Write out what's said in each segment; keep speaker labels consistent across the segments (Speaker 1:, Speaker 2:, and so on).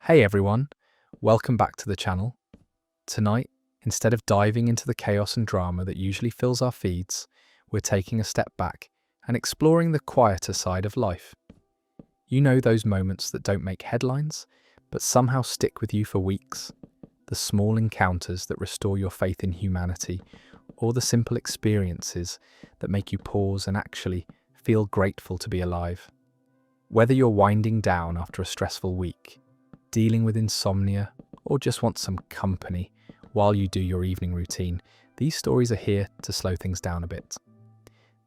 Speaker 1: Hey everyone, welcome back to the channel. Tonight, instead of diving into the chaos and drama that usually fills our feeds, we're taking a step back and exploring the quieter side of life. You know those moments that don't make headlines, but somehow stick with you for weeks. The small encounters that restore your faith in humanity, or the simple experiences that make you pause and actually feel grateful to be alive. Whether you're winding down after a stressful week, dealing with insomnia, or just want some company while you do your evening routine, these stories are here to slow things down a bit.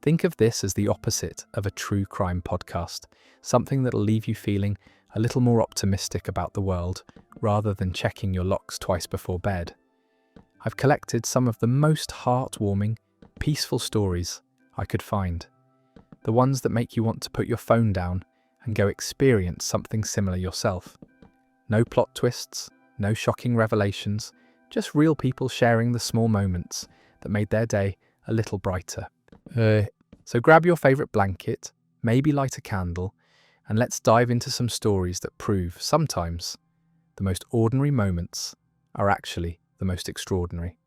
Speaker 1: Think of this as the opposite of a true crime podcast, something that'll leave you feeling a little more optimistic about the world rather than checking your locks twice before bed. I've collected some of the most heartwarming, peaceful stories I could find. The ones that make you want to put your phone down and go experience something similar yourself. No plot twists, no shocking revelations, just real people sharing the small moments that made their day a little brighter. So grab your favourite blanket, maybe light a candle, and let's dive into some stories that prove sometimes the most ordinary moments are actually the most extraordinary.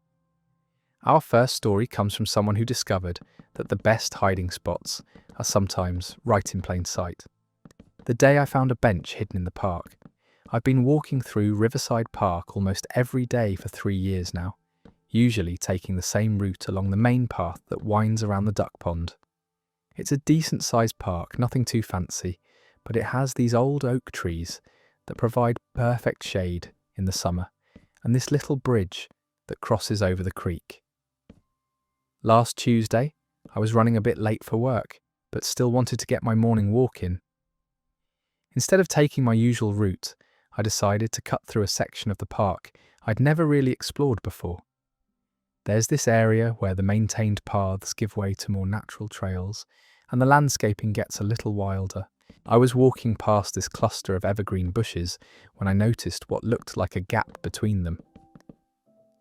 Speaker 1: Our first story comes from someone who discovered that the best hiding spots are sometimes right in plain sight. The day I found a bench hidden in the park. I've been walking through Riverside Park almost every day for 3 years now, usually taking the same route along the main path that winds around the duck pond. It's a decent-sized park, nothing too fancy, but it has these old oak trees that provide perfect shade in the summer, and this little bridge that crosses over the creek. Last Tuesday, I was running a bit late for work, but still wanted to get my morning walk in. Instead of taking my usual route, I decided to cut through a section of the park I'd never really explored before. There's this area where the maintained paths give way to more natural trails, and the landscaping gets a little wilder. I was walking past this cluster of evergreen bushes when I noticed what looked like a gap between them.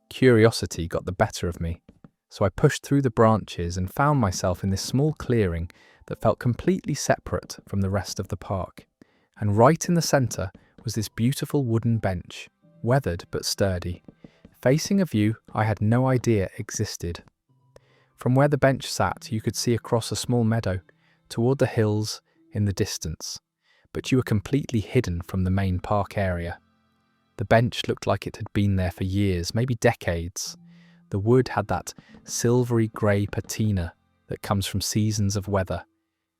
Speaker 1: Curiosity got the better of me, so I pushed through the branches and found myself in this small clearing that felt completely separate from the rest of the park. And right in the centre was this beautiful wooden bench, weathered but sturdy, facing a view I had no idea existed. From where the bench sat, you could see across a small meadow toward the hills in the distance, but you were completely hidden from the main park area. The bench looked like it had been there for years, maybe decades. The wood had that silvery grey patina that comes from seasons of weather,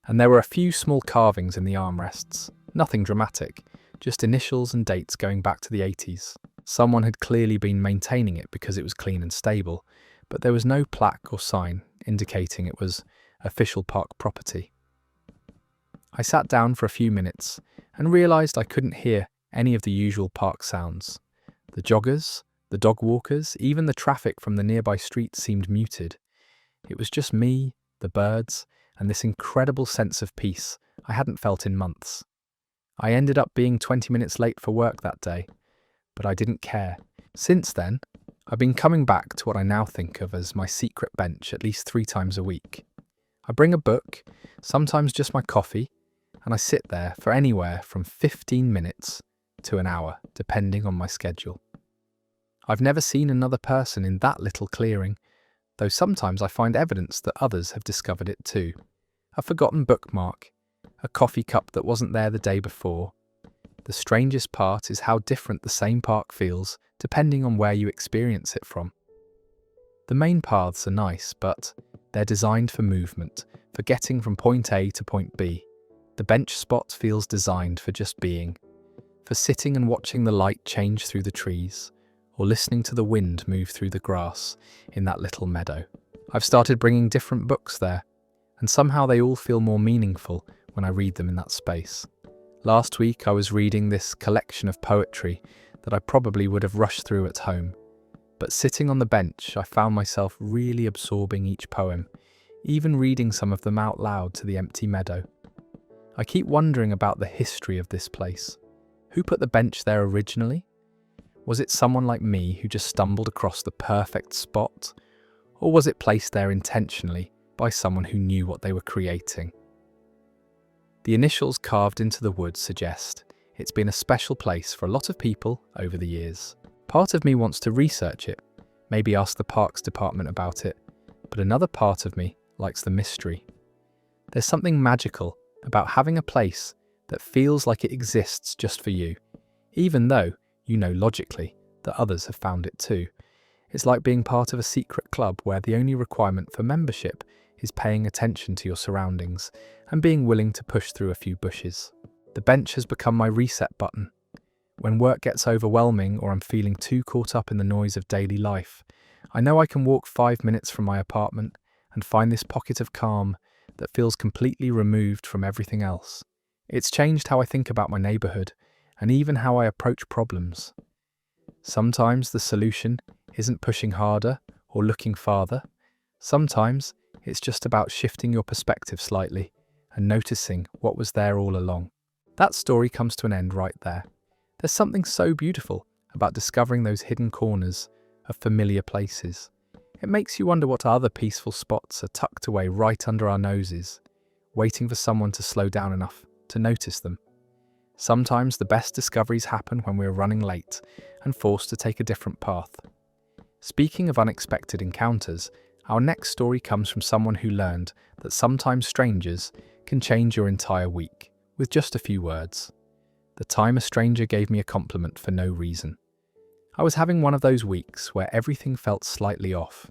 Speaker 1: and there were a few small carvings in the armrests. Nothing dramatic, just initials and dates going back to the 80s. Someone had clearly been maintaining it because it was clean and stable, but there was no plaque or sign indicating it was official park property. I sat down for a few minutes and realised I couldn't hear any of the usual park sounds. The joggers, the dog walkers, even the traffic from the nearby street seemed muted. It was just me, the birds, and this incredible sense of peace I hadn't felt in months. I ended up being 20 minutes late for work that day, but I didn't care. Since then, I've been coming back to what I now think of as my secret bench at least 3 times a week. I bring a book, sometimes just my coffee, and I sit there for anywhere from 15 minutes to an hour, depending on my schedule. I've never seen another person in that little clearing, though sometimes I find evidence that others have discovered it too. A forgotten bookmark, a coffee cup that wasn't there the day before. The strangest part is how different the same park feels depending on where you experience it from. The main paths are nice, but they're designed for movement, for getting from point A to point B. The bench spot feels designed for just being, for sitting and watching the light change through the trees, or listening to the wind move through the grass in that little meadow. I've started bringing different books there, and somehow they all feel more meaningful when I read them in that space. Last week I was reading this collection of poetry that I probably would have rushed through at home, but sitting on the bench I found myself really absorbing each poem, even reading some of them out loud to the empty meadow. I keep wondering about the history of this place. Who put the bench there originally? Was it someone like me who just stumbled across the perfect spot? Or was it placed there intentionally by someone who knew what they were creating? The initials carved into the wood suggest It's been a special place for a lot of people over the years. Part of me wants to research it, maybe ask the parks department about it, but another part of me likes the mystery. There's something magical about having a place that feels like it exists just for you, even though you know logically that others have found it too. It's like being part of a secret club where the only requirement for membership is paying attention to your surroundings and being willing to push through a few bushes. The bench has become my reset button. When work gets overwhelming or I'm feeling too caught up in the noise of daily life, I know I can walk 5 minutes from my apartment and find this pocket of calm that feels completely removed from everything else. It's changed how I think about my neighborhood and even how I approach problems. Sometimes the solution isn't pushing harder or looking farther. Sometimes it's just about shifting your perspective slightly and noticing what was there all along. That story comes to an end right there. There's something so beautiful about discovering those hidden corners of familiar places. It makes you wonder what other peaceful spots are tucked away right under our noses, waiting for someone to slow down enough to notice them. Sometimes the best discoveries happen when we're running late and forced to take a different path. Speaking of unexpected encounters, our next story comes from someone who learned that sometimes strangers can change your entire week with just a few words. The time a stranger gave me a compliment for no reason. I was having one of those weeks where everything felt slightly off.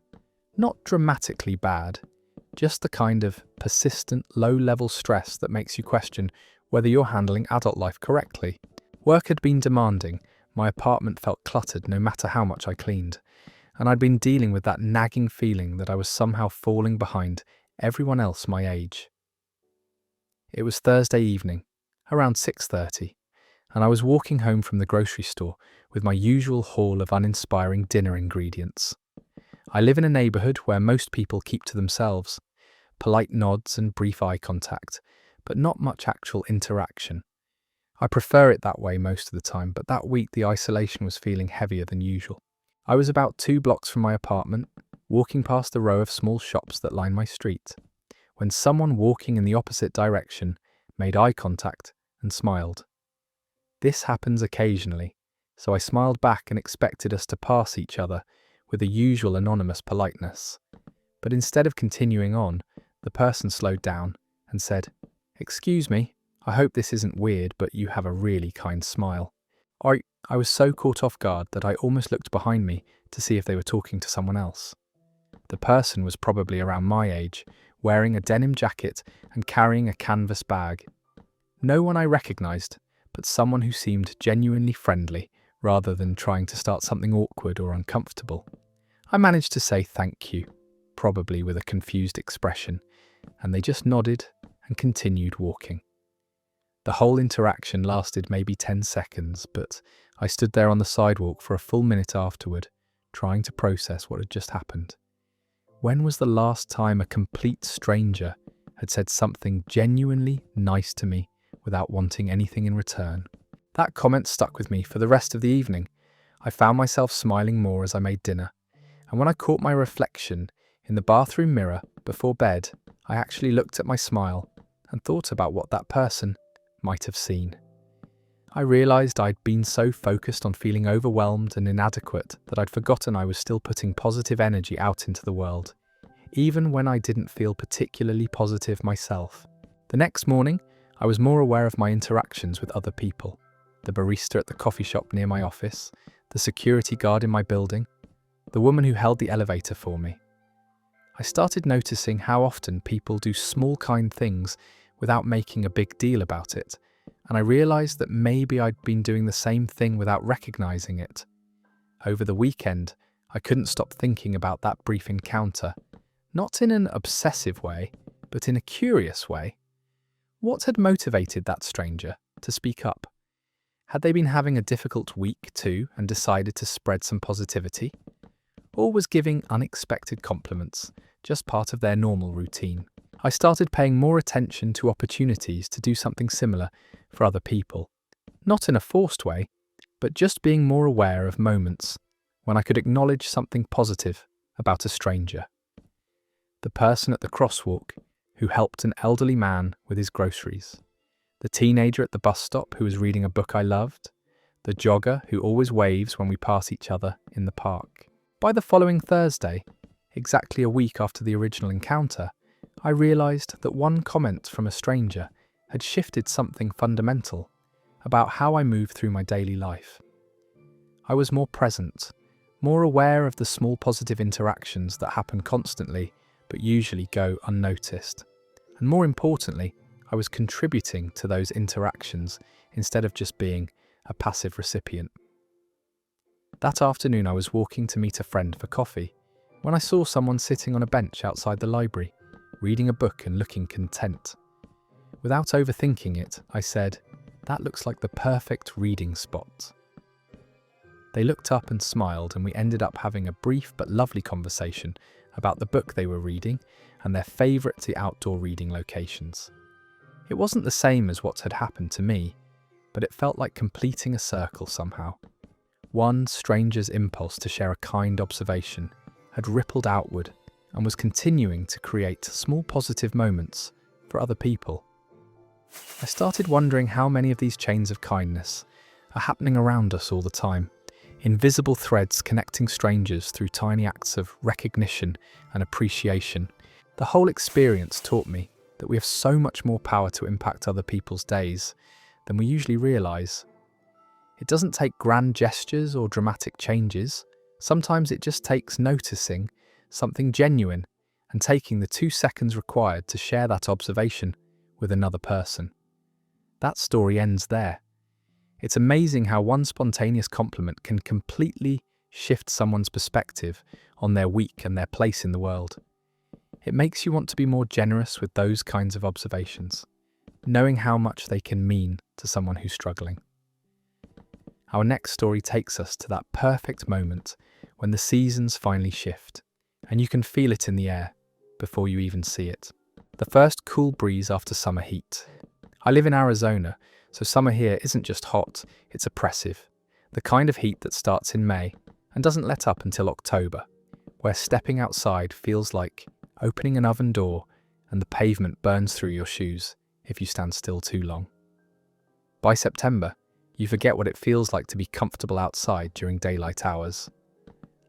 Speaker 1: Not dramatically bad, just the kind of persistent, low-level stress that makes you question whether you're handling adult life correctly. Work had been demanding, my apartment felt cluttered no matter how much I cleaned, and I'd been dealing with that nagging feeling that I was somehow falling behind everyone else my age. It was Thursday evening, around 6:30, and I was walking home from the grocery store with my usual haul of uninspiring dinner ingredients. I live in a neighborhood where most people keep to themselves, polite nods and brief eye contact, but not much actual interaction. I prefer it that way most of the time, but that week the isolation was feeling heavier than usual. I was about 2 blocks from my apartment, walking past the row of small shops that line my street, when someone walking in the opposite direction made eye contact and smiled. This happens occasionally, so I smiled back and expected us to pass each other with the usual anonymous politeness. But instead of continuing on, the person slowed down and said, "Excuse me, I hope this isn't weird, but you have a really kind smile." I was so caught off guard that I almost looked behind me to see if they were talking to someone else. The person was probably around my age, wearing a denim jacket and carrying a canvas bag. No one I recognised, but someone who seemed genuinely friendly rather than trying to start something awkward or uncomfortable. I managed to say thank you, probably with a confused expression, and they just nodded and continued walking. The whole interaction lasted maybe 10 seconds, but I stood there on the sidewalk for a full minute afterward, trying to process what had just happened. When was the last time a complete stranger had said something genuinely nice to me without wanting anything in return? That comment stuck with me for the rest of the evening. I found myself smiling more as I made dinner, and when I caught my reflection in the bathroom mirror before bed, I actually looked at my smile and thought about what that person might have seen. I realised I'd been so focused on feeling overwhelmed and inadequate that I'd forgotten I was still putting positive energy out into the world, even when I didn't feel particularly positive myself. The next morning, I was more aware of my interactions with other people. The barista at the coffee shop near my office, the security guard in my building, the woman who held the elevator for me. I started noticing how often people do small kind things without making a big deal about it, and I realised that maybe I'd been doing the same thing without recognising it. Over the weekend, I couldn't stop thinking about that brief encounter, not in an obsessive way, but in a curious way. What had motivated that stranger to speak up? Had they been having a difficult week too and decided to spread some positivity? Or was giving unexpected compliments just part of their normal routine? I started paying more attention to opportunities to do something similar for other people. Not in a forced way, but just being more aware of moments when I could acknowledge something positive about a stranger. The person at the crosswalk who helped an elderly man with his groceries. The teenager at the bus stop who was reading a book I loved, the jogger who always waves when we pass each other in the park. By the following Thursday, exactly a week after the original encounter, I realised that one comment from a stranger had shifted something fundamental about how I move through my daily life. I was more present, more aware of the small positive interactions that happen constantly but usually go unnoticed. And more importantly, I was contributing to those interactions instead of just being a passive recipient. That afternoon I was walking to meet a friend for coffee when I saw someone sitting on a bench outside the library, reading a book and looking content. Without overthinking it, I said, "That looks like the perfect reading spot." They looked up and smiled, and we ended up having a brief but lovely conversation about the book they were reading and their favourite outdoor reading locations. It wasn't the same as what had happened to me, but it felt like completing a circle somehow. One stranger's impulse to share a kind observation had rippled outward and was continuing to create small positive moments for other people. I started wondering how many of these chains of kindness are happening around us all the time, invisible threads connecting strangers through tiny acts of recognition and appreciation. The whole experience taught me that we have so much more power to impact other people's days than we usually realise. It doesn't take grand gestures or dramatic changes. Sometimes it just takes noticing something genuine and taking the 2 seconds required to share that observation with another person. That story ends there. It's amazing how one spontaneous compliment can completely shift someone's perspective on their week and their place in the world. It makes you want to be more generous with those kinds of observations, knowing how much they can mean to someone who's struggling. Our next story takes us to that perfect moment when the seasons finally shift, and you can feel it in the air before you even see it. The first cool breeze after summer heat. I live in Arizona, so summer here isn't just hot, it's oppressive. The kind of heat that starts in May and doesn't let up until October, where stepping outside feels like opening an oven door and the pavement burns through your shoes if you stand still too long. By September, you forget what it feels like to be comfortable outside during daylight hours.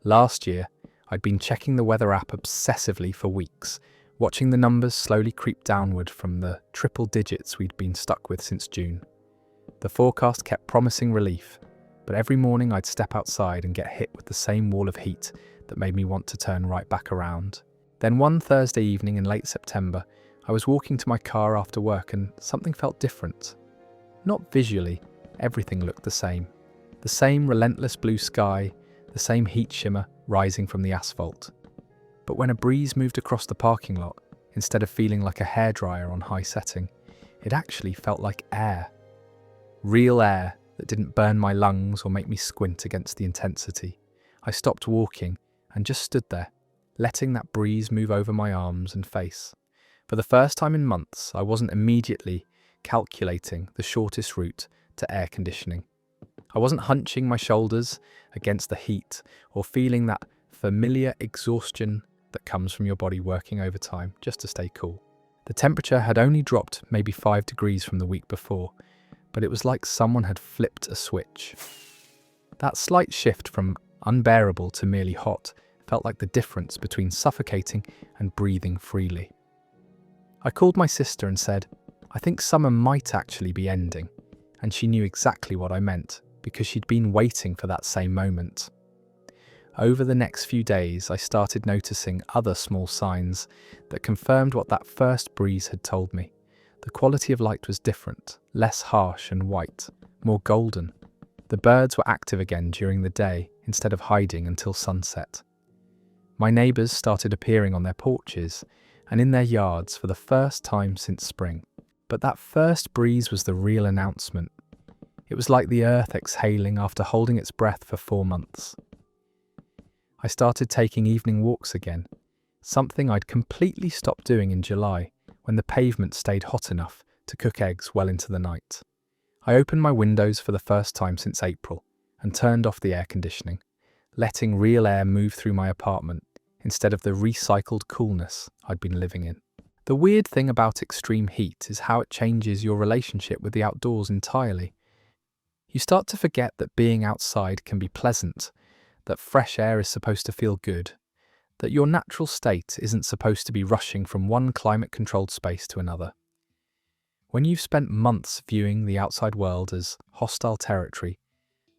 Speaker 1: Last year, I'd been checking the weather app obsessively for weeks, watching the numbers slowly creep downward from the triple digits we'd been stuck with since June. The forecast kept promising relief, but every morning I'd step outside and get hit with the same wall of heat that made me want to turn right back around. Then one Thursday evening in late September, I was walking to my car after work and something felt different. Not visually, everything looked the same. The same relentless blue sky, the same heat shimmer rising from the asphalt. But when a breeze moved across the parking lot, instead of feeling like a hairdryer on high setting, it actually felt like air. Real air that didn't burn my lungs or make me squint against the intensity. I stopped walking and just stood there, letting that breeze move over my arms and face. For the first time in months, I wasn't immediately calculating the shortest route to air conditioning. I wasn't hunching my shoulders against the heat or feeling that familiar exhaustion that comes from your body working overtime just to stay cool. The temperature had only dropped maybe 5 degrees from the week before, but it was like someone had flipped a switch. That slight shift from unbearable to merely hot felt like the difference between suffocating and breathing freely. I called my sister and said, "I think summer might actually be ending," and she knew exactly what I meant because she'd been waiting for that same moment. Over the next few days, I started noticing other small signs that confirmed what that first breeze had told me. The quality of light was different, less harsh and white, more golden. The birds were active again during the day instead of hiding until sunset. My neighbours started appearing on their porches and in their yards for the first time since spring. But that first breeze was the real announcement. It was like the earth exhaling after holding its breath for 4 months. I started taking evening walks again, something I'd completely stopped doing in July when the pavement stayed hot enough to cook eggs well into the night. I opened my windows for the first time since April and turned off the air conditioning, letting real air move through my apartment instead of the recycled coolness I'd been living in. The weird thing about extreme heat is how it changes your relationship with the outdoors entirely. You start to forget that being outside can be pleasant, that fresh air is supposed to feel good, that your natural state isn't supposed to be rushing from one climate-controlled space to another. When you've spent months viewing the outside world as hostile territory,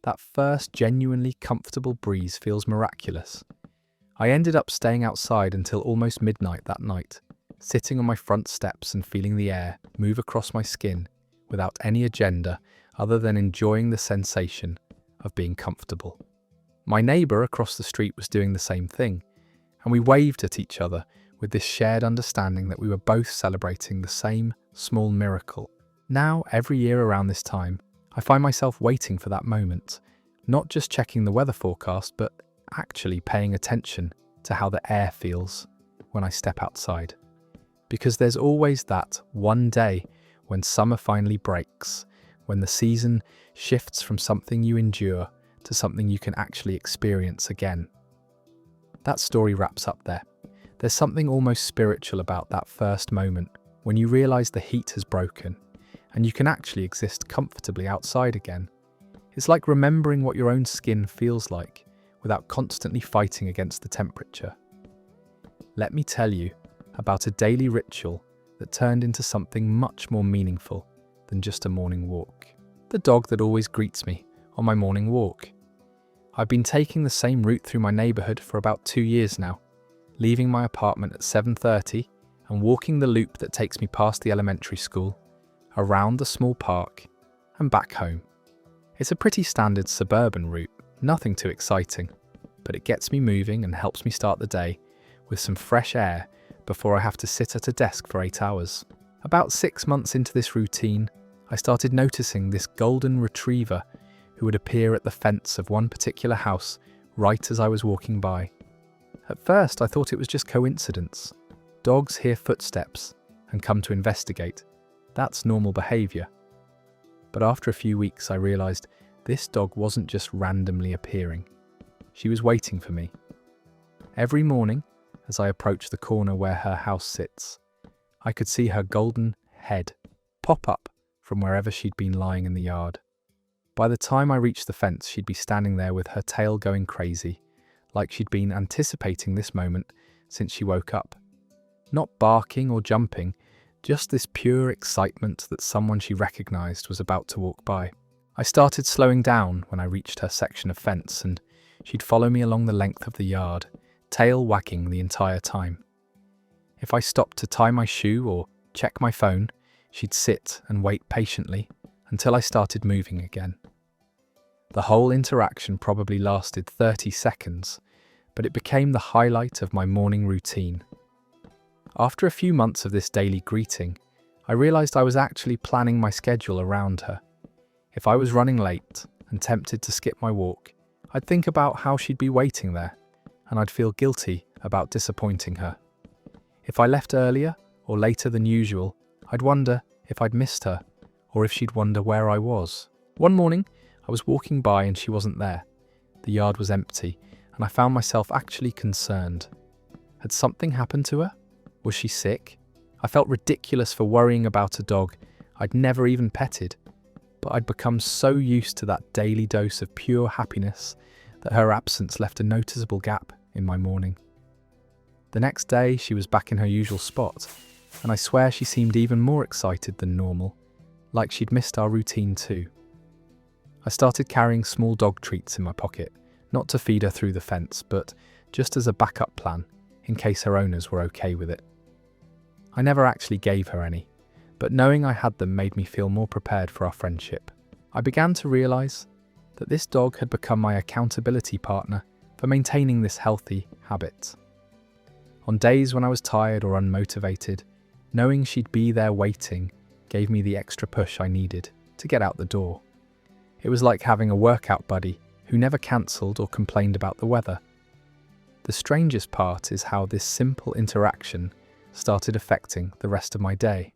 Speaker 1: that first genuinely comfortable breeze feels miraculous. I ended up staying outside until almost midnight that night, sitting on my front steps and feeling the air move across my skin without any agenda other than enjoying the sensation of being comfortable. My neighbour across the street was doing the same thing, and we waved at each other with this shared understanding that we were both celebrating the same small miracle. Now, every year around this time, I find myself waiting for that moment, not just checking the weather forecast, but actually paying attention to how the air feels when I step outside. Because there's always that one day when summer finally breaks, when the season shifts from something you endure to something you can actually experience again. That story wraps up there. There's something almost spiritual about that first moment when you realize the heat has broken and you can actually exist comfortably outside again. It's like remembering what your own skin feels like without constantly fighting against the temperature. Let me tell you about a daily ritual that turned into something much more meaningful than just a morning walk. The dog that always greets me on my morning walk. I've been taking the same route through my neighbourhood for about 2 years now, leaving my apartment at 7:30 and walking the loop that takes me past the elementary school, around the small park, and back home. It's a pretty standard suburban route, nothing too exciting, but it gets me moving and helps me start the day with some fresh air before I have to sit at a desk for 8 hours. About 6 months into this routine, I started noticing this golden retriever who would appear at the fence of one particular house right as I was walking by. At first, I thought it was just coincidence. Dogs hear footsteps and come to investigate. That's normal behaviour. But after a few weeks, I realised this dog wasn't just randomly appearing. She was waiting for me. Every morning, as I approached the corner where her house sits, I could see her golden head pop up from wherever she'd been lying in the yard. By the time I reached the fence, she'd be standing there with her tail going crazy, like she'd been anticipating this moment since she woke up. Not barking or jumping, just this pure excitement that someone she recognised was about to walk by. I started slowing down when I reached her section of fence, and she'd follow me along the length of the yard, tail wagging the entire time. If I stopped to tie my shoe or check my phone, she'd sit and wait patiently until I started moving again. The whole interaction probably lasted 30 seconds, but it became the highlight of my morning routine. After a few months of this daily greeting, I realised I was actually planning my schedule around her. If I was running late and tempted to skip my walk, I'd think about how she'd be waiting there, and I'd feel guilty about disappointing her. If I left earlier or later than usual, I'd wonder if I'd missed her, or if she'd wonder where I was. One morning, I was walking by and she wasn't there. The yard was empty, and I found myself actually concerned. Had something happened to her? Was she sick? I felt ridiculous for worrying about a dog I'd never even petted, but I'd become so used to that daily dose of pure happiness that her absence left a noticeable gap in my morning. The next day, she was back in her usual spot, and I swear she seemed even more excited than normal, like she'd missed our routine too. I started carrying small dog treats in my pocket, not to feed her through the fence, but just as a backup plan, in case her owners were okay with it. I never actually gave her any, but knowing I had them made me feel more prepared for our friendship. I began to realise that this dog had become my accountability partner for maintaining this healthy habit. On days when I was tired or unmotivated, knowing she'd be there waiting gave me the extra push I needed to get out the door. It was like having a workout buddy who never cancelled or complained about the weather. The strangest part is how this simple interaction started affecting the rest of my day.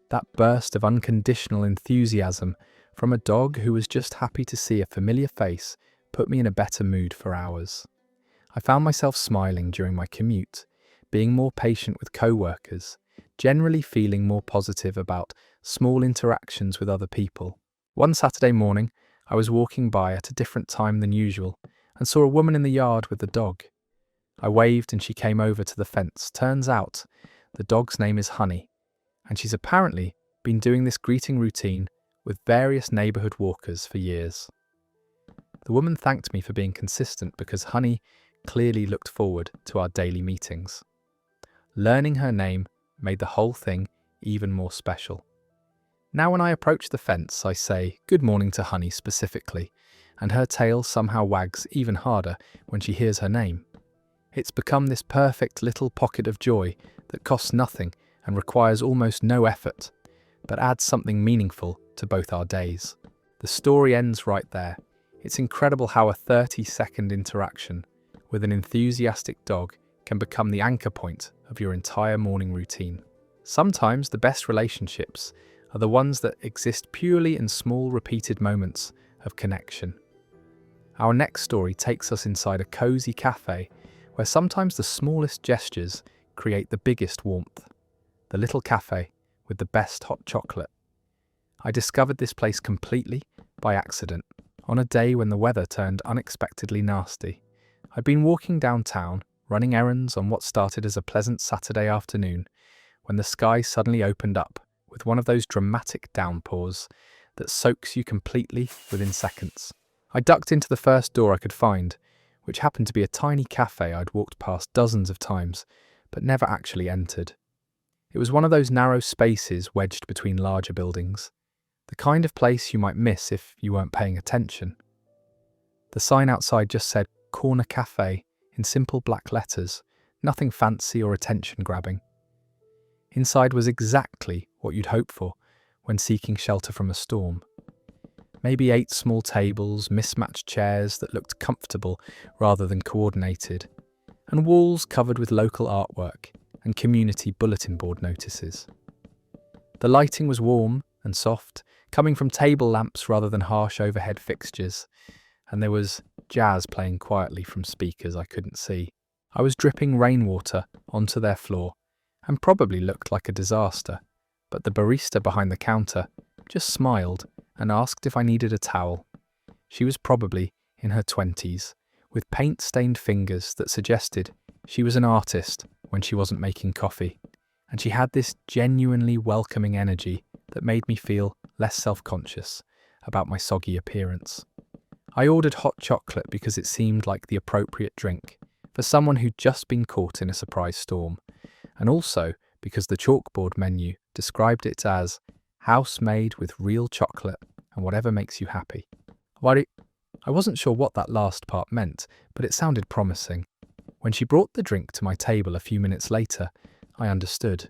Speaker 1: That burst of unconditional enthusiasm from a dog who was just happy to see a familiar face put me in a better mood for hours. I found myself smiling during my commute, being more patient with co-workers, generally feeling more positive about small interactions with other people. One Saturday morning, I was walking by at a different time than usual and saw a woman in the yard with a dog. I waved and she came over to the fence. Turns out, the dog's name is Honey, and she's apparently been doing this greeting routine with various neighbourhood walkers for years. The woman thanked me for being consistent because Honey clearly looked forward to our daily meetings. Learning her name made the whole thing even more special. Now when I approach the fence, I say good morning to Honey specifically, and her tail somehow wags even harder when she hears her name. It's become this perfect little pocket of joy that costs nothing and requires almost no effort, but adds something meaningful to both our days. The story ends right there. It's incredible how a 30-second interaction with an enthusiastic dog can become the anchor point of your entire morning routine. Sometimes the best relationships are the ones that exist purely in small repeated moments of connection. Our next story takes us inside a cozy cafe where sometimes the smallest gestures create the biggest warmth. The little cafe with the best hot chocolate. I discovered this place completely by accident on a day when the weather turned unexpectedly nasty. I'd been walking downtown, running errands on what started as a pleasant Saturday afternoon, when the sky suddenly opened up with one of those dramatic downpours that soaks you completely within seconds. I ducked into the first door I could find, which happened to be a tiny cafe I'd walked past dozens of times, but never actually entered. It was one of those narrow spaces wedged between larger buildings, the kind of place you might miss if you weren't paying attention. The sign outside just said Corner Cafe in simple black letters, nothing fancy or attention-grabbing. Inside was exactly what you'd hope for when seeking shelter from a storm. Maybe 8 small tables, mismatched chairs that looked comfortable rather than coordinated, and walls covered with local artwork and community bulletin board notices. The lighting was warm and soft, coming from table lamps rather than harsh overhead fixtures, and there was jazz playing quietly from speakers I couldn't see. I was dripping rainwater onto their floor and probably looked like a disaster, but the barista behind the counter just smiled and asked if I needed a towel. She was probably in her 20s, with paint-stained fingers that suggested she was an artist when she wasn't making coffee, and she had this genuinely welcoming energy that made me feel less self-conscious about my soggy appearance. I ordered hot chocolate because it seemed like the appropriate drink for someone who'd just been caught in a surprise storm, and also because the chalkboard menu described it as house-made with real chocolate and whatever makes you happy. I wasn't sure what that last part meant, but it sounded promising. When she brought the drink to my table a few minutes later, I understood.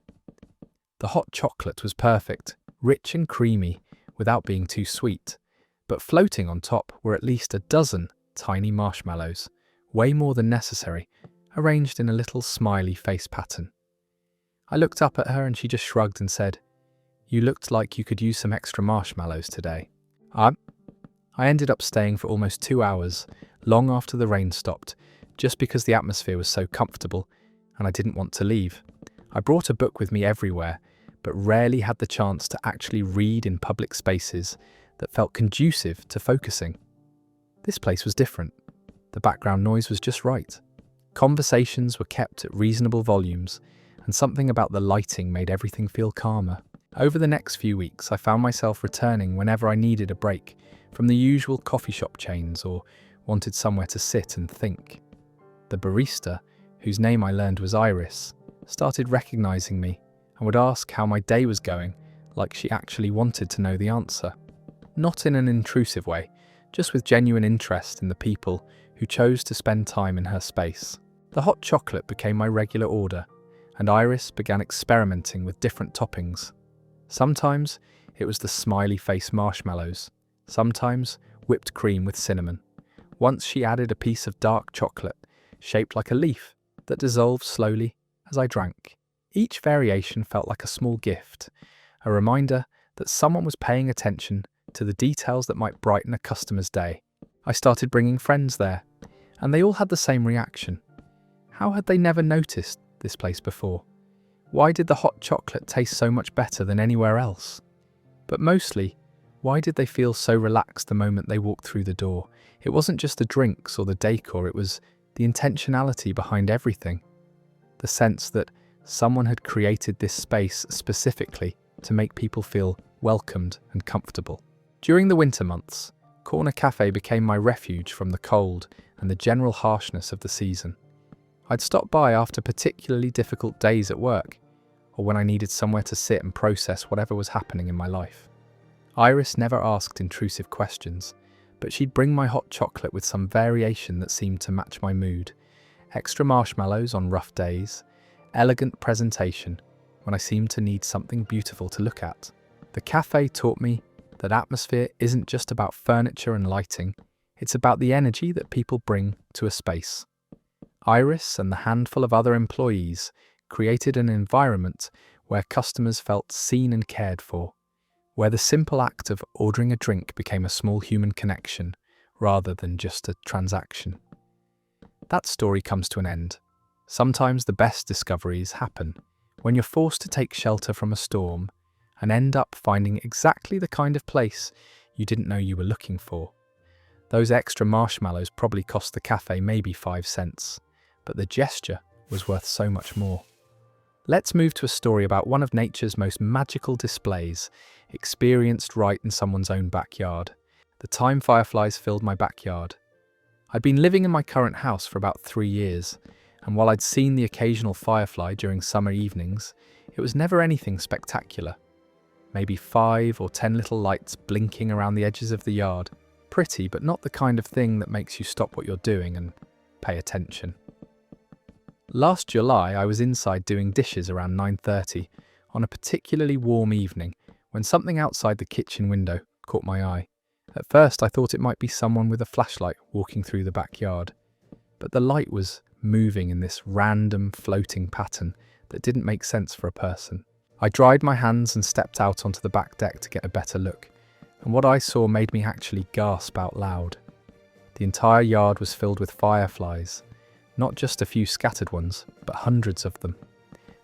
Speaker 1: The hot chocolate was perfect, rich and creamy, without being too sweet, but floating on top were at least a dozen tiny marshmallows, way more than necessary, arranged in a little smiley face pattern. I looked up at her and she just shrugged and said, "You looked like you could use some extra marshmallows today." I ended up staying for almost 2 hours, long after the rain stopped, just because the atmosphere was so comfortable and I didn't want to leave. I brought a book with me everywhere, but rarely had the chance to actually read in public spaces that felt conducive to focusing. This place was different. The background noise was just right. Conversations were kept at reasonable volumes, and something about the lighting made everything feel calmer. Over the next few weeks, I found myself returning whenever I needed a break from the usual coffee shop chains or wanted somewhere to sit and think. The barista, whose name I learned was Iris, started recognizing me and would ask how my day was going, like she actually wanted to know the answer. Not in an intrusive way, just with genuine interest in the people who chose to spend time in her space. The hot chocolate became my regular order, and Iris began experimenting with different toppings. Sometimes it was the smiley face marshmallows, sometimes whipped cream with cinnamon. Once she added a piece of dark chocolate, shaped like a leaf, that dissolved slowly as I drank. Each variation felt like a small gift, a reminder that someone was paying attention to the details that might brighten a customer's day. I started bringing friends there, and they all had the same reaction. How had they never noticed this place before? Why did the hot chocolate taste so much better than anywhere else? But mostly, why did they feel so relaxed the moment they walked through the door? It wasn't just the drinks or the decor, it was the intentionality behind everything. The sense that someone had created this space specifically to make people feel welcomed and comfortable. During the winter months, Corner Cafe became my refuge from the cold and the general harshness of the season. I'd stop by after particularly difficult days at work, or when I needed somewhere to sit and process whatever was happening in my life. Iris never asked intrusive questions, but she'd bring my hot chocolate with some variation that seemed to match my mood. Extra marshmallows on rough days, elegant presentation when I seemed to need something beautiful to look at. The cafe taught me that atmosphere isn't just about furniture and lighting, it's about the energy that people bring to a space. Iris and the handful of other employees created an environment where customers felt seen and cared for, where the simple act of ordering a drink became a small human connection rather than just a transaction. That story comes to an end. Sometimes the best discoveries happen when you're forced to take shelter from a storm and end up finding exactly the kind of place you didn't know you were looking for. Those extra marshmallows probably cost the cafe maybe 5 cents, but the gesture was worth so much more. Let's move to a story about one of nature's most magical displays, experienced right in someone's own backyard. The time fireflies filled my backyard. I'd been living in my current house for about 3 years, and while I'd seen the occasional firefly during summer evenings, it was never anything spectacular. Maybe 5 or 10 little lights blinking around the edges of the yard. Pretty, but not the kind of thing that makes you stop what you're doing and pay attention. Last July, I was inside doing dishes around 9:30 on a particularly warm evening when something outside the kitchen window caught my eye. At first, I thought it might be someone with a flashlight walking through the backyard, but the light was moving in this random floating pattern that didn't make sense for a person. I dried my hands and stepped out onto the back deck to get a better look, and what I saw made me actually gasp out loud. The entire yard was filled with fireflies, not just a few scattered ones, but hundreds of them.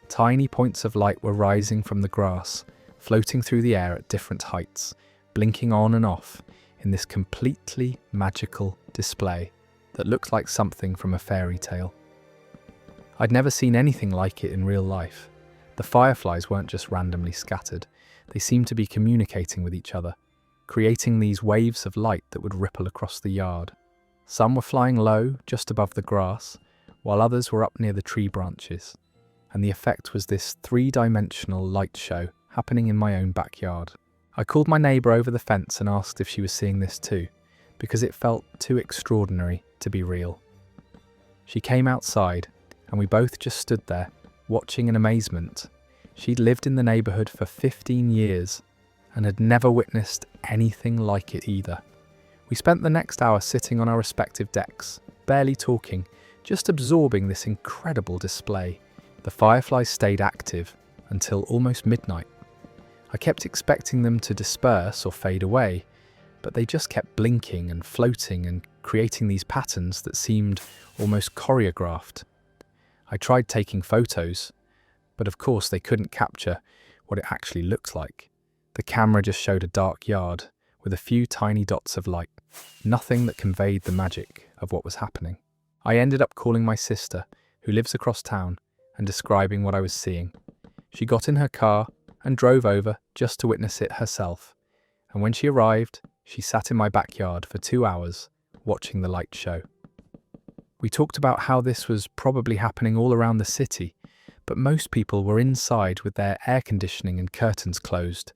Speaker 1: Tiny points of light were rising from the grass, floating through the air at different heights, blinking on and off in this completely magical display that looked like something from a fairy tale. I'd never seen anything like it in real life. The fireflies weren't just randomly scattered, they seemed to be communicating with each other, creating these waves of light that would ripple across the yard. Some were flying low, just above the grass, while others were up near the tree branches, and the effect was this 3-dimensional light show happening in my own backyard. I called my neighbour over the fence and asked if she was seeing this too, because it felt too extraordinary to be real. She came outside, and we both just stood there, watching in amazement. She'd lived in the neighbourhood for 15 years and had never witnessed anything like it either. We spent the next hour sitting on our respective decks, barely talking, just absorbing this incredible display. The fireflies stayed active until almost midnight. I kept expecting them to disperse or fade away, but they just kept blinking and floating and creating these patterns that seemed almost choreographed. I tried taking photos, but of course they couldn't capture what it actually looked like. The camera just showed a dark yard with a few tiny dots of light, nothing that conveyed the magic of what was happening. I ended up calling my sister, who lives across town, and describing what I was seeing. She got in her car and drove over just to witness it herself, and when she arrived, she sat in my backyard for 2 hours, watching the light show. We talked about how this was probably happening all around the city, but most people were inside with their air conditioning and curtains closed,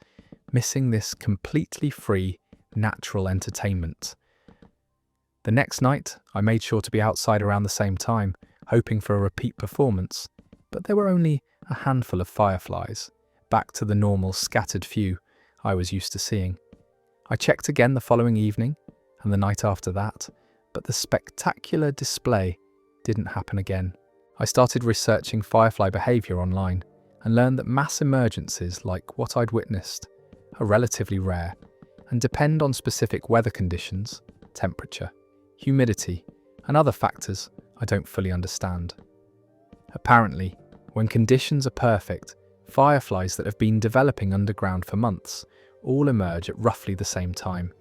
Speaker 1: missing this completely free, natural entertainment. The next night, I made sure to be outside around the same time, hoping for a repeat performance, but there were only a handful of fireflies, back to the normal scattered few I was used to seeing. I checked again the following evening, and the night after that, but the spectacular display didn't happen again. I started researching firefly behaviour online and learned that mass emergencies like what I'd witnessed are relatively rare and depend on specific weather conditions, temperature, humidity, and other factors I don't fully understand. Apparently, When conditions are perfect, fireflies that have been developing underground for months all emerge at roughly the same time,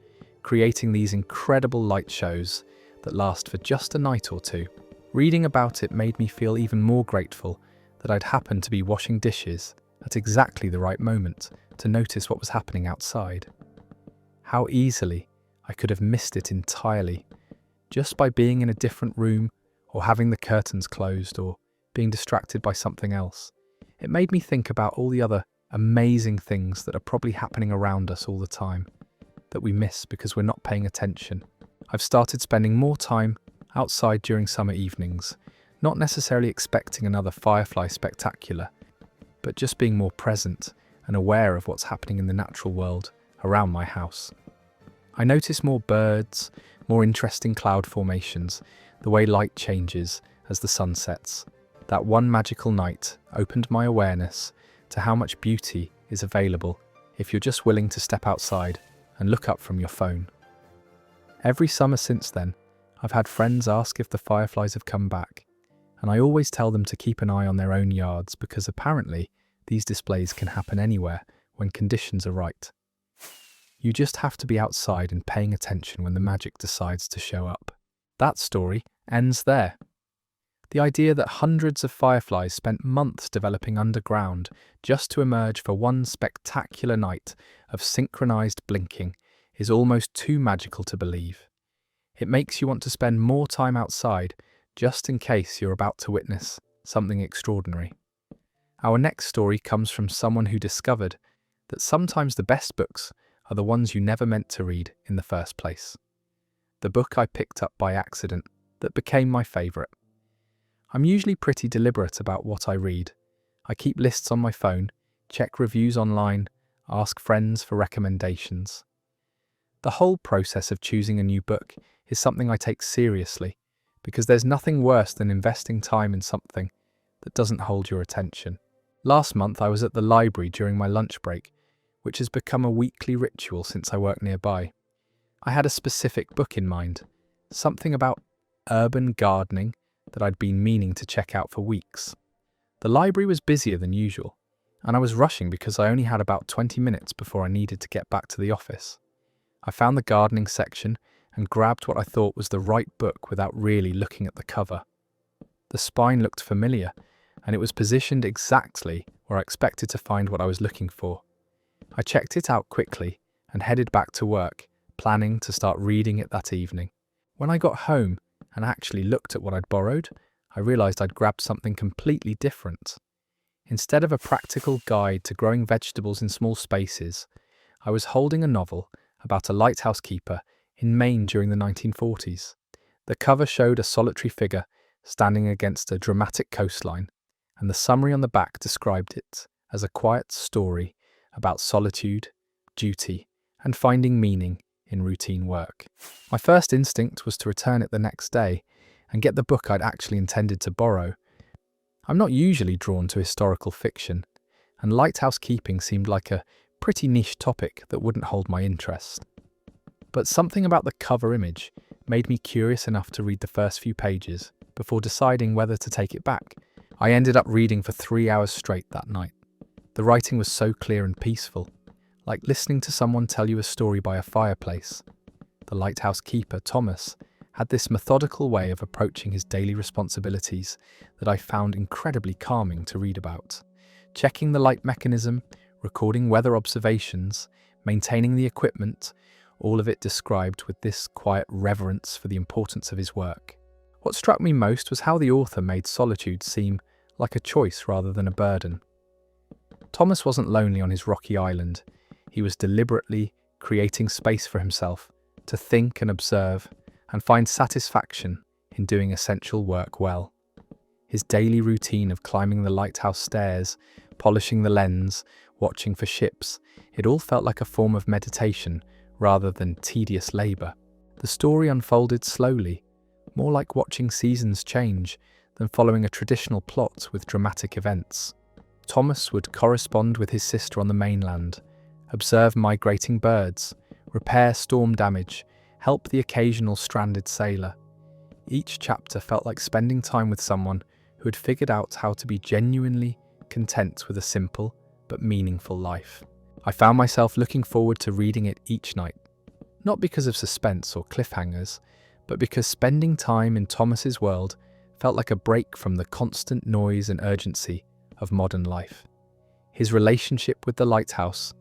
Speaker 1: creating these incredible light shows that last for just a night or two. Reading about it made me feel even more grateful that I'd happened to be washing dishes at exactly the right moment to notice what was happening outside. How easily I could have missed it entirely, just by being in a different room or having the curtains closed or being distracted by something else. It made me think about all the other amazing things that are probably happening around us all the time, that we miss because we're not paying attention. I've started spending more time outside during summer evenings, not necessarily expecting another firefly spectacular, but just being more present and aware of what's happening in the natural world around my house. I notice more birds, more interesting cloud formations, the way light changes as the sun sets. That one magical night opened my awareness to how much beauty is available if you're just willing to step outside and look up from your phone. Every summer since then, I've had friends ask if the fireflies have come back, and I always tell them to keep an eye on their own yards because apparently these displays can happen anywhere when conditions are right. You just have to be outside and paying attention when the magic decides to show up. That story ends there. The idea that hundreds of fireflies spent months developing underground just to emerge for one spectacular night of synchronized blinking is almost too magical to believe. It makes you want to spend more time outside just in case you're about to witness something extraordinary. Our next story comes from someone who discovered that sometimes the best books are the ones you never meant to read in the first place. The book I picked up by accident that became my favourite. I'm usually pretty deliberate about what I read. I keep lists on my phone, check reviews online, ask friends for recommendations. The whole process of choosing a new book is something I take seriously because there's nothing worse than investing time in something that doesn't hold your attention. Last month I was at the library during my lunch break, which has become a weekly ritual since I work nearby. I had a specific book in mind, something about urban gardening that I'd been meaning to check out for weeks. The library was busier than usual, and I was rushing because I only had about 20 minutes before I needed to get back to the office. I found the gardening section and grabbed what I thought was the right book without really looking at the cover. The spine looked familiar, and it was positioned exactly where I expected to find what I was looking for. I checked it out quickly and headed back to work, planning to start reading it that evening. When I got home and actually looked at what I'd borrowed, I realised I'd grabbed something completely different. Instead of a practical guide to growing vegetables in small spaces, I was holding a novel about a lighthouse keeper in Maine during the 1940s. The cover showed a solitary figure standing against a dramatic coastline, and the summary on the back described it as a quiet story about solitude, duty, and finding meaning in routine work. My first instinct was to return it the next day and get the book I'd actually intended to borrow. I'm not usually drawn to historical fiction, and lighthouse keeping seemed like a pretty niche topic that wouldn't hold my interest. But something about the cover image made me curious enough to read the first few pages before deciding whether to take it back. I ended up reading for 3 hours straight that night. The writing was so clear and peaceful, like listening to someone tell you a story by a fireplace. The lighthouse keeper, Thomas, had this methodical way of approaching his daily responsibilities that I found incredibly calming to read about. Checking the light mechanism, recording weather observations, maintaining the equipment, all of it described with this quiet reverence for the importance of his work. What struck me most was how the author made solitude seem like a choice rather than a burden. Thomas wasn't lonely on his rocky island. He was deliberately creating space for himself to think and observe and find satisfaction in doing essential work well. His daily routine of climbing the lighthouse stairs, polishing the lens, watching for ships, it all felt like a form of meditation rather than tedious labour. The story unfolded slowly, more like watching seasons change than following a traditional plot with dramatic events. Thomas would correspond with his sister on the mainland, observe migrating birds, repair storm damage, help the occasional stranded sailor. Each chapter felt like spending time with someone who had figured out how to be genuinely content with a simple but meaningful life. I found myself looking forward to reading it each night, not because of suspense or cliffhangers, but because spending time in Thomas's world felt like a break from the constant noise and urgency of modern life. His relationship with the lighthouse,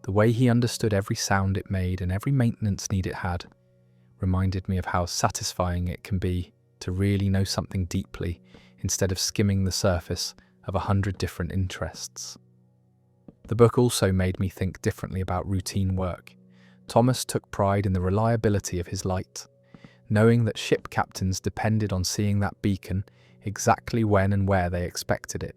Speaker 1: the way he understood every sound it made and every maintenance need it had, reminded me of how satisfying it can be to really know something deeply instead of skimming the surface of 100 different interests. The book also made me think differently about routine work. Thomas took pride in the reliability of his light, knowing that ship captains depended on seeing that beacon exactly when and where they expected it.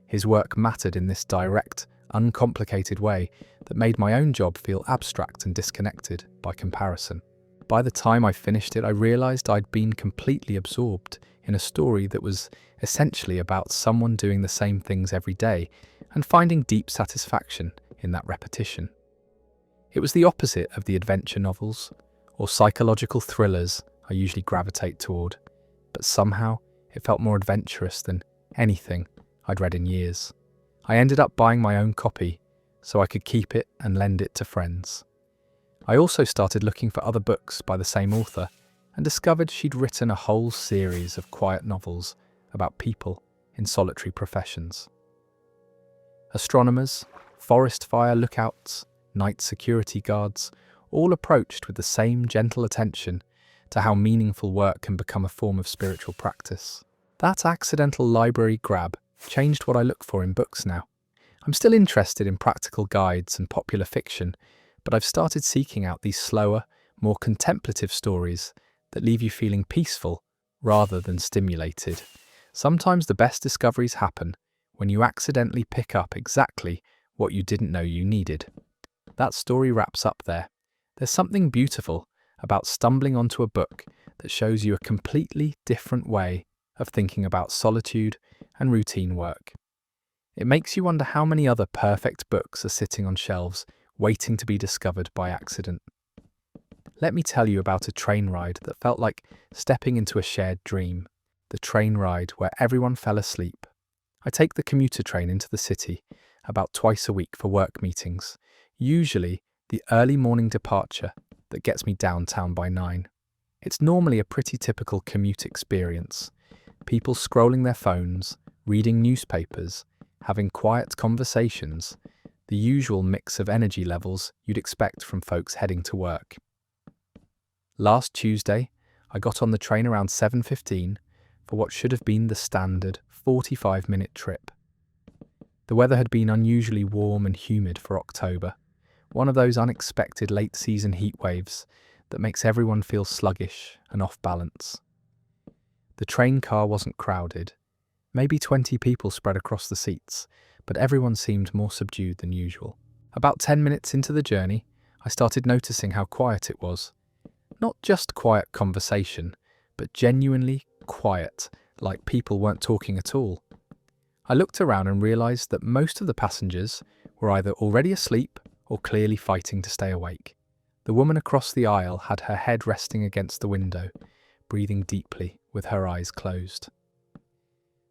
Speaker 1: His work mattered in this direct, uncomplicated way that made my own job feel abstract and disconnected by comparison. By the time I finished it, I realized I'd been completely absorbed in a story that was essentially about someone doing the same things every day and finding deep satisfaction in that repetition. It was the opposite of the adventure novels or psychological thrillers I usually gravitate toward, but somehow it felt more adventurous than anything I'd read in years. I ended up buying my own copy so I could keep it and lend it to friends. I also started looking for other books by the same author and discovered she'd written a whole series of quiet novels about people in solitary professions. Astronomers, forest fire lookouts, night security guards, all approached with the same gentle attention to how meaningful work can become a form of spiritual practice. That accidental library grab changed what I look for in books now. I'm still interested in practical guides and popular fiction, but I've started seeking out these slower, more contemplative stories that leave you feeling peaceful rather than stimulated. Sometimes the best discoveries happen when you accidentally pick up exactly what you didn't know you needed. That story wraps up there. There's something beautiful about stumbling onto a book that shows you a completely different way of thinking about solitude and routine work. It makes you wonder how many other perfect books are sitting on shelves waiting to be discovered by accident. Let me tell you about a train ride that felt like stepping into a shared dream. The train ride where everyone fell asleep. I take the commuter train into the city about twice a week for work meetings, usually the early morning departure that gets me downtown by 9. It's normally a pretty typical commute experience. People scrolling their phones, reading newspapers, having quiet conversations, the usual mix of energy levels you'd expect from folks heading to work. Last Tuesday, I got on the train around 7:15 for what should have been the standard 45-minute trip. The weather had been unusually warm and humid for October, one of those unexpected late-season heat waves that makes everyone feel sluggish and off balance. The train car wasn't crowded, maybe 20 people spread across the seats, but everyone seemed more subdued than usual. About 10 minutes into the journey, I started noticing how quiet it was. Not just quiet conversation, but genuinely quiet, like people weren't talking at all. I looked around and realised that most of the passengers were either already asleep or clearly fighting to stay awake. The woman across the aisle had her head resting against the window, breathing deeply with her eyes closed.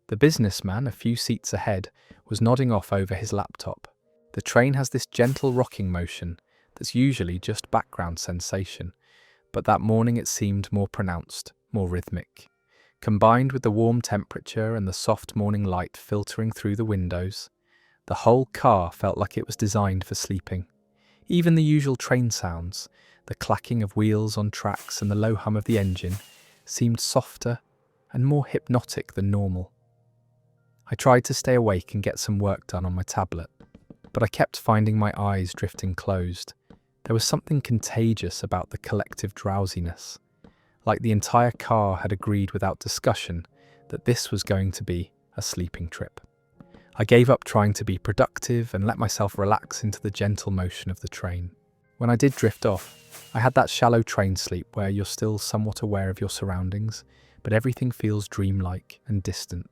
Speaker 1: The businessman, a few seats ahead, was nodding off over his laptop. The train has this gentle rocking motion that's usually just background sensation, but that morning it seemed more pronounced, more rhythmic. Combined with the warm temperature and the soft morning light filtering through the windows, the whole car felt like it was designed for sleeping. Even the usual train sounds, the clacking of wheels on tracks and the low hum of the engine, seemed softer and more hypnotic than normal. I tried to stay awake and get some work done on my tablet, but I kept finding my eyes drifting closed. There was something contagious about the collective drowsiness, like the entire car had agreed without discussion that this was going to be a sleeping trip. I gave up trying to be productive and let myself relax into the gentle motion of the train. When I did drift off, I had that shallow train sleep where you're still somewhat aware of your surroundings, but everything feels dreamlike and distant.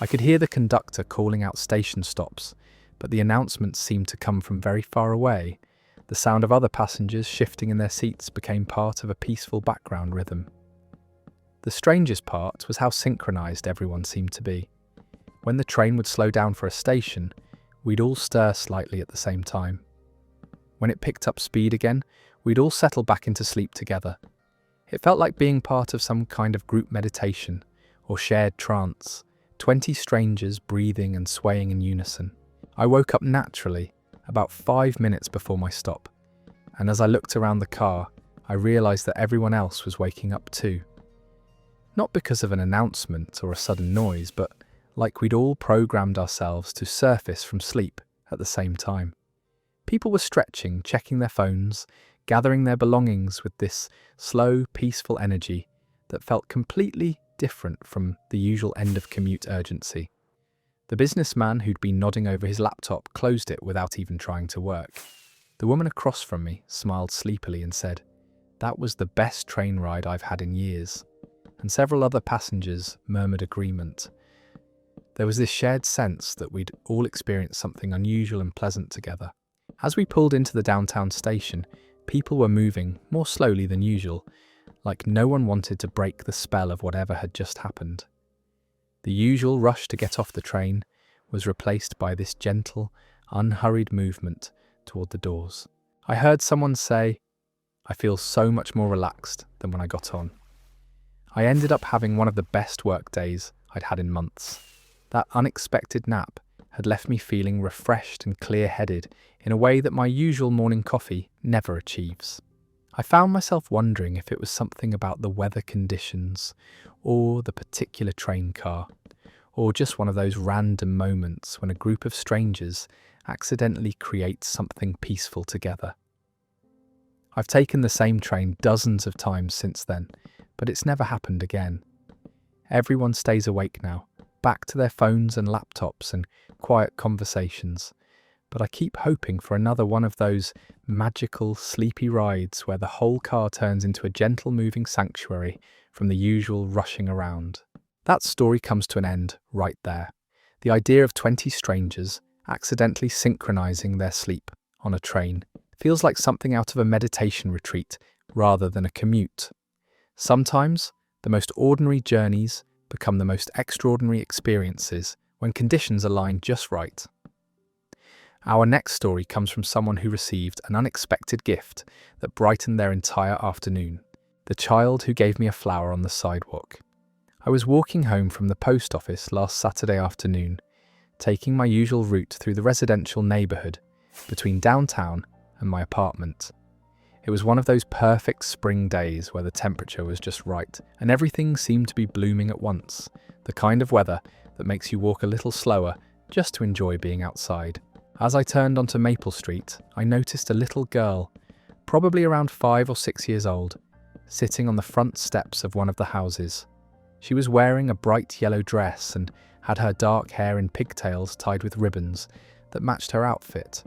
Speaker 1: I could hear the conductor calling out station stops, but the announcements seemed to come from very far away. The sound of other passengers shifting in their seats became part of a peaceful background rhythm. The strangest part was how synchronized everyone seemed to be. When the train would slow down for a station, we'd all stir slightly at the same time. When it picked up speed again, we'd all settle back into sleep together. It felt like being part of some kind of group meditation or shared trance, 20 strangers breathing and swaying in unison. I woke up naturally about 5 minutes before my stop, and as I looked around the car, I realised that everyone else was waking up too. Not because of an announcement or a sudden noise, but like we'd all programmed ourselves to surface from sleep at the same time. People were stretching, checking their phones, gathering their belongings with this slow, peaceful energy that felt completely different from the usual end-of-commute urgency. The businessman who'd been nodding over his laptop closed it without even trying to work. The woman across from me smiled sleepily and said, "That was the best train ride I've had in years." And several other passengers murmured agreement. There was this shared sense that we'd all experienced something unusual and pleasant together. As we pulled into the downtown station, people were moving more slowly than usual, like no one wanted to break the spell of whatever had just happened. The usual rush to get off the train was replaced by this gentle, unhurried movement toward the doors. I heard someone say, "I feel so much more relaxed than when I got on." I ended up having one of the best work days I'd had in months. That unexpected nap had left me feeling refreshed and clear-headed in a way that my usual morning coffee never achieves. I found myself wondering if it was something about the weather conditions, or the particular train car, or just one of those random moments when a group of strangers accidentally creates something peaceful together. I've taken the same train dozens of times since then, but it's never happened again. Everyone stays awake now, back to their phones and laptops and quiet conversations, but I keep hoping for another one of those magical, sleepy rides where the whole car turns into a gentle moving sanctuary from the usual rushing around. That story comes to an end right there. The idea of 20 strangers accidentally synchronizing their sleep on a train feels like something out of a meditation retreat rather than a commute. Sometimes, the most ordinary journeys become the most extraordinary experiences when conditions align just right. Our next story comes from someone who received an unexpected gift that brightened their entire afternoon. The child who gave me a flower on the sidewalk. I was walking home from the post office last Saturday afternoon, taking my usual route through the residential neighbourhood between downtown and my apartment. It was one of those perfect spring days where the temperature was just right and everything seemed to be blooming at once, the kind of weather that makes you walk a little slower just to enjoy being outside. As I turned onto Maple Street, I noticed a little girl, probably around 5 or 6 years old, sitting on the front steps of one of the houses. She was wearing a bright yellow dress and had her dark hair in pigtails tied with ribbons that matched her outfit.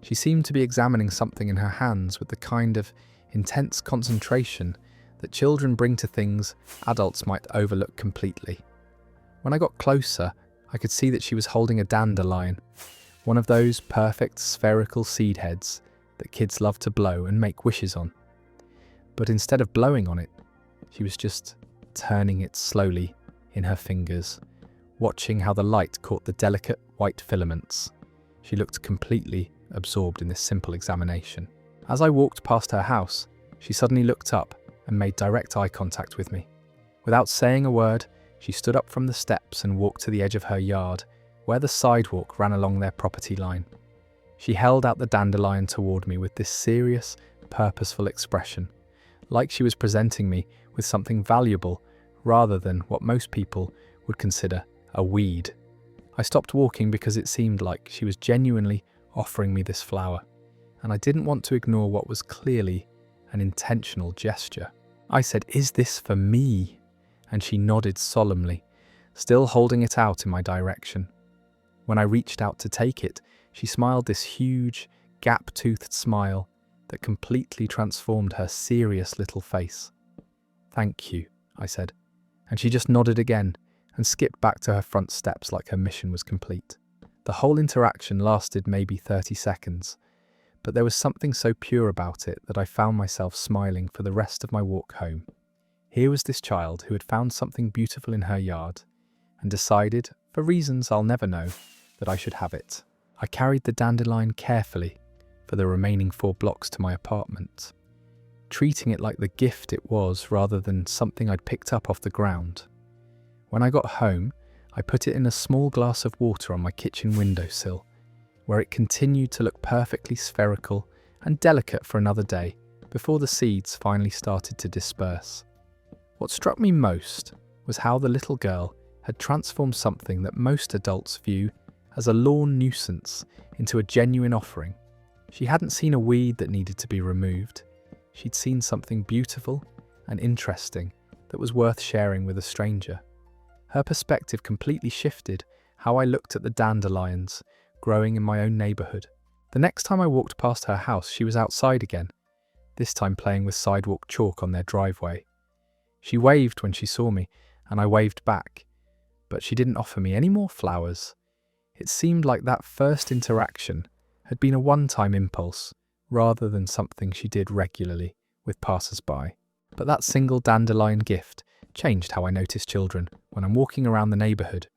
Speaker 1: She seemed to be examining something in her hands with the kind of intense concentration that children bring to things adults might overlook completely. When I got closer, I could see that she was holding a dandelion, one of those perfect spherical seed heads that kids love to blow and make wishes on. But instead of blowing on it, she was just turning it slowly in her fingers, watching how the light caught the delicate white filaments. She looked completely absorbed in this simple examination. As I walked past her house, she suddenly looked up and made direct eye contact with me. Without saying a word, she stood up from the steps and walked to the edge of her yard, where the sidewalk ran along their property line. She held out the dandelion toward me with this serious, purposeful expression, like she was presenting me with something valuable rather than what most people would consider a weed. I stopped walking because it seemed like she was genuinely offering me this flower, and I didn't want to ignore what was clearly an intentional gesture. I said, "Is this for me?" And she nodded solemnly, still holding it out in my direction. When I reached out to take it, she smiled this huge, gap-toothed smile that completely transformed her serious little face. "Thank you," I said, and she just nodded again and skipped back to her front steps like her mission was complete. The whole interaction lasted maybe 30 seconds, but there was something so pure about it that I found myself smiling for the rest of my walk home. Here was this child who had found something beautiful in her yard and decided, for reasons I'll never know, that I should have it. I carried the dandelion carefully for the remaining 4 blocks to my apartment, treating it like the gift it was rather than something I'd picked up off the ground. When I got home, I put it in a small glass of water on my kitchen windowsill, where it continued to look perfectly spherical and delicate for another day before the seeds finally started to disperse. What struck me most was how the little girl had transformed something that most adults view as a lawn nuisance into a genuine offering. She hadn't seen a weed that needed to be removed. She'd seen something beautiful and interesting that was worth sharing with a stranger. Her perspective completely shifted how I looked at the dandelions growing in my own neighbourhood. The next time I walked past her house, she was outside again, this time playing with sidewalk chalk on their driveway. She waved when she saw me, and I waved back, but she didn't offer me any more flowers. It seemed like that first interaction had been a one-time impulse, rather than something she did regularly with passers-by. But that single dandelion gift changed how I noticed children when I'm walking around the neighbourhood.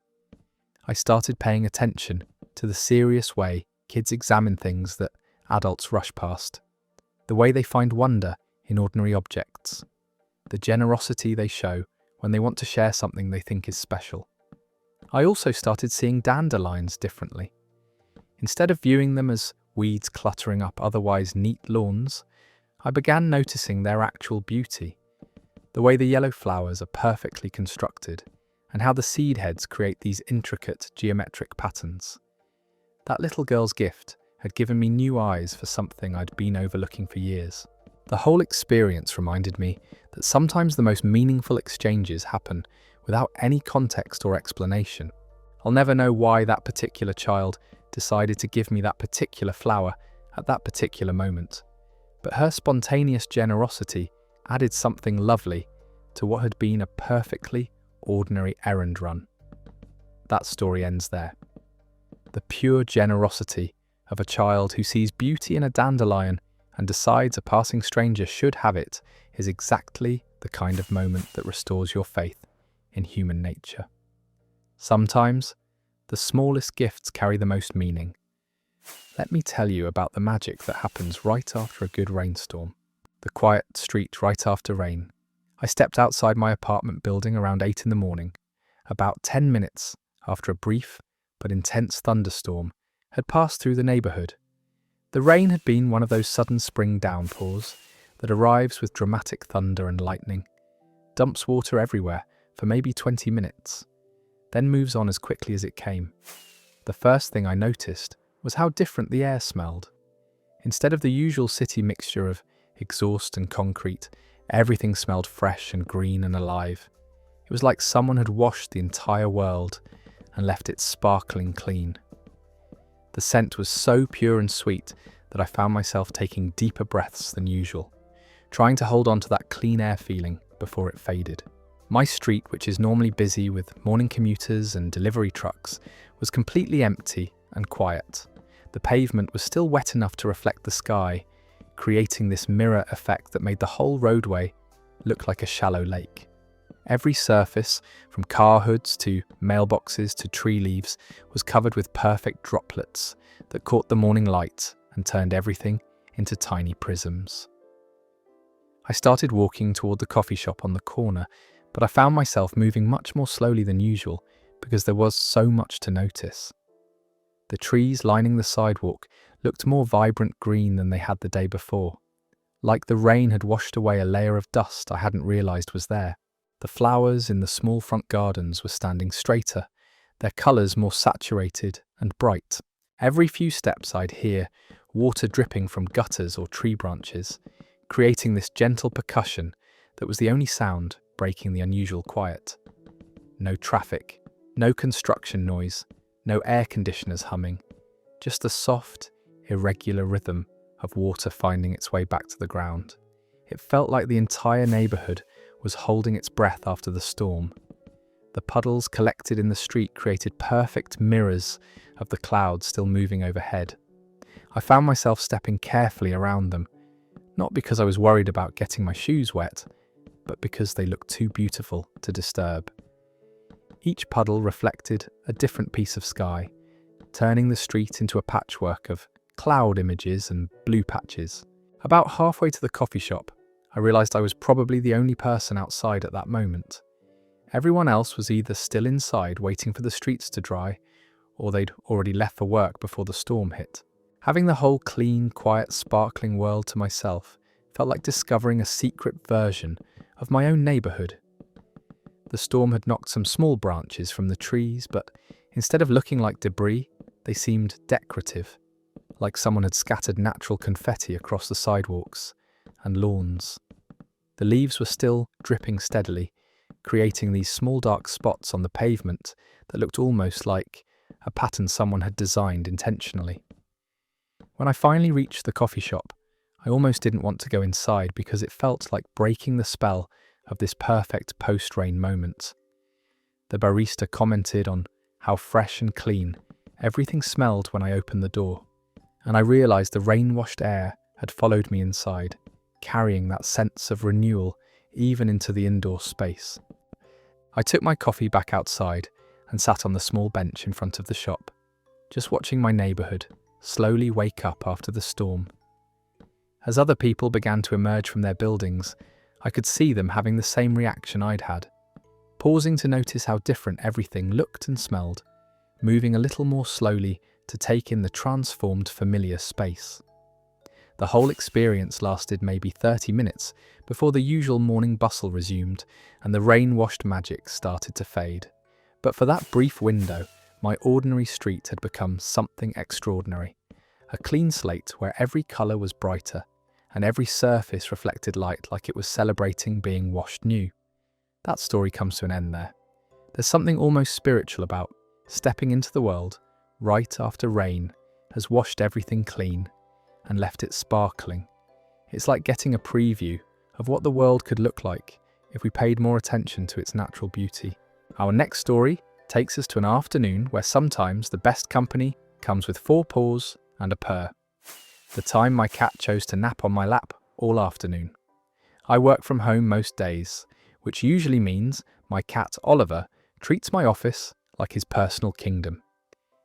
Speaker 1: I started paying attention to the serious way kids examine things that adults rush past, the way they find wonder in ordinary objects, the generosity they show when they want to share something they think is special. I also started seeing dandelions differently. Instead of viewing them as weeds cluttering up otherwise neat lawns, I began noticing their actual beauty, the way the yellow flowers are perfectly constructed, and how the seed heads create these intricate geometric patterns. That little girl's gift had given me new eyes for something I'd been overlooking for years. The whole experience reminded me that sometimes the most meaningful exchanges happen without any context or explanation. I'll never know why that particular child decided to give me that particular flower at that particular moment, but her spontaneous generosity added something lovely to what had been a perfectly ordinary errand run. That story ends there. The pure generosity of a child who sees beauty in a dandelion and decides a passing stranger should have it is exactly the kind of moment that restores your faith in human nature. Sometimes, the smallest gifts carry the most meaning. Let me tell you about the magic that happens right after a good rainstorm. The quiet street right after rain. I stepped outside my apartment building around 8 in the morning, about 10 minutes after a brief but intense thunderstorm had passed through the neighbourhood. The rain had been one of those sudden spring downpours that arrives with dramatic thunder and lightning, dumps water everywhere for maybe 20 minutes, then moves on as quickly as it came. The first thing I noticed was how different the air smelled. Instead of the usual city mixture of exhaust and concrete, everything smelled fresh and green and alive. It was like someone had washed the entire world and left it sparkling clean. The scent was so pure and sweet that I found myself taking deeper breaths than usual, trying to hold on to that clean air feeling before it faded. My street, which is normally busy with morning commuters and delivery trucks, was completely empty and quiet. The pavement was still wet enough to reflect the sky, creating this mirror effect that made the whole roadway look like a shallow lake. Every surface, from car hoods to mailboxes to tree leaves, was covered with perfect droplets that caught the morning light and turned everything into tiny prisms. I started walking toward the coffee shop on the corner, but I found myself moving much more slowly than usual because there was so much to notice. The trees lining the sidewalk looked more vibrant green than they had the day before, like the rain had washed away a layer of dust I hadn't realised was there. The flowers in the small front gardens were standing straighter, their colours more saturated and bright. Every few steps I'd hear water dripping from gutters or tree branches, creating this gentle percussion that was the only sound breaking the unusual quiet. No traffic, no construction noise, no air conditioners humming, just the soft, irregular rhythm of water finding its way back to the ground. It felt like the entire neighbourhood was holding its breath after the storm. The puddles collected in the street created perfect mirrors of the clouds still moving overhead. I found myself stepping carefully around them, not because I was worried about getting my shoes wet, but because they looked too beautiful to disturb. Each puddle reflected a different piece of sky, turning the street into a patchwork of cloud images and blue patches. About halfway to the coffee shop, I realised I was probably the only person outside at that moment. Everyone else was either still inside waiting for the streets to dry, or they'd already left for work before the storm hit. Having the whole clean, quiet, sparkling world to myself felt like discovering a secret version of my own neighbourhood. The storm had knocked some small branches from the trees, but instead of looking like debris, they seemed decorative, like someone had scattered natural confetti across the sidewalks and lawns. The leaves were still dripping steadily, creating these small dark spots on the pavement that looked almost like a pattern someone had designed intentionally. When I finally reached the coffee shop, I almost didn't want to go inside because it felt like breaking the spell of this perfect post-rain moment. The barista commented on how fresh and clean everything smelled when I opened the door, and I realised the rain-washed air had followed me inside, carrying that sense of renewal even into the indoor space. I took my coffee back outside and sat on the small bench in front of the shop, just watching my neighbourhood slowly wake up after the storm. As other people began to emerge from their buildings, I could see them having the same reaction I'd had, pausing to notice how different everything looked and smelled, moving a little more slowly to take in the transformed familiar space. The whole experience lasted maybe 30 minutes before the usual morning bustle resumed and the rain-washed magic started to fade. But for that brief window, my ordinary street had become something extraordinary. A clean slate where every colour was brighter and every surface reflected light like it was celebrating being washed new. That story comes to an end there. There's something almost spiritual about stepping into the world right after rain has washed everything clean and left it sparkling. It's like getting a preview of what the world could look like if we paid more attention to its natural beauty. Our next story takes us to an afternoon where sometimes the best company comes with 4 paws and a purr. The time my cat chose to nap on my lap all afternoon. I work from home most days, which usually means my cat Oliver treats my office like his personal kingdom.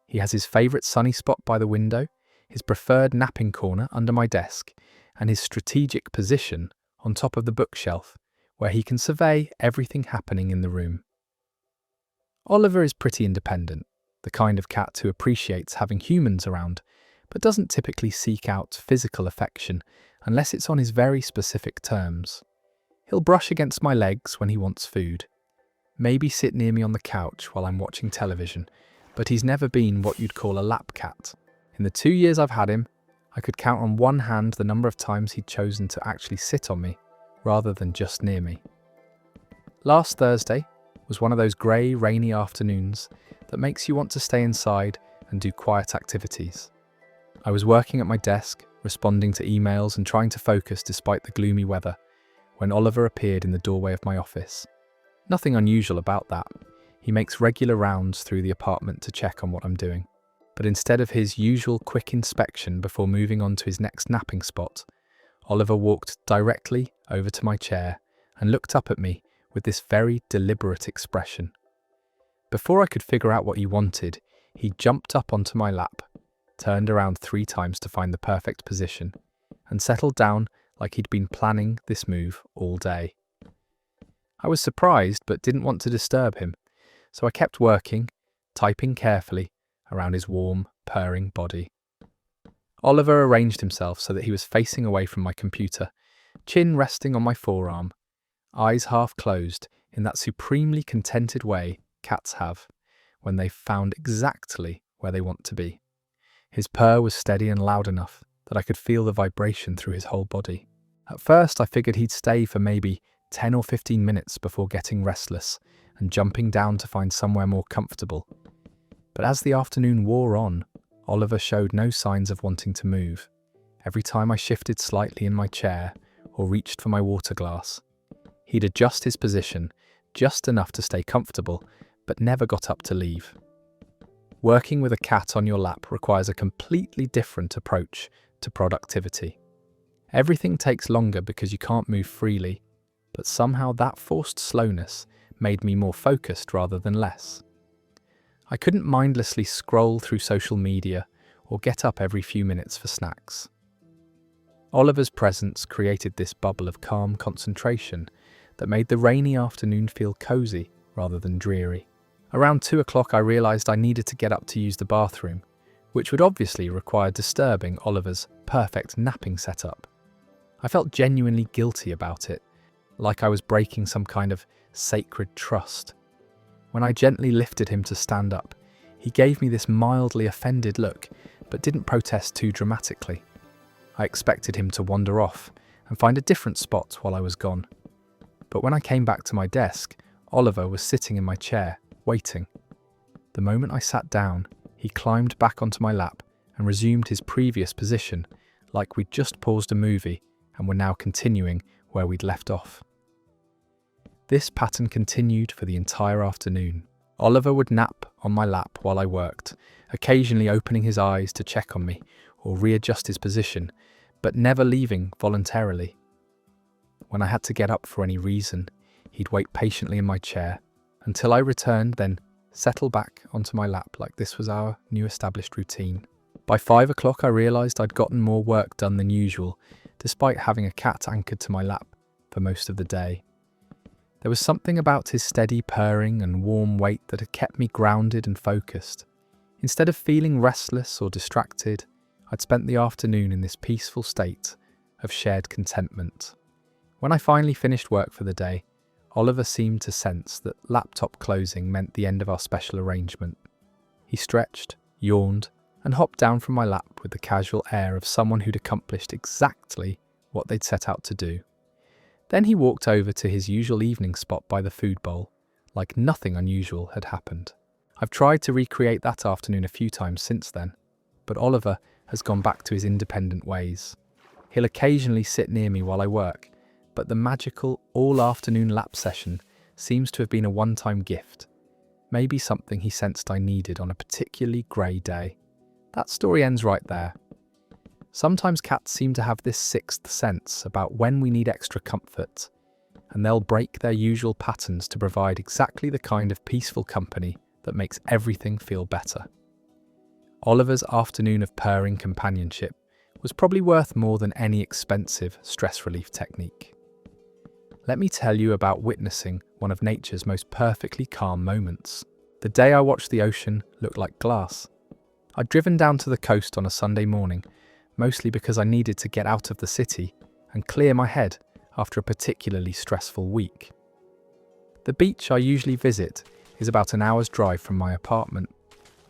Speaker 1: He has his favourite sunny spot by the window, his preferred napping corner under my desk, and his strategic position on top of the bookshelf, where he can survey everything happening in the room. Oliver is pretty independent, the kind of cat who appreciates having humans around, but doesn't typically seek out physical affection unless it's on his very specific terms. He'll brush against my legs when he wants food, maybe sit near me on the couch while I'm watching television, but he's never been what you'd call a lap cat. In the 2 years I've had him, I could count on one hand the number of times he'd chosen to actually sit on me, rather than just near me. Last Thursday was one of those grey, rainy afternoons that makes you want to stay inside and do quiet activities. I was working at my desk, responding to emails and trying to focus despite the gloomy weather, when Oliver appeared in the doorway of my office. Nothing unusual about that. He makes regular rounds through the apartment to check on what I'm doing. But instead of his usual quick inspection before moving on to his next napping spot, Oliver walked directly over to my chair and looked up at me with this very deliberate expression. Before I could figure out what he wanted, he jumped up onto my lap, turned around 3 times to find the perfect position, and settled down like he'd been planning this move all day. I was surprised but didn't want to disturb him, so I kept working, typing carefully around his warm, purring body. Oliver arranged himself so that he was facing away from my computer, chin resting on my forearm, eyes half closed in that supremely contented way cats have when they've found exactly where they want to be. His purr was steady and loud enough that I could feel the vibration through his whole body. At first I figured he'd stay for maybe 10 or 15 minutes before getting restless and jumping down to find somewhere more comfortable. But as the afternoon wore on, Oliver showed no signs of wanting to move. Every time I shifted slightly in my chair or reached for my water glass, he'd adjust his position just enough to stay comfortable, but never got up to leave. Working with a cat on your lap requires a completely different approach to productivity. Everything takes longer because you can't move freely, but somehow that forced slowness made me more focused rather than less. I couldn't mindlessly scroll through social media or get up every few minutes for snacks. Oliver's presence created this bubble of calm concentration that made the rainy afternoon feel cozy rather than dreary. Around 2 o'clock I realised I needed to get up to use the bathroom, which would obviously require disturbing Oliver's perfect napping setup. I felt genuinely guilty about it, like I was breaking some kind of sacred trust. When I gently lifted him to stand up, he gave me this mildly offended look, but didn't protest too dramatically. I expected him to wander off and find a different spot while I was gone. But when I came back to my desk, Oliver was sitting in my chair, waiting. The moment I sat down, he climbed back onto my lap and resumed his previous position, like we'd just paused a movie and were now continuing where we'd left off. This pattern continued for the entire afternoon. Oliver would nap on my lap while I worked, occasionally opening his eyes to check on me or readjust his position, but never leaving voluntarily. When I had to get up for any reason, he'd wait patiently in my chair until I returned, then settle back onto my lap like this was our new established routine. By 5 o'clock I realised I'd gotten more work done than usual, despite having a cat anchored to my lap for most of the day. There was something about his steady purring and warm weight that had kept me grounded and focused. Instead of feeling restless or distracted, I'd spent the afternoon in this peaceful state of shared contentment. When I finally finished work for the day, Oliver seemed to sense that laptop closing meant the end of our special arrangement. He stretched, yawned, and hopped down from my lap with the casual air of someone who'd accomplished exactly what they'd set out to do. Then he walked over to his usual evening spot by the food bowl, like nothing unusual had happened. I've tried to recreate that afternoon a few times since then, but Oliver has gone back to his independent ways. He'll occasionally sit near me while I work, but the magical all-afternoon lap session seems to have been a one-time gift, maybe something he sensed I needed on a particularly grey day. That story ends right there. Sometimes cats seem to have this sixth sense about when we need extra comfort, and they'll break their usual patterns to provide exactly the kind of peaceful company that makes everything feel better. Oliver's afternoon of purring companionship was probably worth more than any expensive stress relief technique. Let me tell you about witnessing one of nature's most perfectly calm moments. The day I watched the ocean look like glass. I'd driven down to the coast on a Sunday morning, mostly because I needed to get out of the city and clear my head after a particularly stressful week. The beach I usually visit is about an hour's drive from my apartment.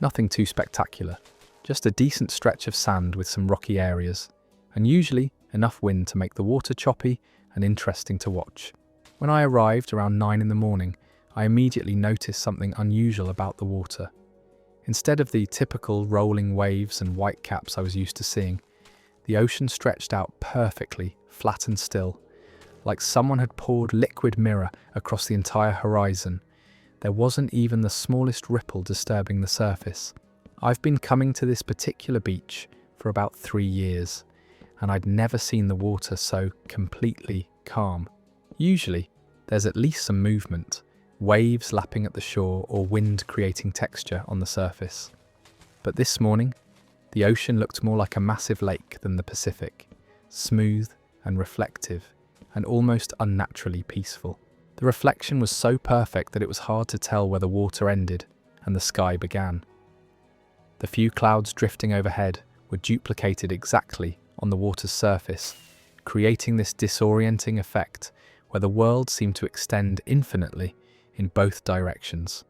Speaker 1: Nothing too spectacular, just a decent stretch of sand with some rocky areas, and usually enough wind to make the water choppy and interesting to watch. When I arrived around 9 in the morning, I immediately noticed something unusual about the water. Instead of the typical rolling waves and whitecaps I was used to seeing, the ocean stretched out perfectly, flat and still, like someone had poured liquid mirror across the entire horizon. There wasn't even the smallest ripple disturbing the surface. I've been coming to this particular beach for about 3 years, and I'd never seen the water so completely calm. Usually, there's at least some movement, waves lapping at the shore or wind creating texture on the surface. But this morning, the ocean looked more like a massive lake than the Pacific, smooth and reflective, and almost unnaturally peaceful. The reflection was so perfect that it was hard to tell where the water ended and the sky began. The few clouds drifting overhead were duplicated exactly on the water's surface, creating this disorienting effect where the world seemed to extend infinitely in both directions.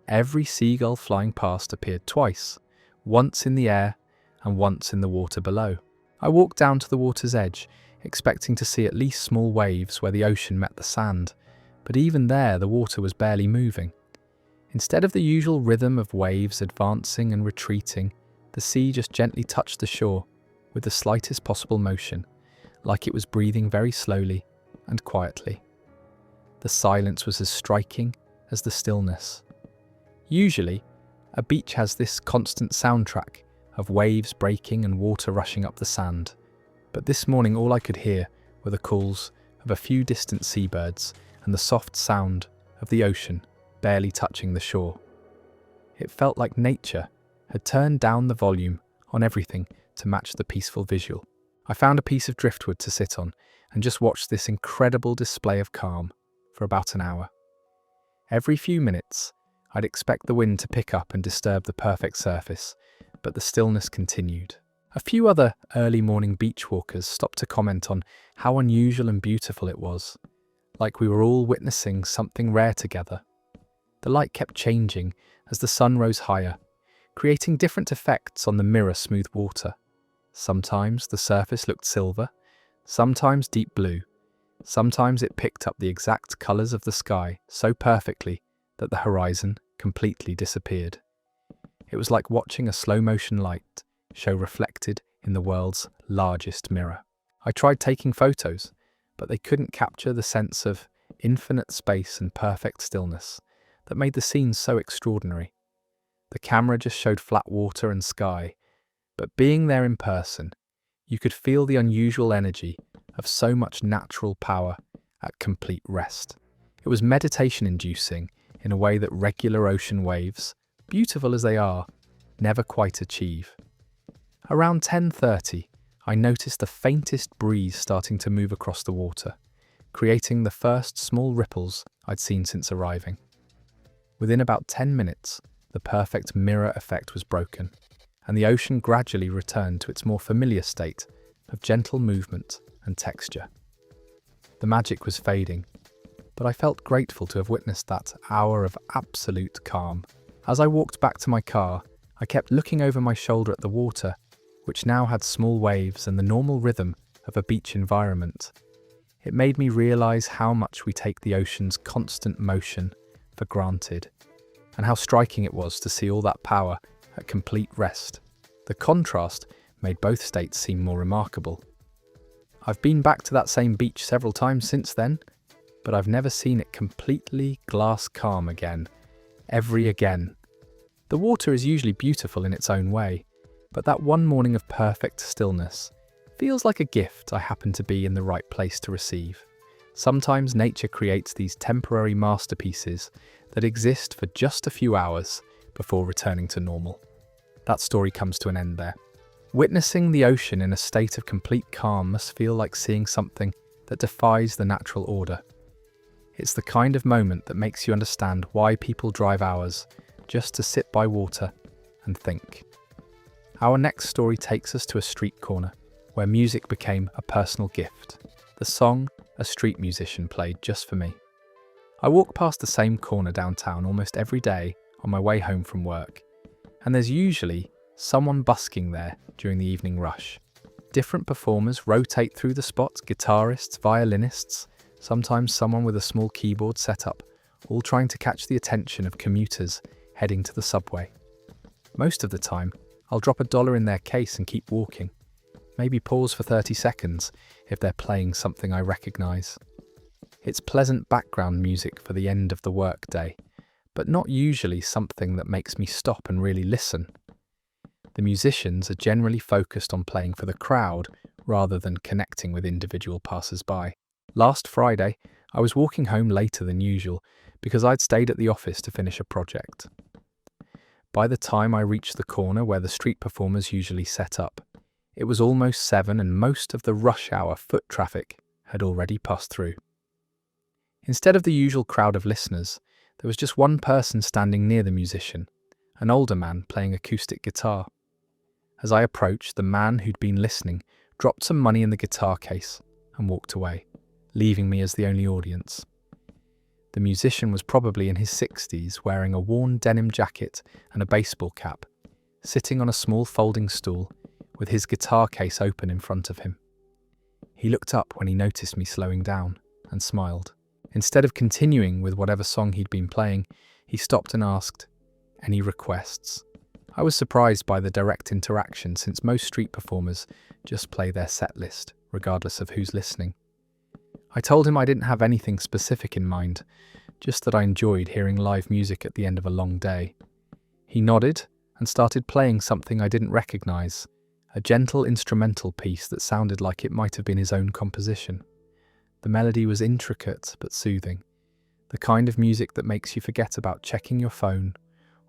Speaker 1: Every seagull flying past appeared twice, once in the air and once in the water below. I walked down to the water's edge, expecting to see at least small waves where the ocean met the sand, but even there the water was barely moving. Instead of the usual rhythm of waves advancing and retreating, the sea just gently touched the shore with the slightest possible motion, like it was breathing very slowly and quietly. The silence was as striking as the stillness. Usually, a beach has this constant soundtrack of waves breaking and water rushing up the sand, but this morning all I could hear were the calls of a few distant seabirds and the soft sound of the ocean barely touching the shore. It felt like nature had turned down the volume on everything to match the peaceful visual. I found a piece of driftwood to sit on and just watched this incredible display of calm for about an hour. Every few minutes, I'd expect the wind to pick up and disturb the perfect surface, but the stillness continued. A few other early morning beach walkers stopped to comment on how unusual and beautiful it was, like we were all witnessing something rare together. The light kept changing as the sun rose higher, creating different effects on the mirror-smooth water. Sometimes the surface looked silver, sometimes deep blue, sometimes it picked up the exact colours of the sky so perfectly that the horizon completely disappeared. It was like watching a slow-motion light show reflected in the world's largest mirror. I tried taking photos, but they couldn't capture the sense of infinite space and perfect stillness that made the scene so extraordinary. The camera just showed flat water and sky, but being there in person, you could feel the unusual energy of so much natural power at complete rest. It was meditation-inducing in a way that regular ocean waves, beautiful as they are, never quite achieve. Around 10:30, I noticed the faintest breeze starting to move across the water, creating the first small ripples I'd seen since arriving. Within about 10 minutes, the perfect mirror effect was broken, and the ocean gradually returned to its more familiar state of gentle movement and texture. The magic was fading, but I felt grateful to have witnessed that hour of absolute calm. As I walked back to my car, I kept looking over my shoulder at the water, which now had small waves and the normal rhythm of a beach environment. It made me realize how much we take the ocean's constant motion for granted, and how striking it was to see all that power at complete rest. The contrast made both states seem more remarkable. I've been back to that same beach several times since then, but I've never seen it completely glass calm again. The water is usually beautiful in its own way, but that one morning of perfect stillness feels like a gift I happen to be in the right place to receive. Sometimes nature creates these temporary masterpieces that exist for just a few hours before returning to normal. That story comes to an end there. Witnessing the ocean in a state of complete calm must feel like seeing something that defies the natural order. It's the kind of moment that makes you understand why people drive hours just to sit by water and think. Our next story takes us to a street corner where music became a personal gift. The song a street musician played just for me. I walk past the same corner downtown almost every day on my way home from work, and there's usually someone busking there during the evening rush. Different performers rotate through the spot, guitarists, violinists, sometimes someone with a small keyboard set up, all trying to catch the attention of commuters heading to the subway. Most of the time, I'll drop $1 in their case and keep walking. Maybe pause for 30 seconds if they're playing something I recognise. It's pleasant background music for the end of the workday, but not usually something that makes me stop and really listen. The musicians are generally focused on playing for the crowd rather than connecting with individual passers-by. Last Friday, I was walking home later than usual because I'd stayed at the office to finish a project. By the time I reached the corner where the street performers usually set up, it was almost 7 and most of the rush hour foot traffic had already passed through. Instead of the usual crowd of listeners, there was just one person standing near the musician, an older man playing acoustic guitar. As I approached, the man who'd been listening dropped some money in the guitar case and walked away, leaving me as the only audience. The musician was probably in his 60s, wearing a worn denim jacket and a baseball cap, sitting on a small folding stool with his guitar case open in front of him. He looked up when he noticed me slowing down and smiled. Instead of continuing with whatever song he'd been playing, he stopped and asked, "Any requests?" I was surprised by the direct interaction since most street performers just play their set list, regardless of who's listening. I told him I didn't have anything specific in mind, just that I enjoyed hearing live music at the end of a long day. He nodded and started playing something I didn't recognise, a gentle instrumental piece that sounded like it might have been his own composition. The melody was intricate but soothing, the kind of music that makes you forget about checking your phone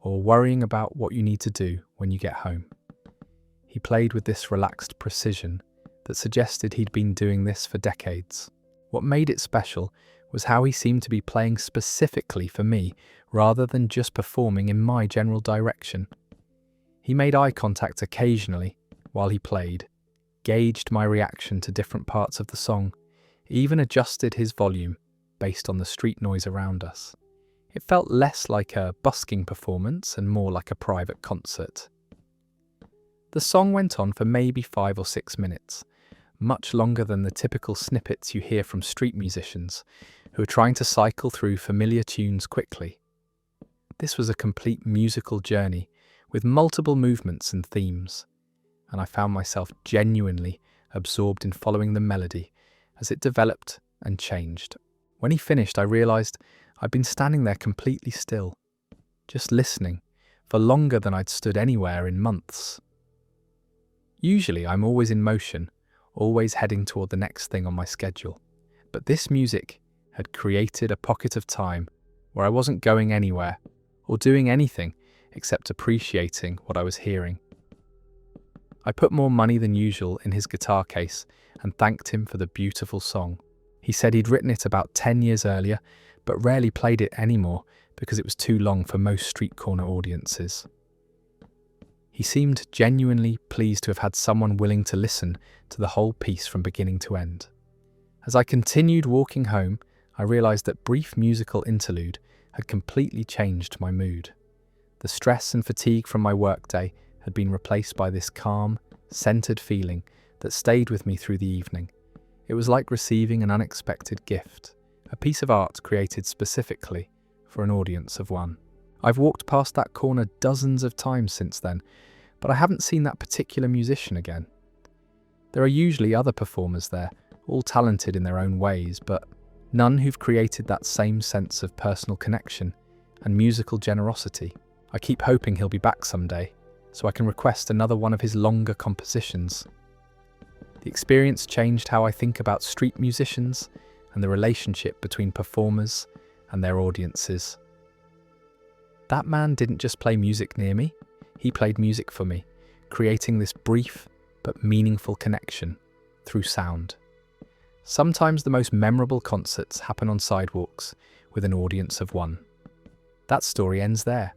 Speaker 1: or worrying about what you need to do when you get home. He played with this relaxed precision that suggested he'd been doing this for decades. What made it special was how he seemed to be playing specifically for me rather than just performing in my general direction. He made eye contact occasionally while he played, gauged my reaction to different parts of the song, even adjusted his volume based on the street noise around us. It felt less like a busking performance and more like a private concert. The song went on for maybe 5 or 6 minutes, much longer than the typical snippets you hear from street musicians who are trying to cycle through familiar tunes quickly. This was a complete musical journey with multiple movements and themes, and I found myself genuinely absorbed in following the melody as it developed and changed. When he finished, I realised I'd been standing there completely still, just listening, for longer than I'd stood anywhere in months. Usually I'm always in motion, always heading toward the next thing on my schedule, but this music had created a pocket of time where I wasn't going anywhere or doing anything except appreciating what I was hearing. I put more money than usual in his guitar case and thanked him for the beautiful song. He said he'd written it about 10 years earlier, but rarely played it anymore because it was too long for most street corner audiences. He seemed genuinely pleased to have had someone willing to listen to the whole piece from beginning to end. As I continued walking home, I realised that brief musical interlude had completely changed my mood. The stress and fatigue from my workday had been replaced by this calm, centered feeling that stayed with me through the evening. It was like receiving an unexpected gift, a piece of art created specifically for an audience of one. I've walked past that corner dozens of times since then, but I haven't seen that particular musician again. There are usually other performers there, all talented in their own ways, but none who've created that same sense of personal connection and musical generosity. I keep hoping he'll be back someday, so I can request another one of his longer compositions. The experience changed how I think about street musicians and the relationship between performers and their audiences. That man didn't just play music near me, he played music for me, creating this brief but meaningful connection through sound. Sometimes the most memorable concerts happen on sidewalks with an audience of one. That story ends there.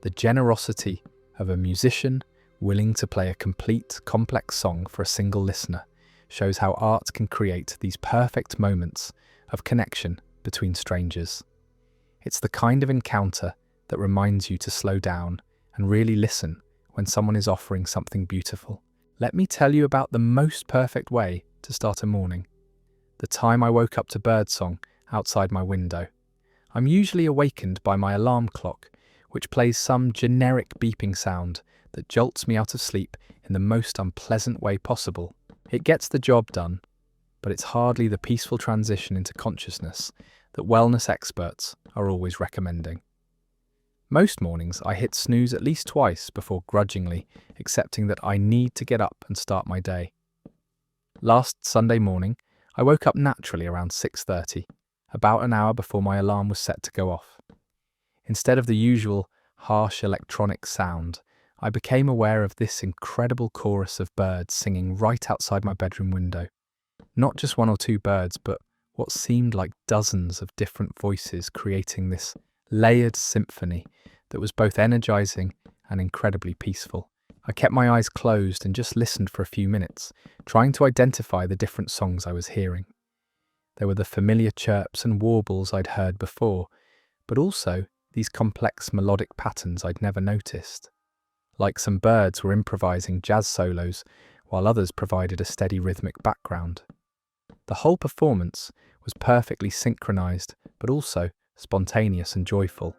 Speaker 1: The generosity of a musician willing to play a complete, complex song for a single listener shows how art can create these perfect moments of connection between strangers. It's the kind of encounter that reminds you to slow down and really listen when someone is offering something beautiful. Let me tell you about the most perfect way to start a morning. The time I woke up to birdsong outside my window. I'm usually awakened by my alarm clock, which plays some generic beeping sound that jolts me out of sleep in the most unpleasant way possible. It gets the job done, but it's hardly the peaceful transition into consciousness that wellness experts are always recommending. Most mornings I hit snooze at least twice before grudgingly accepting that I need to get up and start my day. Last Sunday morning, I woke up naturally around 6:30, about an hour before my alarm was set to go off. Instead of the usual harsh electronic sound, I became aware of this incredible chorus of birds singing right outside my bedroom window. Not just one or two birds, but what seemed like dozens of different voices creating this layered symphony that was both energizing and incredibly peaceful. I kept my eyes closed and just listened for a few minutes, trying to identify the different songs I was hearing. There were the familiar chirps and warbles I'd heard before, but also these complex melodic patterns I'd never noticed. Like some birds were improvising jazz solos, while others provided a steady rhythmic background. The whole performance was perfectly synchronized, but also spontaneous and joyful.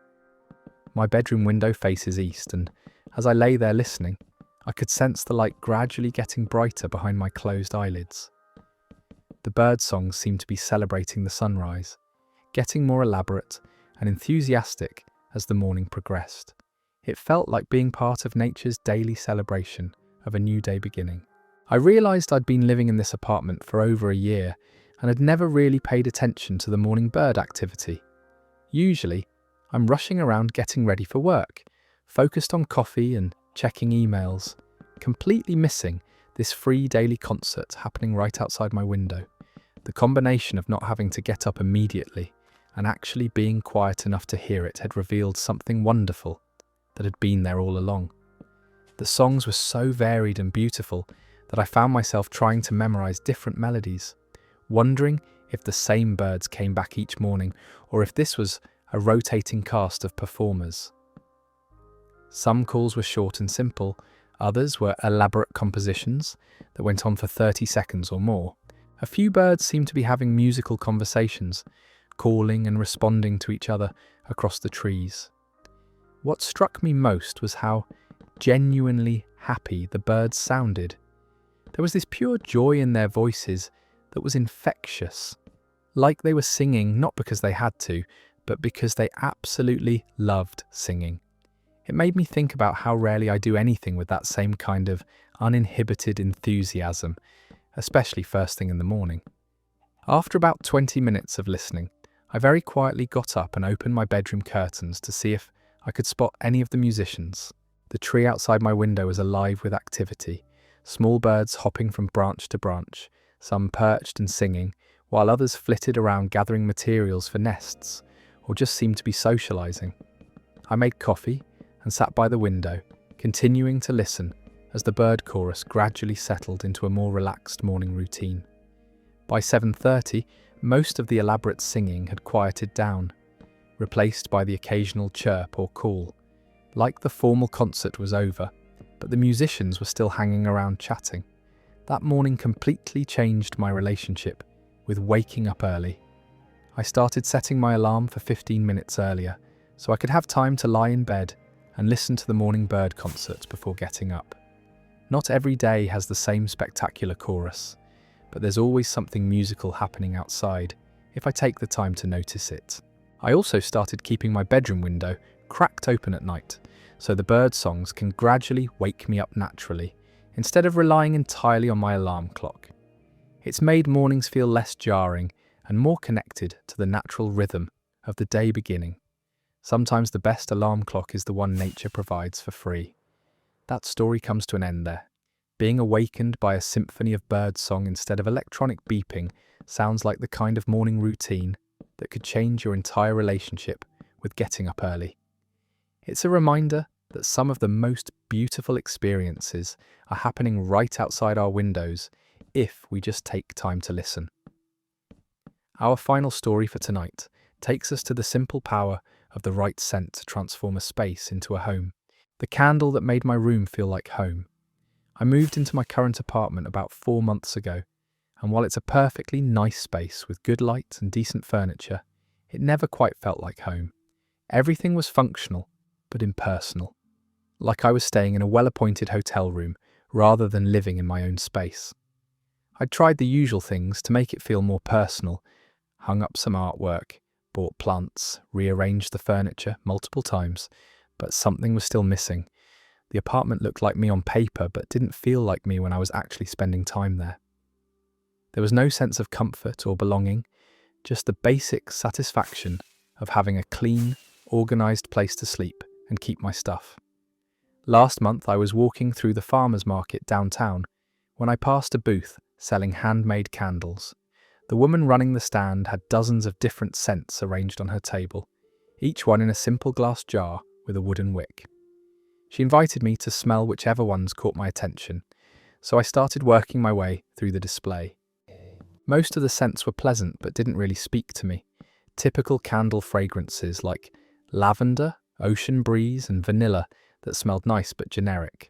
Speaker 1: My bedroom window faces east, and as I lay there listening, I could sense the light gradually getting brighter behind my closed eyelids. The bird songs seemed to be celebrating the sunrise, getting more elaborate and enthusiastic as the morning progressed. It felt like being part of nature's daily celebration of a new day beginning. I realised I'd been living in this apartment for over a year, and had never really paid attention to the morning bird activity. Usually, I'm rushing around getting ready for work, focused on coffee and checking emails, completely missing this free daily concert happening right outside my window. The combination of not having to get up immediately and actually being quiet enough to hear it had revealed something wonderful that had been there all along. The songs were so varied and beautiful that I found myself trying to memorize different melodies, wondering if the same birds came back each morning or if this was a rotating cast of performers. Some calls were short and simple, others were elaborate compositions that went on for 30 seconds or more. A few birds seemed to be having musical conversations, calling and responding to each other across the trees. What struck me most was how genuinely happy the birds sounded. There was this pure joy in their voices that was infectious, like they were singing not because they had to, but because they absolutely loved singing. It made me think about how rarely I do anything with that same kind of uninhibited enthusiasm, especially first thing in the morning. After about 20 minutes of listening, I very quietly got up and opened my bedroom curtains to see if I could spot any of the musicians. The tree outside my window was alive with activity, small birds hopping from branch to branch, some perched and singing, while others flitted around gathering materials for nests, or just seemed to be socializing. I made coffee and sat by the window, continuing to listen as the bird chorus gradually settled into a more relaxed morning routine. By 7:30, most of the elaborate singing had quieted down, replaced by the occasional chirp or call. Like the formal concert was over, but the musicians were still hanging around chatting. That morning completely changed my relationship with waking up early. I started setting my alarm for 15 minutes earlier, so I could have time to lie in bed and listen to the morning bird concert before getting up. Not every day has the same spectacular chorus, but there's always something musical happening outside if I take the time to notice it. I also started keeping my bedroom window cracked open at night, so the bird songs can gradually wake me up naturally, instead of relying entirely on my alarm clock. It's made mornings feel less jarring and more connected to the natural rhythm of the day beginning. Sometimes the best alarm clock is the one nature provides for free. That story comes to an end there. Being awakened by a symphony of bird song instead of electronic beeping sounds like the kind of morning routine that could change your entire relationship with getting up early. It's a reminder that some of the most beautiful experiences are happening right outside our windows if we just take time to listen. Our final story for tonight takes us to the simple power of the right scent to transform a space into a home. The candle that made my room feel like home. I moved into my current apartment about 4 months ago, and while it's a perfectly nice space with good light and decent furniture, it never quite felt like home. Everything was functional, but impersonal. Like I was staying in a well-appointed hotel room rather than living in my own space. I'd tried the usual things to make it feel more personal, hung up some artwork, bought plants, rearranged the furniture multiple times, but something was still missing. The apartment looked like me on paper, but didn't feel like me when I was actually spending time there. There was no sense of comfort or belonging, just the basic satisfaction of having a clean, organised place to sleep and keep my stuff. Last month I was walking through the farmers market downtown when I passed a booth selling handmade candles. The woman running the stand had dozens of different scents arranged on her table, each one in a simple glass jar with a wooden wick. She invited me to smell whichever ones caught my attention, so I started working my way through the display. Most of the scents were pleasant but didn't really speak to me. Typical candle fragrances like lavender, ocean breeze and vanilla that smelled nice but generic.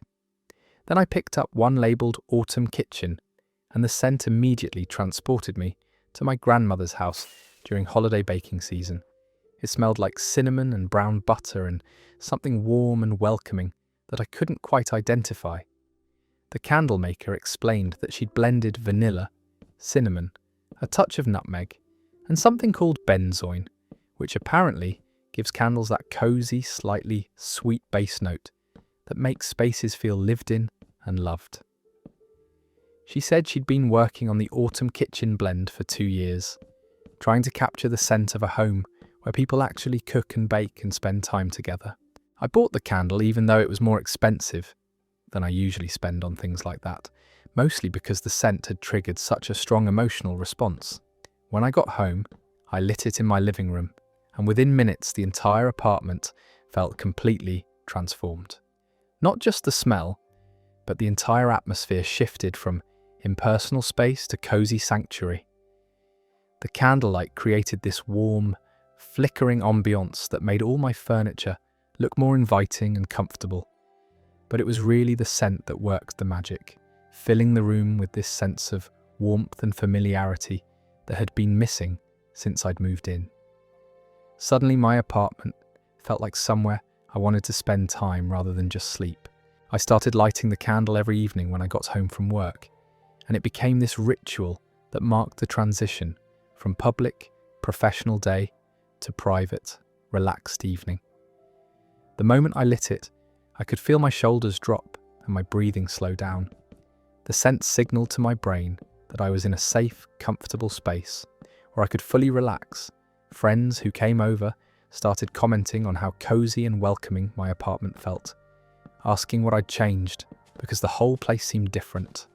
Speaker 1: Then I picked up one labelled Autumn Kitchen, and the scent immediately transported me to my grandmother's house during holiday baking season. It smelled like cinnamon and brown butter and something warm and welcoming that I couldn't quite identify. The candle maker explained that she'd blended vanilla, cinnamon, a touch of nutmeg, and something called benzoin, which apparently gives candles that cosy, slightly sweet bass note that makes spaces feel lived in and loved. She said she'd been working on the autumn kitchen blend for 2 years, trying to capture the scent of a home where people actually cook and bake and spend time together. I bought the candle even though it was more expensive than I usually spend on things like that, mostly because the scent had triggered such a strong emotional response. When I got home, I lit it in my living room, and within minutes the entire apartment felt completely transformed. Not just the smell, but the entire atmosphere shifted from impersonal space to cozy sanctuary. The candlelight created this warm, flickering ambiance that made all my furniture look more inviting and comfortable. But it was really the scent that worked the magic, filling the room with this sense of warmth and familiarity that had been missing since I'd moved in. Suddenly my apartment felt like somewhere I wanted to spend time rather than just sleep. I started lighting the candle every evening when I got home from work, and it became this ritual that marked the transition from public, professional day to private, relaxed evening. The moment I lit it, I could feel my shoulders drop and my breathing slow down. The scent signaled to my brain that I was in a safe, comfortable space where I could fully relax. Friends who came over started commenting on how cozy and welcoming my apartment felt, asking what I'd changed because the whole place seemed different.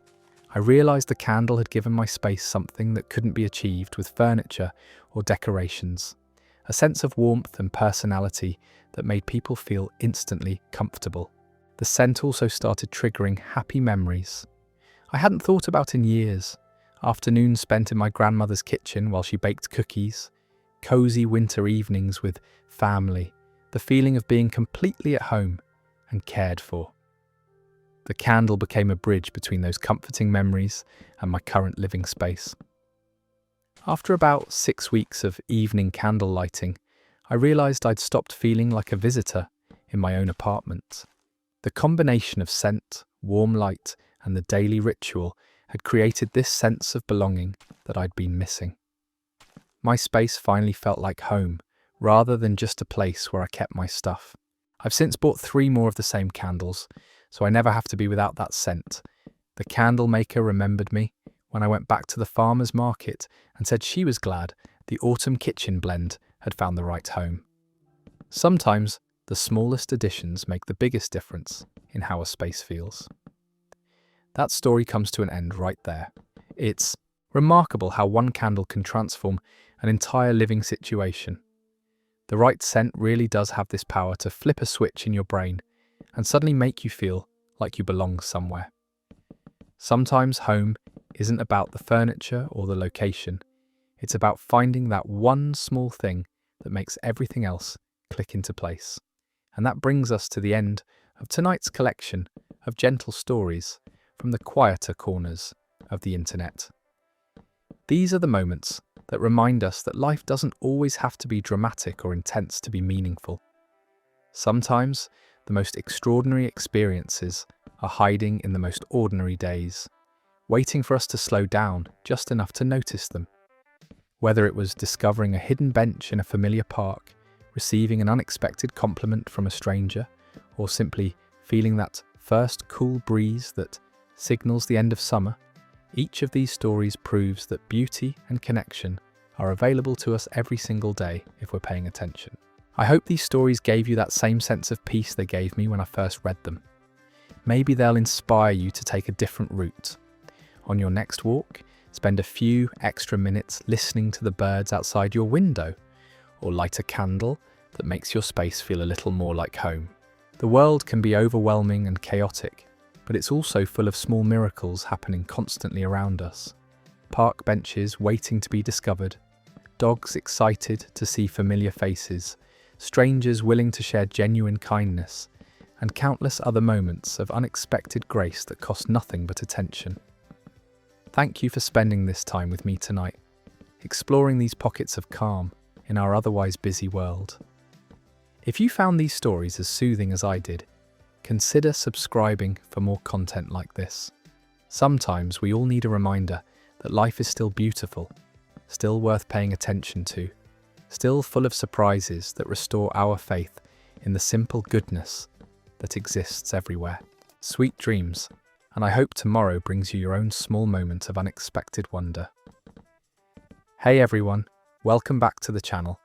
Speaker 1: I realised the candle had given my space something that couldn't be achieved with furniture or decorations, a sense of warmth and personality that made people feel instantly comfortable. The scent also started triggering happy memories I hadn't thought about in years. Afternoons spent in my grandmother's kitchen while she baked cookies, cozy winter evenings with family, the feeling of being completely at home and cared for. The candle became a bridge between those comforting memories and my current living space. After about 6 weeks of evening candle lighting, I realised I'd stopped feeling like a visitor in my own apartment. The combination of scent, warm light, and the daily ritual had created this sense of belonging that I'd been missing. My space finally felt like home, rather than just a place where I kept my stuff. I've since bought 3 more of the same candles, so I never have to be without that scent. The candle maker remembered me when I went back to the farmer's market and said she was glad the autumn kitchen blend had found the right home. Sometimes the smallest additions make the biggest difference in how a space feels. That story comes to an end right there. It's remarkable how one candle can transform an entire living situation. The right scent really does have this power to flip a switch in your brain and suddenly make you feel like you belong somewhere. Sometimes home isn't about the furniture or the location. It's about finding that one small thing that makes everything else click into place. And that brings us to the end of tonight's collection of gentle stories from the quieter corners of the internet. These are the moments that remind us that life doesn't always have to be dramatic or intense to be meaningful. Sometimes the most extraordinary experiences are hiding in the most ordinary days, waiting for us to slow down just enough to notice them. Whether it was discovering a hidden bench in a familiar park, receiving an unexpected compliment from a stranger, or simply feeling that first cool breeze that signals the end of summer, each of these stories proves that beauty and connection are available to us every single day if we're paying attention. I hope these stories gave you that same sense of peace they gave me when I first read them. Maybe they'll inspire you to take a different route. On your next walk, spend a few extra minutes listening to the birds outside your window, or light a candle that makes your space feel a little more like home. The world can be overwhelming and chaotic, but it's also full of small miracles happening constantly around us. Park benches waiting to be discovered, dogs excited to see familiar faces, strangers willing to share genuine kindness, and countless other moments of unexpected grace that cost nothing but attention. Thank you for spending this time with me tonight, exploring these pockets of calm in our otherwise busy world. If you found these stories as soothing as I did, consider subscribing for more content like this. Sometimes we all need a reminder that life is still beautiful, still worth paying attention to, still full of surprises that restore our faith in the simple goodness that exists everywhere. Sweet dreams, and I hope tomorrow brings you your own small moment of unexpected wonder. Hey everyone, welcome back to the channel.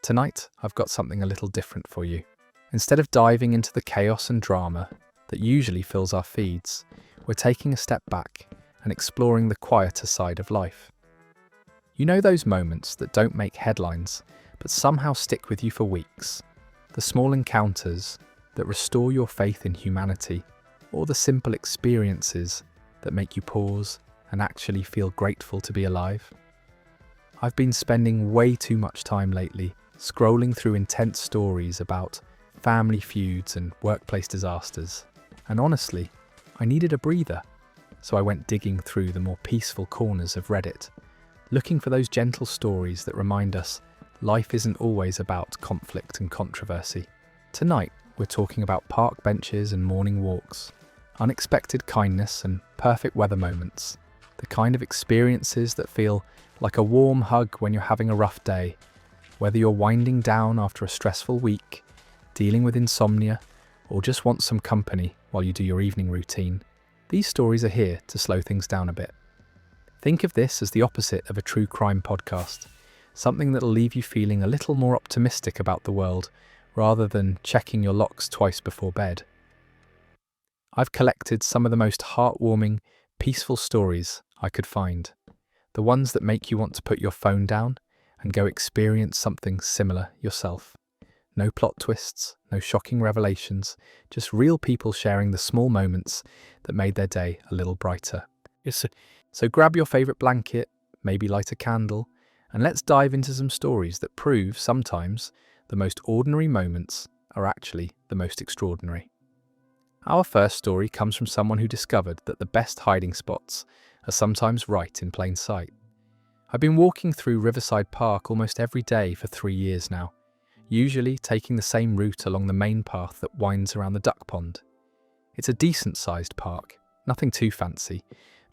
Speaker 1: Tonight, I've got something a little different for you. Instead of diving into the chaos and drama that usually fills our feeds, we're taking a step back and exploring the quieter side of life. You know those moments that don't make headlines, but somehow stick with you for weeks? The small encounters that restore your faith in humanity, or the simple experiences that make you pause and actually feel grateful to be alive? I've been spending way too much time lately scrolling through intense stories about family feuds and workplace disasters, and honestly, I needed a breather. So I went digging through the more peaceful corners of Reddit, looking for those gentle stories that remind us life isn't always about conflict and controversy. Tonight, we're talking about park benches and morning walks, unexpected kindness and perfect weather moments, the kind of experiences that feel like a warm hug when you're having a rough day. Whether you're winding down after a stressful week, dealing with insomnia, or just want some company while you do your evening routine, these stories are here to slow things down a bit. Think of this as the opposite of a true crime podcast, something that'll leave you feeling a little more optimistic about the world rather than checking your locks twice before bed. I've collected some of the most heartwarming, peaceful stories I could find, the ones that make you want to put your phone down and go experience something similar yourself. No plot twists, no shocking revelations, just real people sharing the small moments that made their day a little brighter. So grab your favourite blanket, maybe light a candle, and let's dive into some stories that prove sometimes the most ordinary moments are actually the most extraordinary. Our first story comes from someone who discovered that the best hiding spots are sometimes right in plain sight. I've been walking through Riverside Park almost every day for 3 years now, usually taking the same route along the main path that winds around the duck pond. It's a decent-sized park, nothing too fancy,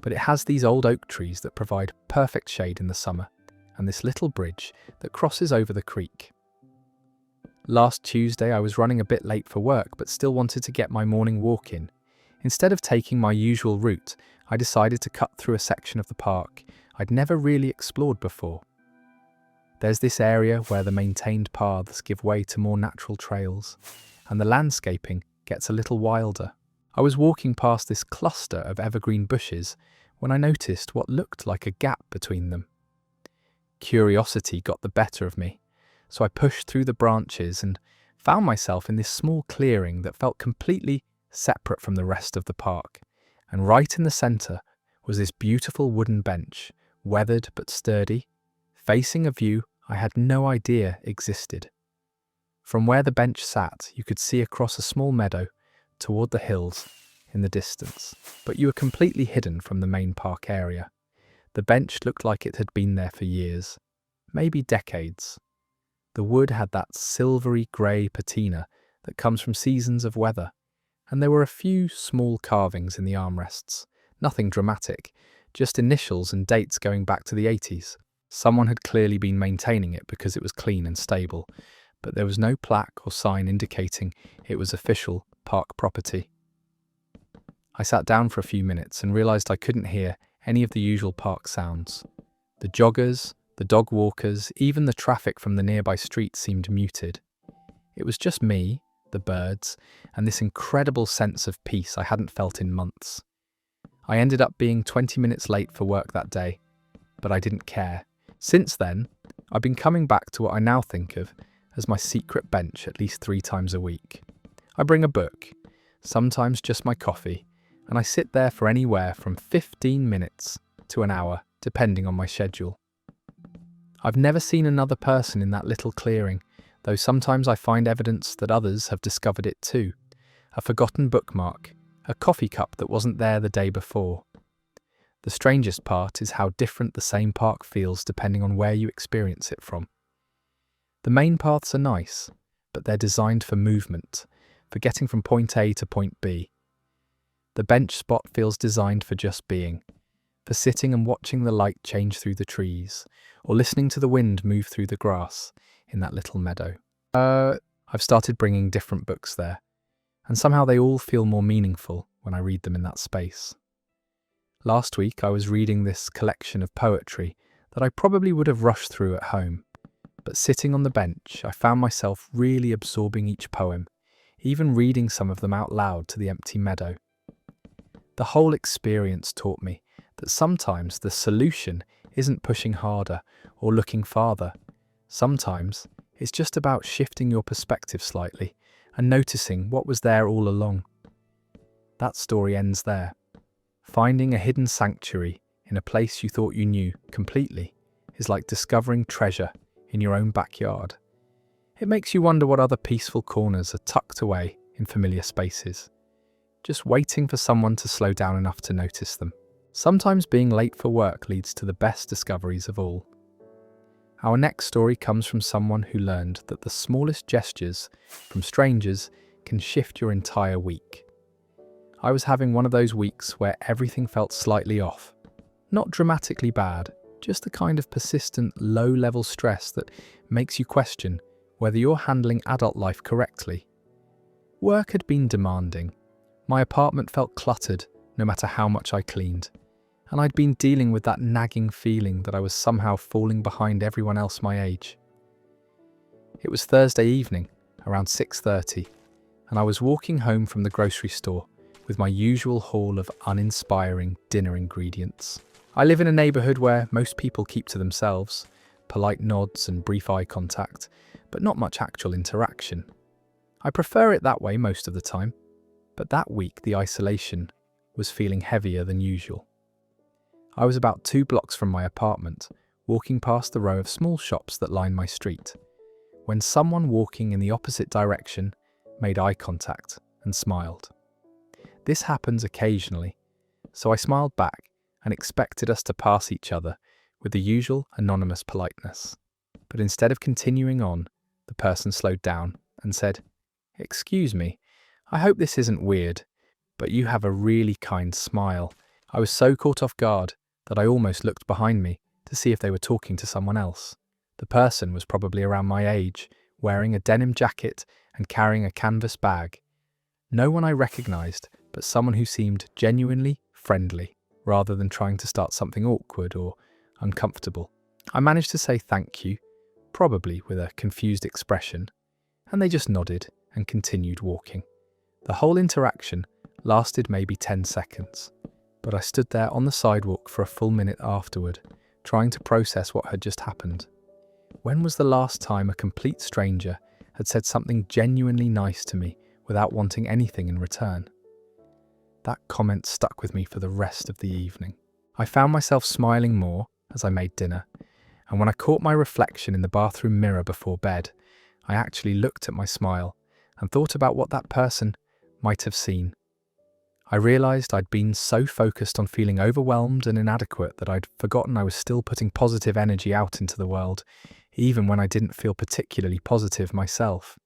Speaker 1: but it has these old oak trees that provide perfect shade in the summer, and this little bridge that crosses over the creek. Last Tuesday I was running a bit late for work but still wanted to get my morning walk in. Instead of taking my usual route, I decided to cut through a section of the park I'd never really explored before. There's this area where the maintained paths give way to more natural trails, and the landscaping gets a little wilder. I was walking past this cluster of evergreen bushes when I noticed what looked like a gap between them. Curiosity got the better of me, so I pushed through the branches and found myself in this small clearing that felt completely separate from the rest of the park. And right in the centre was this beautiful wooden bench, weathered but sturdy, facing a view I had no idea existed. From where the bench sat, you could see across a small meadow toward the hills in the distance, but you were completely hidden from the main park area. The bench looked like it had been there for years, maybe decades. The wood had that silvery grey patina that comes from seasons of weather, and there were a few small carvings in the armrests, nothing dramatic, just initials and dates going back to the 80s. Someone had clearly been maintaining it because it was clean and stable, but there was no plaque or sign indicating it was official park property. I sat down for a few minutes and realised I couldn't hear any of the usual park sounds. The joggers, the dog walkers, even the traffic from the nearby street seemed muted. It was just me, the birds, and this incredible sense of peace I hadn't felt in months. I ended up being 20 minutes late for work that day, but I didn't care. Since then, I've been coming back to what I now think of as my secret bench at least 3 times a week. I bring a book, sometimes just my coffee, and I sit there for anywhere from 15 minutes to an hour, depending on my schedule. I've never seen another person in that little clearing, though sometimes I find evidence that others have discovered it too. A forgotten bookmark, a coffee cup that wasn't there the day before. The strangest part is how different the same park feels depending on where you experience it from. The main paths are nice, but they're designed for movement, for getting from point A to point B. The bench spot feels designed for just being, for sitting and watching the light change through the trees, or listening to the wind move through the grass in that little meadow. I've started bringing different books there, and somehow they all feel more meaningful when I read them in that space. Last week I was reading this collection of poetry that I probably would have rushed through at home, but sitting on the bench I found myself really absorbing each poem, even reading some of them out loud to the empty meadow. The whole experience taught me that sometimes the solution isn't pushing harder or looking farther. Sometimes it's just about shifting your perspective slightly and noticing what was there all along. That story ends there. Finding a hidden sanctuary in a place you thought you knew completely is like discovering treasure in your own backyard. It makes you wonder what other peaceful corners are tucked away in familiar spaces, just waiting for someone to slow down enough to notice them. Sometimes being late for work leads to the best discoveries of all. Our next story comes from someone who learned that the smallest gestures from strangers can shift your entire week. I was having one of those weeks where everything felt slightly off. Not dramatically bad, just the kind of persistent, low-level stress that makes you question whether you're handling adult life correctly. Work had been demanding. My apartment felt cluttered no matter how much I cleaned, and I'd been dealing with that nagging feeling that I was somehow falling behind everyone else my age. It was Thursday evening, around 6:30, and I was walking home from the grocery store with my usual haul of uninspiring dinner ingredients. I live in a neighbourhood where most people keep to themselves, polite nods and brief eye contact, but not much actual interaction. I prefer it that way most of the time, but that week the isolation was feeling heavier than usual. I was about 2 blocks from my apartment, walking past the row of small shops that line my street, when someone walking in the opposite direction made eye contact and smiled. This happens occasionally, so I smiled back and expected us to pass each other with the usual anonymous politeness. But instead of continuing on, the person slowed down and said, "Excuse me, I hope this isn't weird, but you have a really kind smile." I was so caught off guard that I almost looked behind me to see if they were talking to someone else. The person was probably around my age, wearing a denim jacket and carrying a canvas bag. No one I recognised, but someone who seemed genuinely friendly, rather than trying to start something awkward or uncomfortable. I managed to say thank you, probably with a confused expression, and they just nodded and continued walking. The whole interaction lasted maybe 10 seconds, but I stood there on the sidewalk for a full minute afterward, trying to process what had just happened. When was the last time a complete stranger had said something genuinely nice to me without wanting anything in return? That comment stuck with me for the rest of the evening. I found myself smiling more as I made dinner, and when I caught my reflection in the bathroom mirror before bed, I actually looked at my smile and thought about what that person might have seen. I realised I'd been so focused on feeling overwhelmed and inadequate that I'd forgotten I was still putting positive energy out into the world, even when I didn't feel particularly positive myself.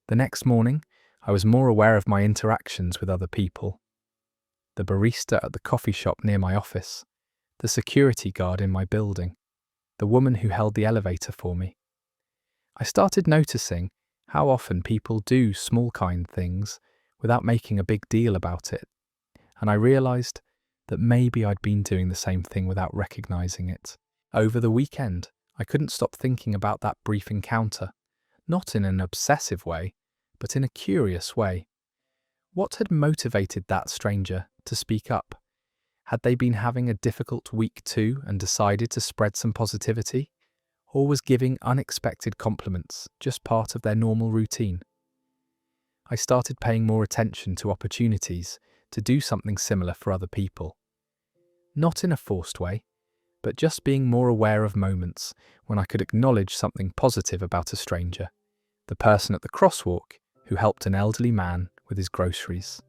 Speaker 1: The next morning, I was more aware of my interactions with other people. The barista at the coffee shop near my office, the security guard in my building, the woman who held the elevator for me. I started noticing how often people do small kind things without making a big deal about it, and I realised that maybe I'd been doing the same thing without recognising it. Over the weekend, I couldn't stop thinking about that brief encounter, not in an obsessive way, but in a curious way. What had motivated that stranger to speak up? Had they been having a difficult week too and decided to spread some positivity? Or was giving unexpected compliments just part of their normal routine? I started paying more attention to opportunities to do something similar for other people. Not in a forced way, but just being more aware of moments when I could acknowledge something positive about a stranger. The person at the crosswalk who helped an elderly man with his groceries.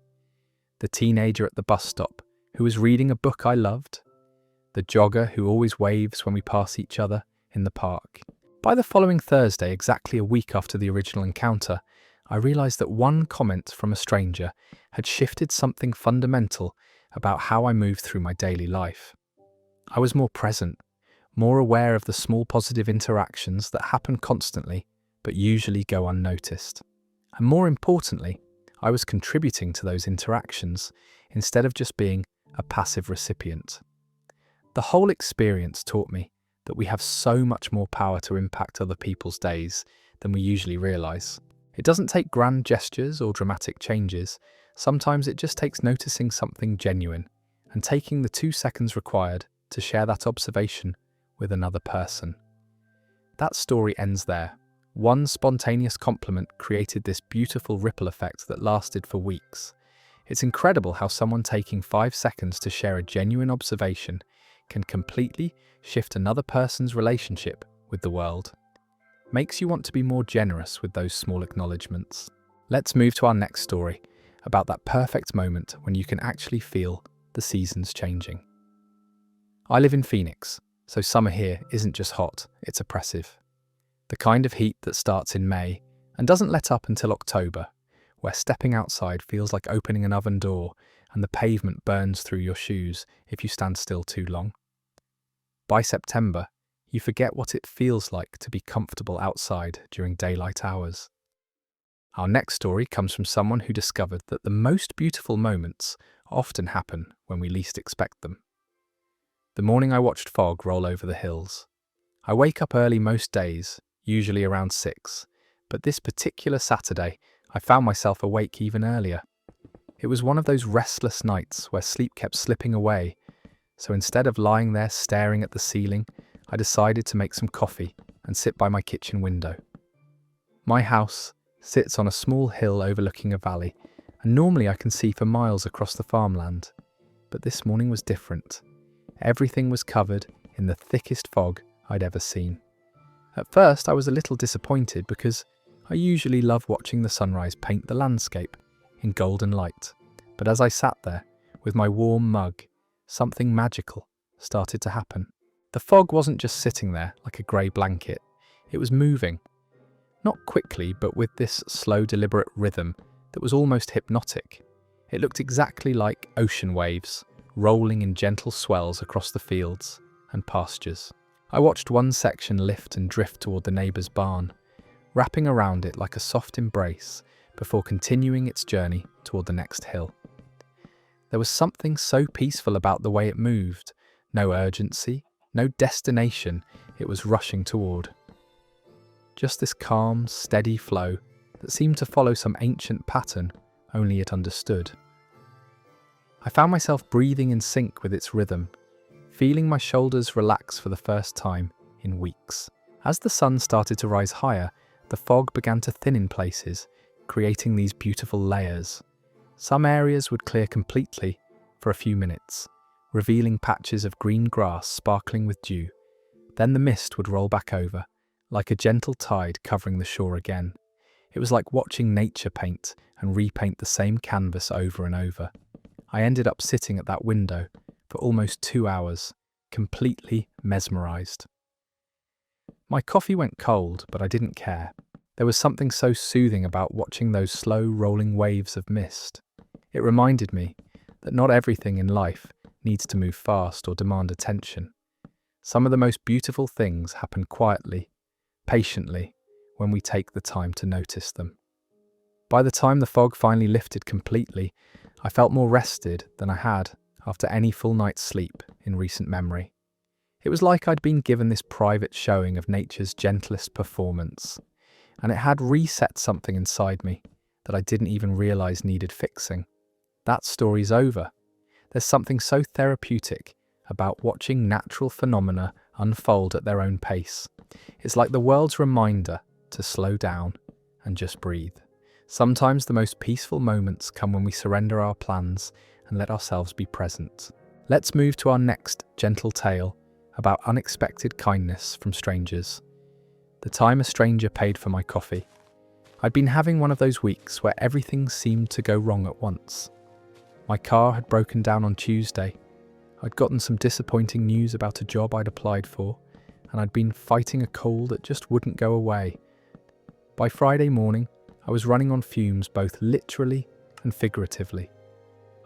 Speaker 1: The teenager at the bus stop who was reading a book I loved. The jogger who always waves when we pass each other in the park. By the following Thursday, exactly a week after the original encounter, I realised that one comment from a stranger had shifted something fundamental about how I moved through my daily life. I was more present, more aware of the small positive interactions that happen constantly but usually go unnoticed. And more importantly, I was contributing to those interactions instead of just being a passive recipient. The whole experience taught me that we have so much more power to impact other people's days than we usually realise. It doesn't take grand gestures or dramatic changes. Sometimes it just takes noticing something genuine and taking the 2 seconds required to share that observation with another person. That story ends there. One spontaneous compliment created this beautiful ripple effect that lasted for weeks. It's incredible how someone taking 5 seconds to share a genuine observation can completely shift another person's relationship with the world. Makes you want to be more generous with those small acknowledgements. Let's move to our next story about that perfect moment when you can actually feel the seasons changing. I live in Phoenix, so summer here isn't just hot, it's oppressive. The kind of heat that starts in May and doesn't let up until October, where stepping outside feels like opening an oven door and the pavement burns through your shoes if you stand still too long. By September, you forget what it feels like to be comfortable outside during daylight hours. Our next story comes from someone who discovered that the most beautiful moments often happen when we least expect them. The morning I watched fog roll over the hills. I wake up early most days, usually around 6, but this particular Saturday, I found myself awake even earlier. It was one of those restless nights where sleep kept slipping away, so instead of lying there staring at the ceiling, I decided to make some coffee and sit by my kitchen window. My house sits on a small hill overlooking a valley, and normally I can see for miles across the farmland. But this morning was different. Everything was covered in the thickest fog I'd ever seen. At first I was a little disappointed because I usually love watching the sunrise paint the landscape in golden light. But as I sat there with my warm mug, something magical started to happen. The fog wasn't just sitting there like a grey blanket. It was moving. Not quickly, but with this slow, deliberate rhythm that was almost hypnotic. It looked exactly like ocean waves, rolling in gentle swells across the fields and pastures. I watched one section lift and drift toward the neighbour's barn, wrapping around it like a soft embrace before continuing its journey toward the next hill. There was something so peaceful about the way it moved. No urgency, no destination it was rushing toward. Just this calm, steady flow that seemed to follow some ancient pattern only it understood. I found myself breathing in sync with its rhythm, feeling my shoulders relax for the first time in weeks. As the sun started to rise higher, the fog began to thin in places, creating these beautiful layers. Some areas would clear completely for a few minutes, revealing patches of green grass sparkling with dew. Then the mist would roll back over, like a gentle tide covering the shore again. It was like watching nature paint and repaint the same canvas over and over. I ended up sitting at that window for almost 2 hours, completely mesmerised. My coffee went cold, but I didn't care. There was something so soothing about watching those slow rolling waves of mist. It reminded me that not everything in life needs to move fast or demand attention. Some of the most beautiful things happen quietly, patiently, when we take the time to notice them. By the time the fog finally lifted completely, I felt more rested than I had after any full night's sleep in recent memory. It was like I'd been given this private showing of nature's gentlest performance, and it had reset something inside me that I didn't even realise needed fixing. That story's over. There's something so therapeutic about watching natural phenomena unfold at their own pace. It's like the world's reminder to slow down and just breathe. Sometimes the most peaceful moments come when we surrender our plans and let ourselves be present. Let's move to our next gentle tale about unexpected kindness from strangers. The time a stranger paid for my coffee. I'd been having one of those weeks where everything seemed to go wrong at once. My car had broken down on Tuesday. I'd gotten some disappointing news about a job I'd applied for, and I'd been fighting a cold that just wouldn't go away. By Friday morning, I was running on fumes both literally and figuratively.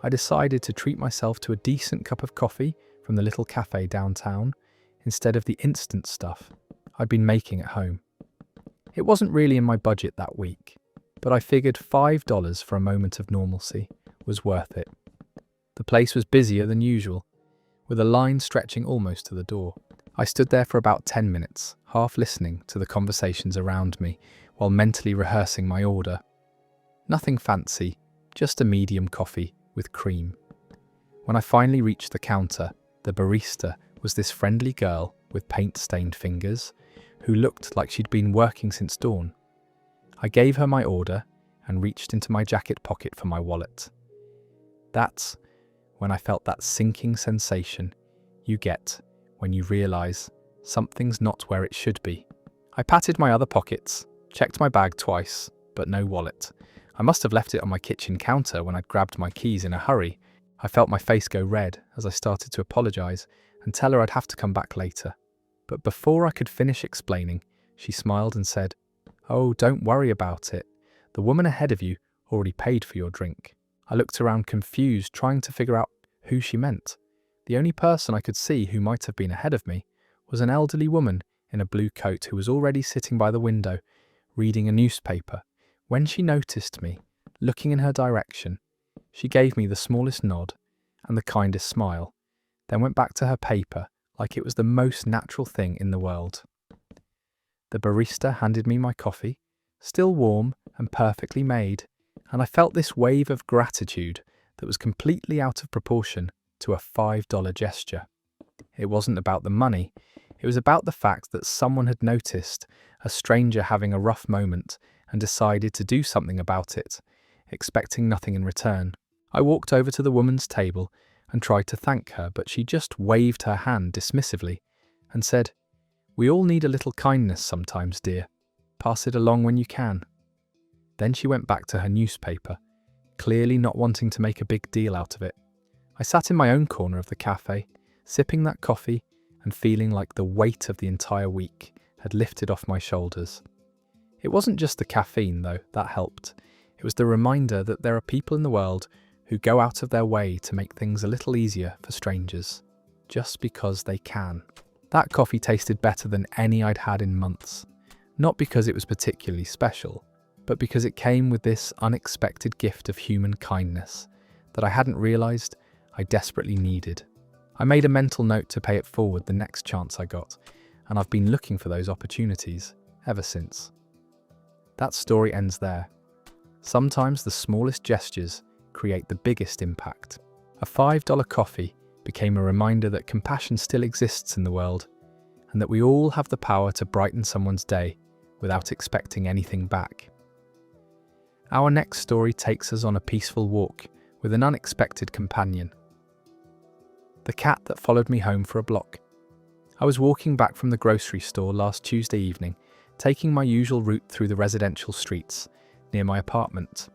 Speaker 1: I decided to treat myself to a decent cup of coffee from the little cafe downtown instead of the instant stuff I'd been making at home. It wasn't really in my budget that week, but I figured $5 for a moment of normalcy was worth it. The place was busier than usual, with a line stretching almost to the door. I stood there for about 10 minutes, half listening to the conversations around me while mentally rehearsing my order. Nothing fancy, just a medium coffee with cream. When I finally reached the counter, the barista was this friendly girl with paint-stained fingers who looked like she'd been working since dawn. I gave her my order and reached into my jacket pocket for my wallet. That's when I felt that sinking sensation you get when you realise something's not where it should be. I patted my other pockets, checked my bag twice, but no wallet. I must have left it on my kitchen counter when I'd grabbed my keys in a hurry. I felt my face go red as I started to apologise and tell her I'd have to come back later. But before I could finish explaining, she smiled and said, "Oh, don't worry about it. The woman ahead of you already paid for your drink." I looked around confused, trying to figure out who she meant. The only person I could see who might have been ahead of me was an elderly woman in a blue coat who was already sitting by the window, reading a newspaper. When she noticed me, looking in her direction, she gave me the smallest nod and the kindest smile, then went back to her paper like it was the most natural thing in the world. The barista handed me my coffee, still warm and perfectly made, and I felt this wave of gratitude that was completely out of proportion to a $5 gesture. It wasn't about the money, it was about the fact that someone had noticed a stranger having a rough moment and decided to do something about it, expecting nothing in return. I walked over to the woman's table and tried to thank her, but she just waved her hand dismissively and said, "We all need a little kindness sometimes, dear. Pass it along when you can." Then she went back to her newspaper, clearly not wanting to make a big deal out of it. I sat in my own corner of the cafe, sipping that coffee and feeling like the weight of the entire week had lifted off my shoulders. It wasn't just the caffeine, though, that helped. It was the reminder that there are people in the world who go out of their way to make things a little easier for strangers, just because they can. That coffee tasted better than any I'd had in months, not because it was particularly special, but because it came with this unexpected gift of human kindness that I hadn't realised I desperately needed. I made a mental note to pay it forward the next chance I got, and I've been looking for those opportunities ever since. That story ends there. Sometimes the smallest gestures create the biggest impact. A $5 coffee became a reminder that compassion still exists in the world, and that we all have the power to brighten someone's day without expecting anything back. Our next story takes us on a peaceful walk with an unexpected companion. The cat that followed me home for a block. I was walking back from the grocery store last Tuesday evening, taking my usual route through the residential streets near my apartment.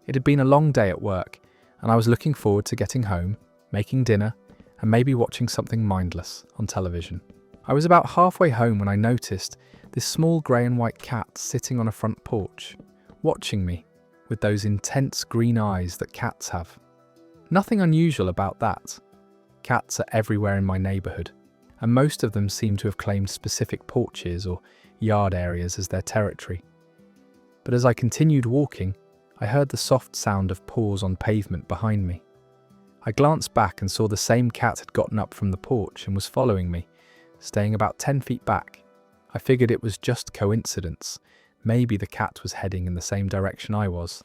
Speaker 1: It had been a long day at work, and I was looking forward to getting home, making dinner, and maybe watching something mindless on television. I was about halfway home when I noticed this small grey and white cat sitting on a front porch, watching me with those intense green eyes that cats have. Nothing unusual about that. Cats are everywhere in my neighbourhood, and most of them seem to have claimed specific porches or yard areas as their territory. But as I continued walking, I heard the soft sound of paws on pavement behind me. I glanced back and saw the same cat had gotten up from the porch and was following me, staying about 10 feet back. I figured it was just coincidence. Maybe the cat was heading in the same direction I was.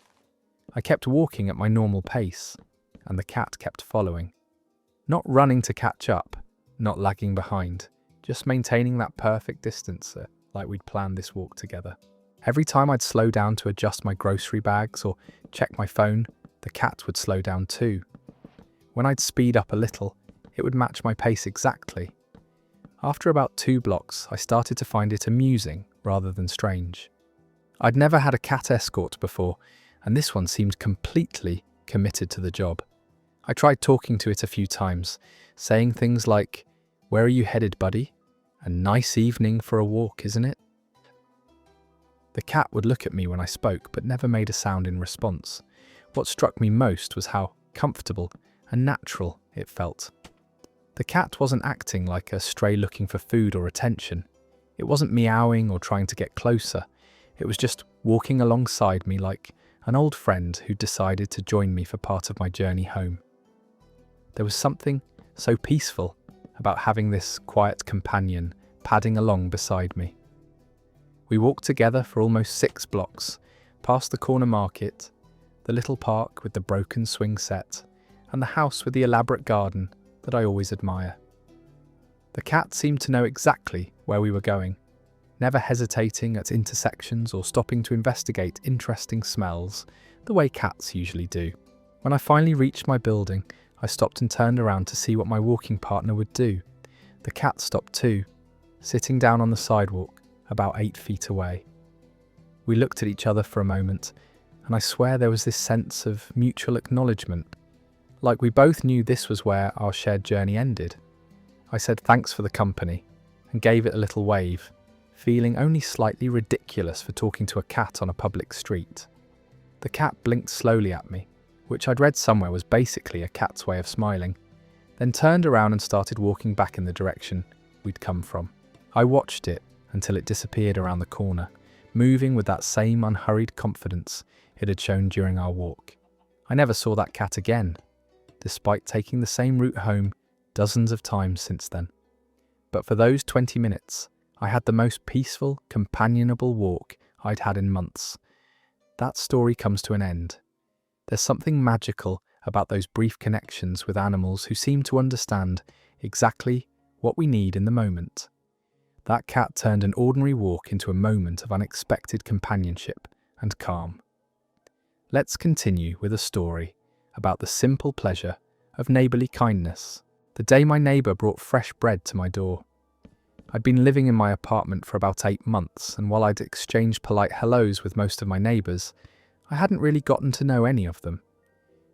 Speaker 1: I kept walking at my normal pace, and the cat kept following. Not running to catch up, not lagging behind, just maintaining that perfect distance like we'd planned this walk together. Every time I'd slow down to adjust my grocery bags or check my phone, the cat would slow down too. When I'd speed up a little, it would match my pace exactly. After about 2 blocks, I started to find it amusing rather than strange. I'd never had a cat escort before, and this one seemed completely committed to the job. I tried talking to it a few times, saying things like, "Where are you headed, buddy? A nice evening for a walk, isn't it?" The cat would look at me when I spoke, but never made a sound in response. What struck me most was how comfortable and natural it felt. The cat wasn't acting like a stray looking for food or attention. It wasn't meowing or trying to get closer. It was just walking alongside me like an old friend who decided to join me for part of my journey home. There was something so peaceful about having this quiet companion padding along beside me. We walked together for almost 6 blocks, past the corner market, the little park with the broken swing set, and the house with the elaborate garden that I always admire. The cat seemed to know exactly where we were going, never hesitating at intersections or stopping to investigate interesting smells the way cats usually do. When I finally reached my building, I stopped and turned around to see what my walking partner would do. The cat stopped too, sitting down on the sidewalk about 8 feet away. We looked at each other for a moment, and I swear there was this sense of mutual acknowledgement, like we both knew this was where our shared journey ended. I said thanks for the company and gave it a little wave, feeling only slightly ridiculous for talking to a cat on a public street. The cat blinked slowly at me, which I'd read somewhere was basically a cat's way of smiling, then turned around and started walking back in the direction we'd come from. I watched it until it disappeared around the corner, moving with that same unhurried confidence it had shown during our walk. I never saw that cat again, despite taking the same route home dozens of times since then. But for those 20 minutes, I had the most peaceful, companionable walk I'd had in months. That story comes to an end. There's something magical about those brief connections with animals who seem to understand exactly what we need in the moment. That cat turned an ordinary walk into a moment of unexpected companionship and calm. Let's continue with a story about the simple pleasure of neighbourly kindness. The day my neighbour brought fresh bread to my door. I'd been living in my apartment for about 8 months, and while I'd exchanged polite hellos with most of my neighbours, I hadn't really gotten to know any of them.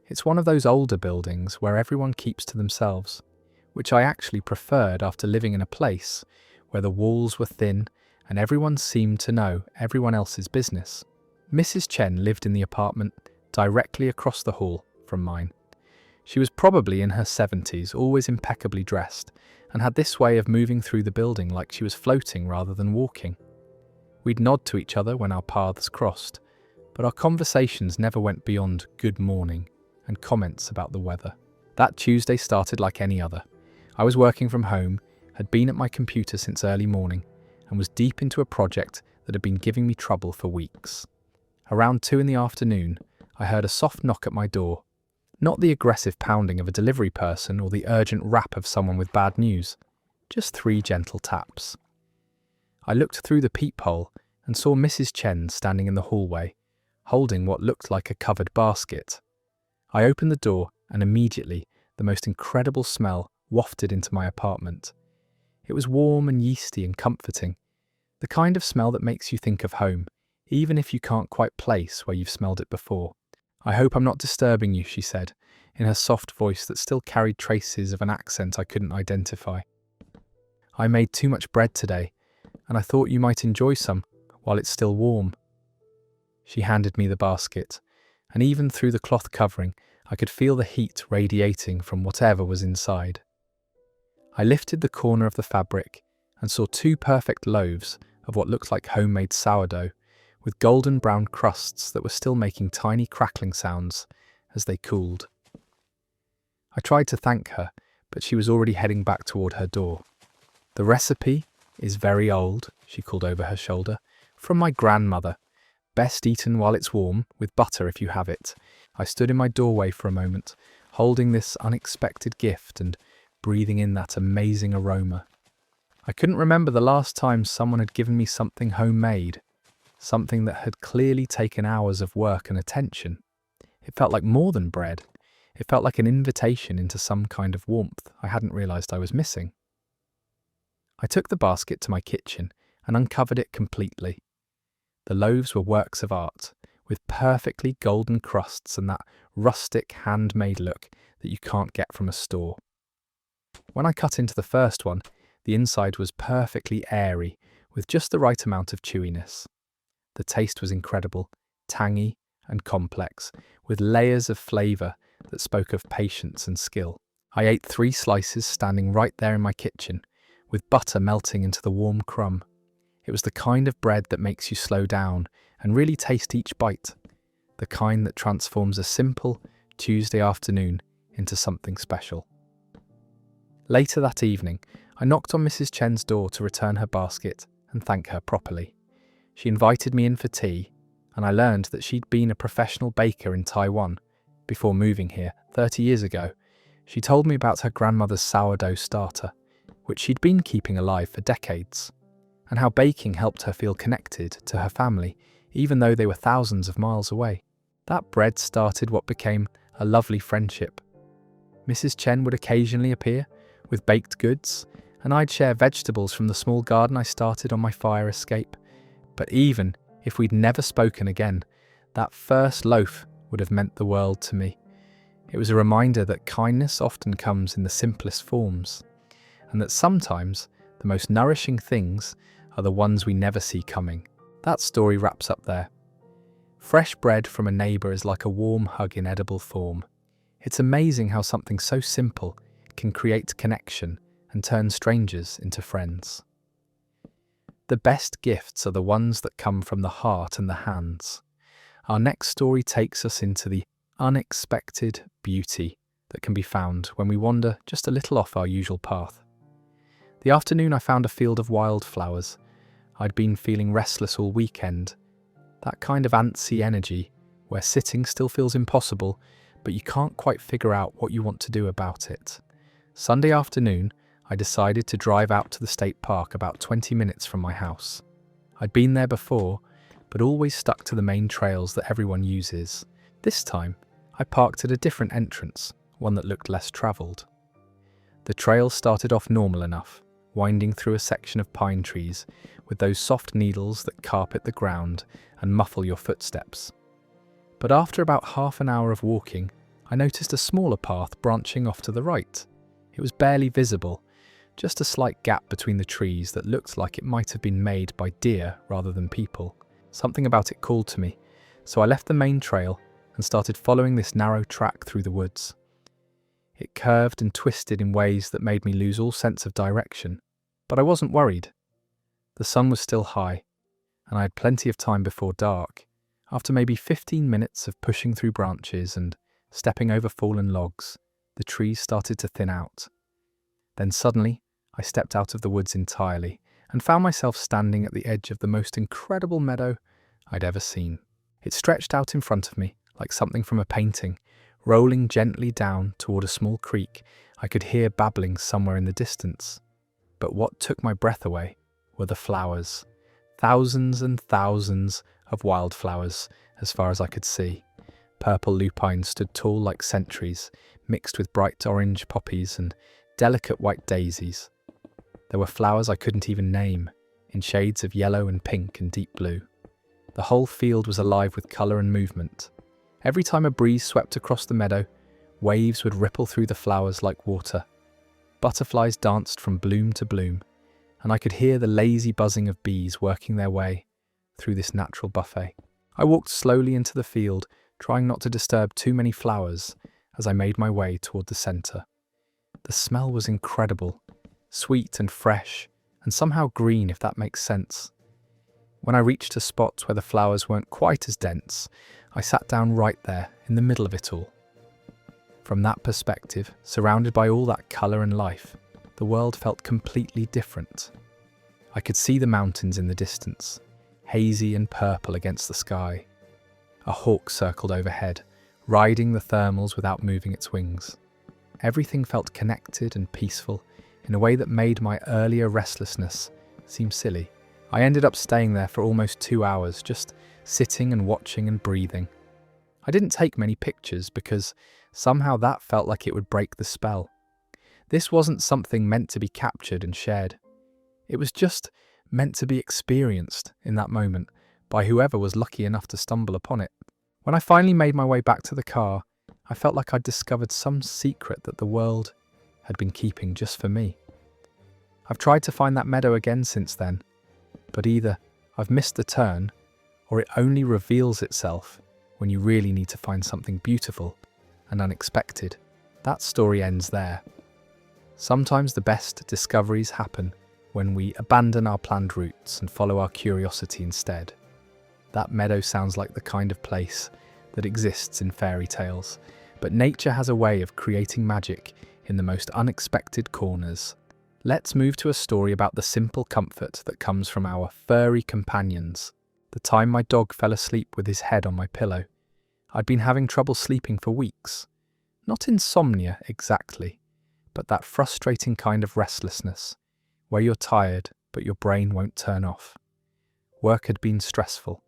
Speaker 1: It's one of those older buildings where everyone keeps to themselves, which I actually preferred after living in a place where the walls were thin and everyone seemed to know everyone else's business. Mrs. Chen lived in the apartment directly across the hall from mine. She was probably in her 70s, always impeccably dressed, and had this way of moving through the building like she was floating rather than walking. We'd nod to each other when our paths crossed, but our conversations never went beyond good morning and comments about the weather. That Tuesday started like any other. I was working from home, had been at my computer since early morning, and was deep into a project that had been giving me trouble for weeks. Around 2 in the afternoon, I heard a soft knock at my door. Not the aggressive pounding of a delivery person or the urgent rap of someone with bad news, just 3 gentle taps. I looked through the peephole and saw Mrs. Chen standing in the hallway, holding what looked like a covered basket. I opened the door and immediately the most incredible smell wafted into my apartment. It was warm and yeasty and comforting, the kind of smell that makes you think of home, even if you can't quite place where you've smelled it before. "I hope I'm not disturbing you," she said, in her soft voice that still carried traces of an accent I couldn't identify. "I made too much bread today, and I thought you might enjoy some while it's still warm." She handed me the basket, and even through the cloth covering, I could feel the heat radiating from whatever was inside. I lifted the corner of the fabric and saw 2 perfect loaves of what looked like homemade sourdough, with golden brown crusts that were still making tiny crackling sounds as they cooled. I tried to thank her, but she was already heading back toward her door. "The recipe is very old," she called over her shoulder, "from my grandmother. Best eaten while it's warm, with butter if you have it." I stood in my doorway for a moment, holding this unexpected gift and breathing in that amazing aroma. I couldn't remember the last time someone had given me something homemade, something that had clearly taken hours of work and attention. It felt like more than bread. It felt like an invitation into some kind of warmth I hadn't realized I was missing. I took the basket to my kitchen and uncovered it completely. The loaves were works of art, with perfectly golden crusts and that rustic, handmade look that you can't get from a store. When I cut into the first one, the inside was perfectly airy, with just the right amount of chewiness. The taste was incredible, tangy and complex, with layers of flavour that spoke of patience and skill. I ate 3 slices standing right there in my kitchen, with butter melting into the warm crumb. It was the kind of bread that makes you slow down and really taste each bite, the kind that transforms a simple Tuesday afternoon into something special. Later that evening, I knocked on Mrs. Chen's door to return her basket and thank her properly. She invited me in for tea, and I learned that she'd been a professional baker in Taiwan before moving here 30 years ago. She told me about her grandmother's sourdough starter, which she'd been keeping alive for decades, and how baking helped her feel connected to her family, even though they were thousands of miles away. That bread started what became a lovely friendship. Mrs. Chen would occasionally appear with baked goods, and I'd share vegetables from the small garden I started on my fire escape. But even if we'd never spoken again, that first loaf would have meant the world to me. It was a reminder that kindness often comes in the simplest forms, and that sometimes the most nourishing things are the ones we never see coming. That story wraps up there. Fresh bread from a neighbour is like a warm hug in edible form. It's amazing how something so simple can create connection and turn strangers into friends. The best gifts are the ones that come from the heart and the hands. Our next story takes us into the unexpected beauty that can be found when we wander just a little off our usual path. The afternoon I found a field of wildflowers. I'd been feeling restless all weekend. That kind of antsy energy where sitting still feels impossible, but you can't quite figure out what you want to do about it. Sunday afternoon, I decided to drive out to the state park about 20 minutes from my house. I'd been there before, but always stuck to the main trails that everyone uses. This time, I parked at a different entrance, one that looked less travelled. The trail started off normal enough, winding through a section of pine trees with those soft needles that carpet the ground and muffle your footsteps. But after about half an hour of walking, I noticed a smaller path branching off to the right. It was barely visible, just a slight gap between the trees that looked like it might have been made by deer rather than people. Something about it called to me, so I left the main trail and started following this narrow track through the woods. It curved and twisted in ways that made me lose all sense of direction, but I wasn't worried. The sun was still high, and I had plenty of time before dark. After maybe 15 minutes of pushing through branches and stepping over fallen logs, the trees started to thin out. Then suddenly, I stepped out of the woods entirely and found myself standing at the edge of the most incredible meadow I'd ever seen. It stretched out in front of me like something from a painting, rolling gently down toward a small creek I could hear babbling somewhere in the distance. But what took my breath away were the flowers. Thousands and thousands of wildflowers as far as I could see. Purple lupines stood tall like sentries, mixed with bright orange poppies and delicate white daisies. There were flowers I couldn't even name, in shades of yellow and pink and deep blue. The whole field was alive with colour and movement. Every time a breeze swept across the meadow, waves would ripple through the flowers like water. Butterflies danced from bloom to bloom, and I could hear the lazy buzzing of bees working their way through this natural buffet. I walked slowly into the field, trying not to disturb too many flowers as I made my way toward the centre. The smell was incredible, sweet and fresh, and somehow green, if that makes sense. When I reached a spot where the flowers weren't quite as dense, I sat down right there in the middle of it all. From that perspective, surrounded by all that colour and life, the world felt completely different. I could see the mountains in the distance, hazy and purple against the sky. A hawk circled overhead, riding the thermals without moving its wings. Everything felt connected and peaceful in a way that made my earlier restlessness seem silly. I ended up staying there for almost 2 hours, just sitting and watching and breathing. I didn't take many pictures because somehow that felt like it would break the spell. This wasn't something meant to be captured and shared. It was just meant to be experienced in that moment by whoever was lucky enough to stumble upon it. When I finally made my way back to the car, I felt like I'd discovered some secret that the world had been keeping just for me. I've tried to find that meadow again since then, but either I've missed the turn, or it only reveals itself when you really need to find something beautiful and unexpected. That story ends there. Sometimes the best discoveries happen when we abandon our planned routes and follow our curiosity instead. That meadow sounds like the kind of place that exists in fairy tales, but nature has a way of creating magic in the most unexpected corners. Let's move to a story about the simple comfort that comes from our furry companions. The time my dog fell asleep with his head on my pillow. I'd been having trouble sleeping for weeks. Not insomnia exactly, but that frustrating kind of restlessness, where you're tired but your brain won't turn off. Work had been stressful,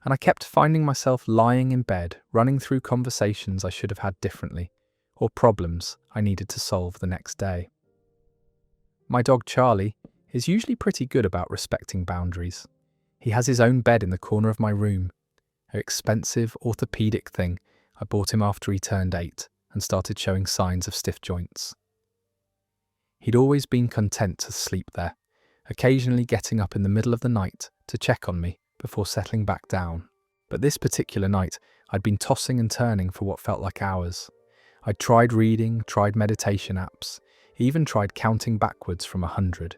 Speaker 1: and I kept finding myself lying in bed, running through conversations I should have had differently, or problems I needed to solve the next day. My dog Charlie is usually pretty good about respecting boundaries. He has his own bed in the corner of my room, an expensive orthopedic thing I bought him after he turned 8 and started showing signs of stiff joints. He'd always been content to sleep there, occasionally getting up in the middle of the night to check on me before settling back down. But this particular night, I'd been tossing and turning for what felt like hours. I'd tried reading, tried meditation apps, even tried counting backwards from 100.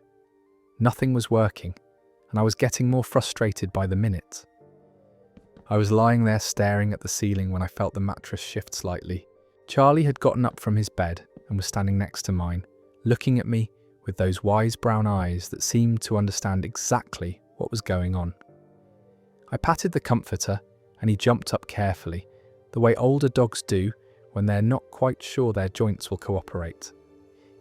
Speaker 1: Nothing was working, and I was getting more frustrated by the minute. I was lying there staring at the ceiling when I felt the mattress shift slightly. Charlie had gotten up from his bed and was standing next to mine, looking at me with those wise brown eyes that seemed to understand exactly what was going on. I patted the comforter and he jumped up carefully, the way older dogs do when they're not quite sure their joints will cooperate.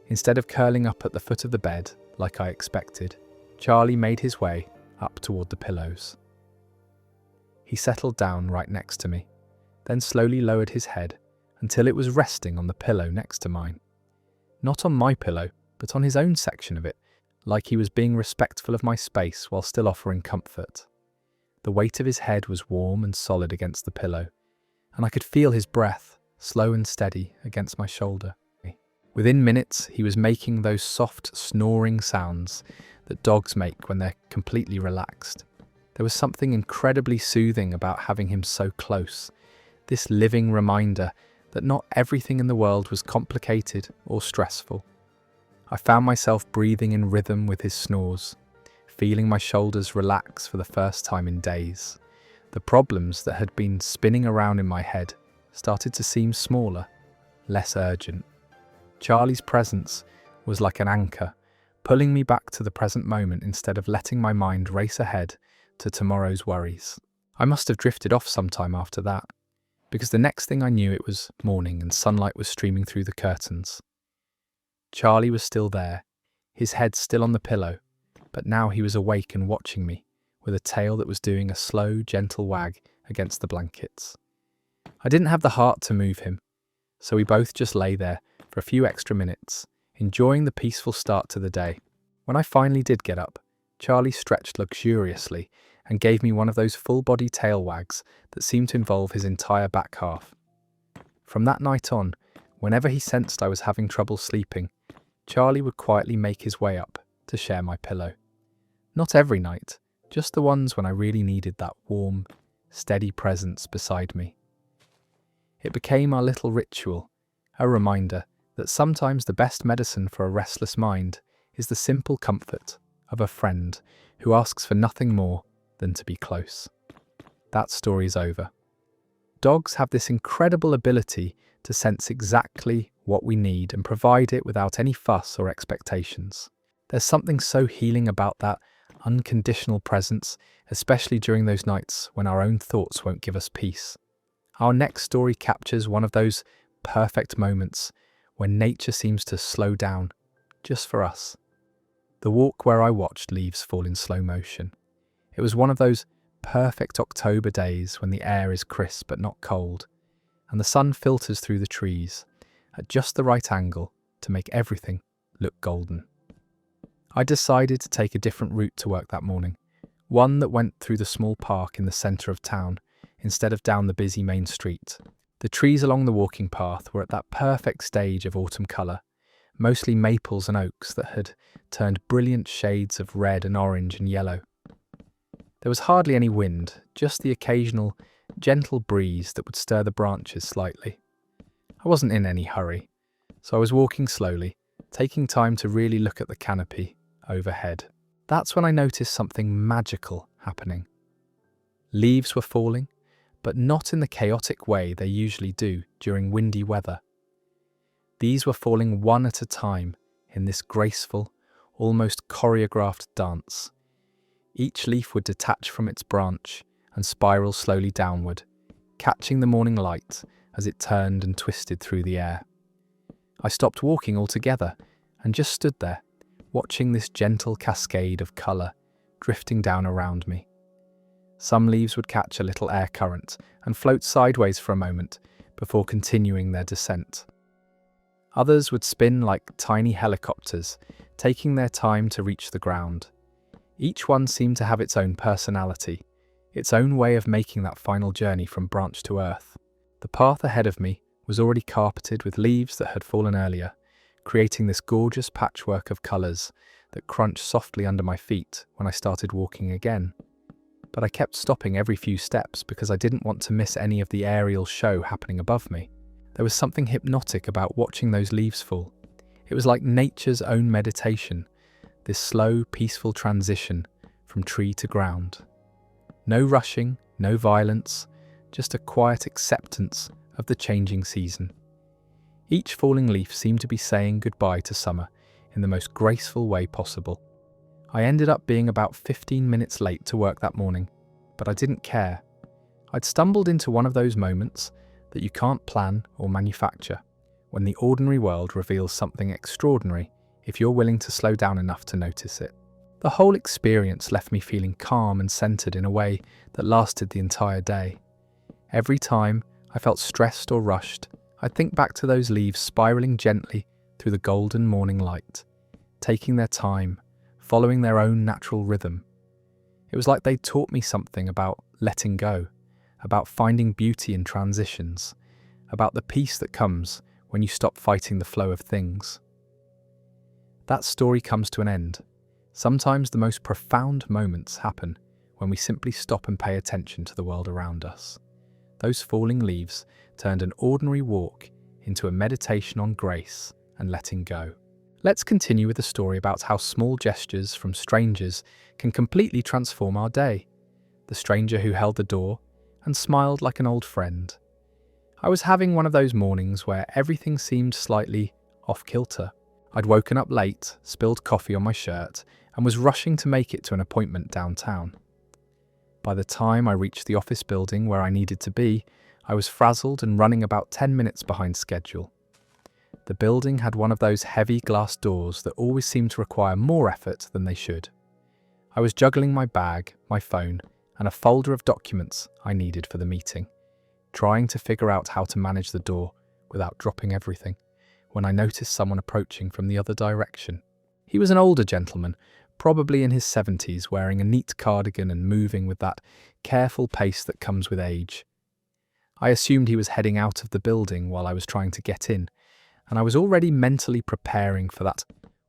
Speaker 1: Instead of curling up at the foot of the bed, like I expected, Charlie made his way up toward the pillows. He settled down right next to me, then slowly lowered his head until it was resting on the pillow next to mine. Not on my pillow, but on his own section of it, like he was being respectful of my space while still offering comfort. The weight of his head was warm and solid against the pillow, and I could feel his breath, slow and steady, against my shoulder. Within minutes, he was making those soft, snoring sounds that dogs make when they're completely relaxed. There was something incredibly soothing about having him so close, this living reminder that not everything in the world was complicated or stressful. I found myself breathing in rhythm with his snores, feeling my shoulders relax for the first time in days. The problems that had been spinning around in my head started to seem smaller, less urgent. Charlie's presence was like an anchor, pulling me back to the present moment instead of letting my mind race ahead to tomorrow's worries. I must have drifted off sometime after that, because the next thing I knew it was morning and sunlight was streaming through the curtains. Charlie was still there, his head still on the pillow, but now he was awake and watching me, with a tail that was doing a slow, gentle wag against the blankets. I didn't have the heart to move him, so we both just lay there for a few extra minutes, enjoying the peaceful start to the day. When I finally did get up, Charlie stretched luxuriously and gave me one of those full-body tail wags that seemed to involve his entire back half. From that night on, whenever he sensed I was having trouble sleeping, Charlie would quietly make his way up to share my pillow. Not every night, just the ones when I really needed that warm, steady presence beside me. It became our little ritual, a reminder that sometimes the best medicine for a restless mind is the simple comfort of a friend who asks for nothing more than to be close. That story's over. Dogs have this incredible ability to sense exactly what we need and provide it without any fuss or expectations. There's something so healing about that unconditional presence, especially during those nights when our own thoughts won't give us peace. Our next story captures one of those perfect moments when nature seems to slow down, just for us. The walk where I watched leaves fall in slow motion. It was one of those perfect October days when the air is crisp but not cold, and the sun filters through the trees at just the right angle to make everything look golden. I decided to take a different route to work that morning, one that went through the small park in the centre of town instead of down the busy main street. The trees along the walking path were at that perfect stage of autumn colour, mostly maples and oaks that had turned brilliant shades of red and orange and yellow. There was hardly any wind, just the occasional, gentle breeze that would stir the branches slightly. I wasn't in any hurry, so I was walking slowly, taking time to really look at the canopy overhead. That's when I noticed something magical happening. Leaves were falling, but not in the chaotic way they usually do during windy weather. These were falling one at a time in this graceful, almost choreographed dance. Each leaf would detach from its branch and spiral slowly downward, catching the morning light as it turned and twisted through the air. I stopped walking altogether and just stood there, watching this gentle cascade of colour drifting down around me. Some leaves would catch a little air current and float sideways for a moment before continuing their descent. Others would spin like tiny helicopters, taking their time to reach the ground. Each one seemed to have its own personality, its own way of making that final journey from branch to earth. The path ahead of me was already carpeted with leaves that had fallen earlier, creating this gorgeous patchwork of colours that crunched softly under my feet when I started walking again. But I kept stopping every few steps because I didn't want to miss any of the aerial show happening above me. There was something hypnotic about watching those leaves fall. It was like nature's own meditation, this slow, peaceful transition from tree to ground. No rushing, no violence, just a quiet acceptance of the changing season. Each falling leaf seemed to be saying goodbye to summer in the most graceful way possible. I ended up being about 15 minutes late to work that morning, but I didn't care. I'd stumbled into one of those moments that you can't plan or manufacture, when the ordinary world reveals something extraordinary if you're willing to slow down enough to notice it. The whole experience left me feeling calm and centered in a way that lasted the entire day. Every time I felt stressed or rushed, I'd think back to those leaves spiraling gently through the golden morning light, taking their time, following their own natural rhythm. It was like they'd taught me something about letting go, about finding beauty in transitions, about the peace that comes when you stop fighting the flow of things. That story comes to an end. Sometimes the most profound moments happen when we simply stop and pay attention to the world around us. Those falling leaves turned an ordinary walk into a meditation on grace and letting go. Let's continue with the story about how small gestures from strangers can completely transform our day. The stranger who held the door and smiled like an old friend. I was having one of those mornings where everything seemed slightly off-kilter. I'd woken up late, spilled coffee on my shirt, and was rushing to make it to an appointment downtown. By the time I reached the office building where I needed to be, I was frazzled and running about 10 minutes behind schedule. The building had one of those heavy glass doors that always seem to require more effort than they should. I was juggling my bag, my phone, and a folder of documents I needed for the meeting, trying to figure out how to manage the door without dropping everything, when I noticed someone approaching from the other direction. He was an older gentleman, probably in his 70s, wearing a neat cardigan and moving with that careful pace that comes with age. I assumed he was heading out of the building while I was trying to get in, and I was already mentally preparing for that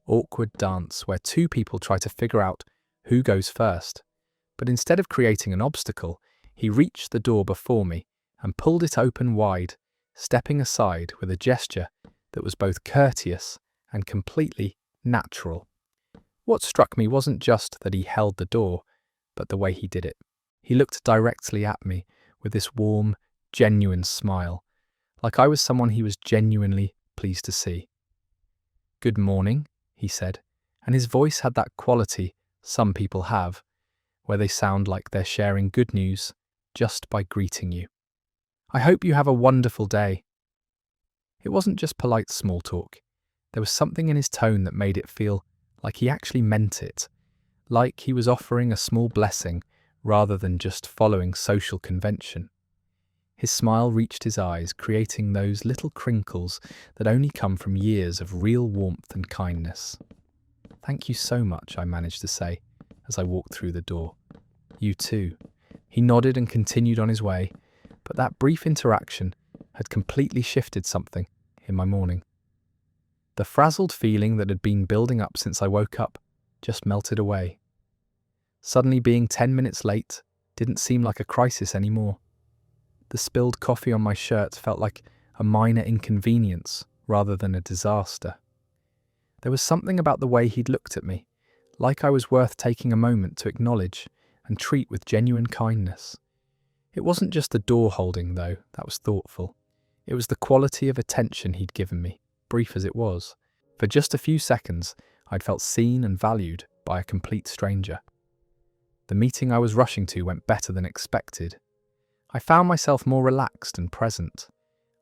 Speaker 1: awkward dance where two people try to figure out who goes first. But instead of creating an obstacle, he reached the door before me and pulled it open wide, stepping aside with a gesture that was both courteous and completely natural. What struck me wasn't just that he held the door, but the way he did it. He looked directly at me with this warm, genuine smile, like I was someone he was genuinely pleased to see. "Good morning," he said, and his voice had that quality some people have, where they sound like they're sharing good news just by greeting you. "I hope you have a wonderful day." It wasn't just polite small talk. There was something in his tone that made it feel like he actually meant it, like he was offering a small blessing rather than just following social convention. His smile reached his eyes, creating those little crinkles that only come from years of real warmth and kindness. "Thank you so much," I managed to say as I walked through the door. "You too." He nodded and continued on his way, but that brief interaction had completely shifted something in my morning. The frazzled feeling that had been building up since I woke up just melted away. Suddenly being 10 minutes late didn't seem like a crisis anymore. The spilled coffee on my shirt felt like a minor inconvenience rather than a disaster. There was something about the way he'd looked at me, like I was worth taking a moment to acknowledge and treat with genuine kindness. It wasn't just the door holding, though, that was thoughtful. It was the quality of attention he'd given me. brief as it was. For just a few seconds, I'd felt seen and valued by a complete stranger. The meeting I was rushing to went better than expected. I found myself more relaxed and present,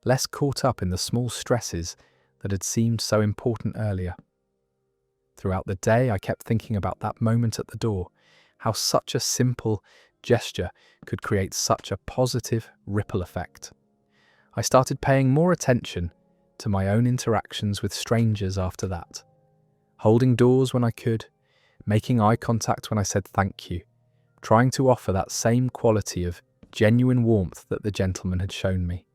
Speaker 1: less caught up in the small stresses that had seemed so important earlier. Throughout the day, I kept thinking about that moment at the door, how such a simple gesture could create such a positive ripple effect. I started paying more attention to my own interactions with strangers after that, holding doors when I could, making eye contact when I said thank you, trying to offer that same quality of genuine warmth that the gentleman had shown me.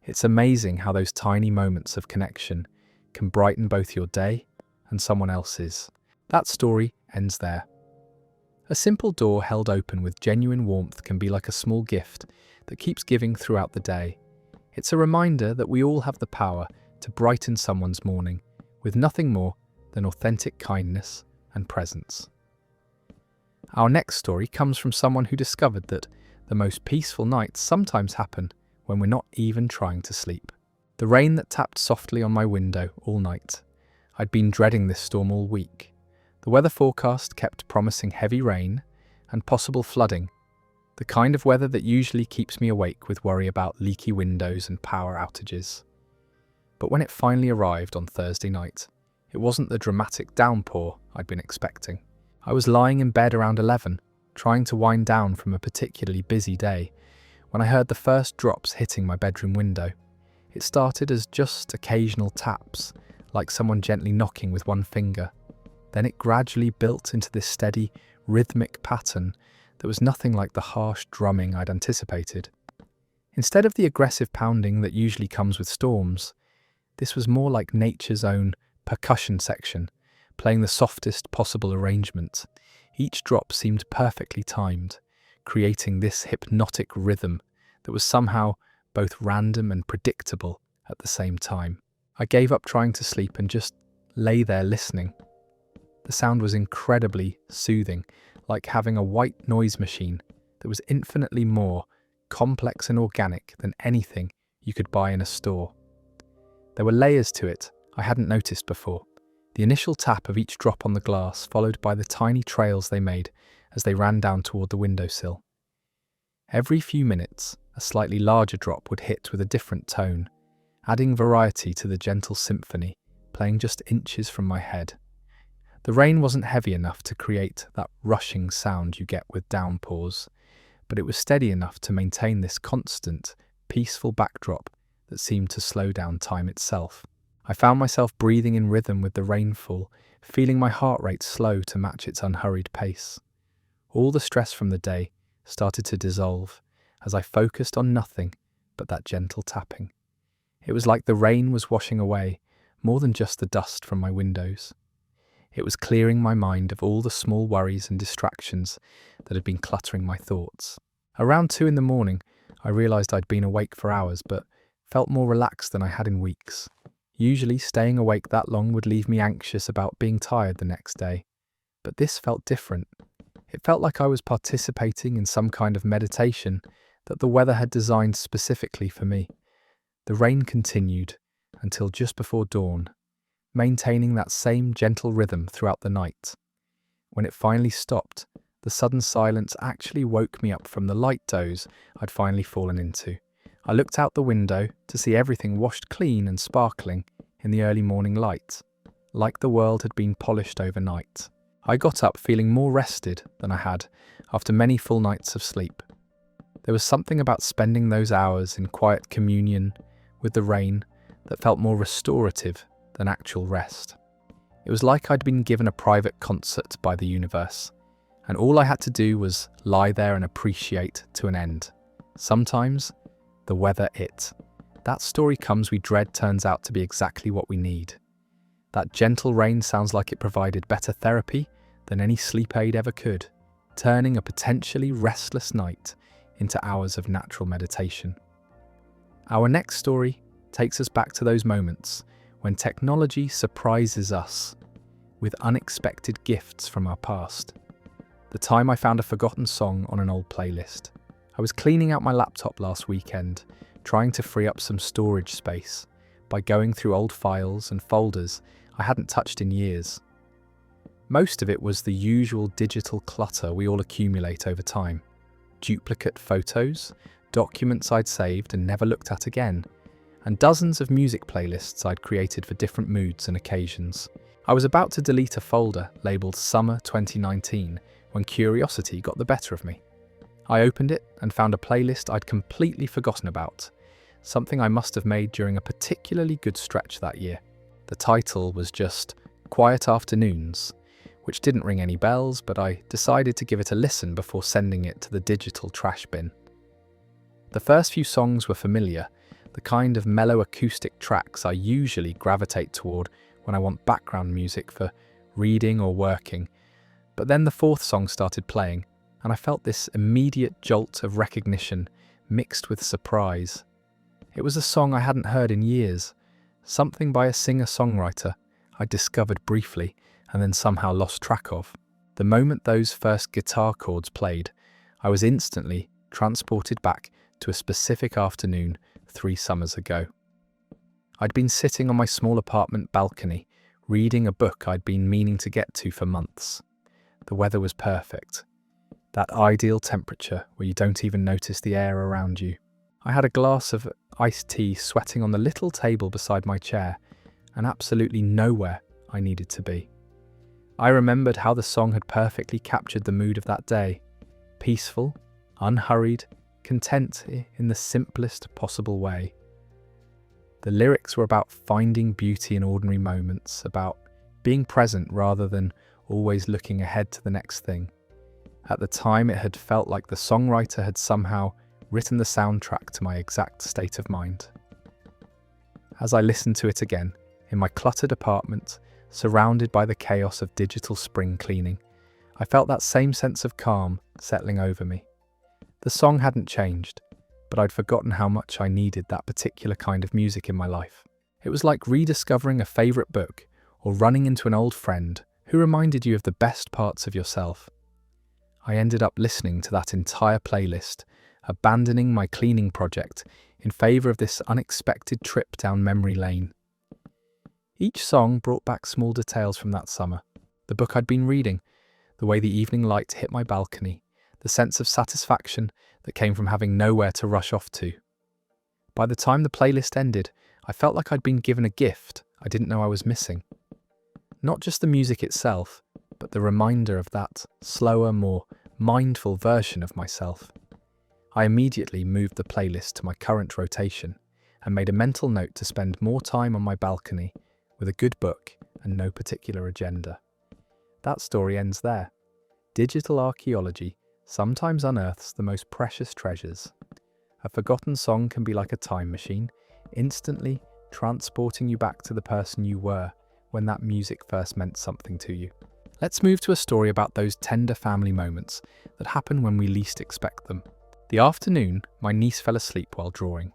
Speaker 1: It's amazing how those tiny moments of connection can brighten both your day and someone else's. That story ends there. A simple door held open with genuine warmth can be like a small gift that keeps giving throughout the day. It's a reminder that we all have the power to brighten someone's morning with nothing more than authentic kindness and presence. Our next story comes from someone who discovered that the most peaceful nights sometimes happen when we're not even trying to sleep. The rain that tapped softly on my window all night. I'd been dreading this storm all week. The weather forecast kept promising heavy rain and possible flooding, the kind of weather that usually keeps me awake with worry about leaky windows and power outages. But when it finally arrived on Thursday night, it wasn't the dramatic downpour I'd been expecting. I was lying in bed around 11, trying to wind down from a particularly busy day, when I heard the first drops hitting my bedroom window. It started as just occasional taps, like someone gently knocking with one finger. Then it gradually built into this steady, rhythmic pattern that was nothing like the harsh drumming I'd anticipated. Instead of the aggressive pounding that usually comes with storms, this was more like nature's own percussion section, playing the softest possible arrangement. Each drop seemed perfectly timed, creating this hypnotic rhythm that was somehow both random and predictable at the same time. I gave up trying to sleep and just lay there listening. The sound was incredibly soothing, like having a white noise machine that was infinitely more complex and organic than anything you could buy in a store. There were layers to it I hadn't noticed before. The initial tap of each drop on the glass, followed by the tiny trails they made as they ran down toward the windowsill. Every few minutes, a slightly larger drop would hit with a different tone, adding variety to the gentle symphony, playing just inches from my head. The rain wasn't heavy enough to create that rushing sound you get with downpours, but it was steady enough to maintain this constant, peaceful backdrop that seemed to slow down time itself. I found myself breathing in rhythm with the rainfall, feeling my heart rate slow to match its unhurried pace. All the stress from the day started to dissolve as I focused on nothing but that gentle tapping. It was like the rain was washing away more than just the dust from my windows. It was clearing my mind of all the small worries and distractions that had been cluttering my thoughts. Around 2 a.m, I realised I'd been awake for hours but felt more relaxed than I had in weeks. Usually staying awake that long would leave me anxious about being tired the next day, but this felt different. It felt like I was participating in some kind of meditation that the weather had designed specifically for me. The rain continued until just before dawn, maintaining that same gentle rhythm throughout the night. When it finally stopped, the sudden silence actually woke me up from the light doze I'd finally fallen into. I looked out the window to see everything washed clean and sparkling in the early morning light, like the world had been polished overnight. I got up feeling more rested than I had after many full nights of sleep. There was something about spending those hours in quiet communion with the rain that felt more restorative than actual rest. It was like I'd been given a private concert by the universe, and all I had to do was lie there and appreciate to an end. Sometimes, the weather that story comes we dread turns out to be exactly what we need. That gentle rain sounds like it provided better therapy than any sleep aid ever could, turning a potentially restless night into hours of natural meditation. Our next story takes us back to those moments when technology surprises us with unexpected gifts from our past. The time I found a forgotten song on an old playlist. I was cleaning out my laptop last weekend, trying to free up some storage space, by going through old files and folders I hadn't touched in years. Most of it was the usual digital clutter we all accumulate over time. Duplicate photos, documents I'd saved and never looked at again, and dozens of music playlists I'd created for different moods and occasions. I was about to delete a folder labelled Summer 2019 when curiosity got the better of me. I opened it and found a playlist I'd completely forgotten about, something I must have made during a particularly good stretch that year. The title was just Quiet Afternoons, which didn't ring any bells, but I decided to give it a listen before sending it to the digital trash bin. The first few songs were familiar, the kind of mellow acoustic tracks I usually gravitate toward when I want background music for reading or working, but then the fourth song started playing, and I felt this immediate jolt of recognition mixed with surprise. It was a song I hadn't heard in years, something by a singer-songwriter I discovered briefly and then somehow lost track of. The moment those first guitar chords played, I was instantly transported back to a specific afternoon 3 summers ago. I'd been sitting on my small apartment balcony, reading a book I'd been meaning to get to for months. The weather was perfect. That ideal temperature where you don't even notice the air around you. I had a glass of iced tea sweating on the little table beside my chair, and absolutely nowhere I needed to be. I remembered how the song had perfectly captured the mood of that day. Peaceful, unhurried, content in the simplest possible way. The lyrics were about finding beauty in ordinary moments, about being present rather than always looking ahead to the next thing. At the time, it had felt like the songwriter had somehow written the soundtrack to my exact state of mind. As I listened to it again, in my cluttered apartment, surrounded by the chaos of digital spring cleaning, I felt that same sense of calm settling over me. The song hadn't changed, but I'd forgotten how much I needed that particular kind of music in my life. It was like rediscovering a favourite book or running into an old friend who reminded you of the best parts of yourself. I ended up listening to that entire playlist, abandoning my cleaning project in favour of this unexpected trip down memory lane. Each song brought back small details from that summer. The book I'd been reading, the way the evening light hit my balcony, the sense of satisfaction that came from having nowhere to rush off to. By the time the playlist ended, I felt like I'd been given a gift I didn't know I was missing. Not just the music itself, but the reminder of that slower, more mindful version of myself. I immediately moved the playlist to my current rotation and made a mental note to spend more time on my balcony with a good book and no particular agenda. That story ends there. Digital archaeology sometimes unearths the most precious treasures. A forgotten song can be like a time machine, instantly transporting you back to the person you were when that music first meant something to you. Let's move to a story about those tender family moments that happen when we least expect them. The afternoon, my niece fell asleep while drawing.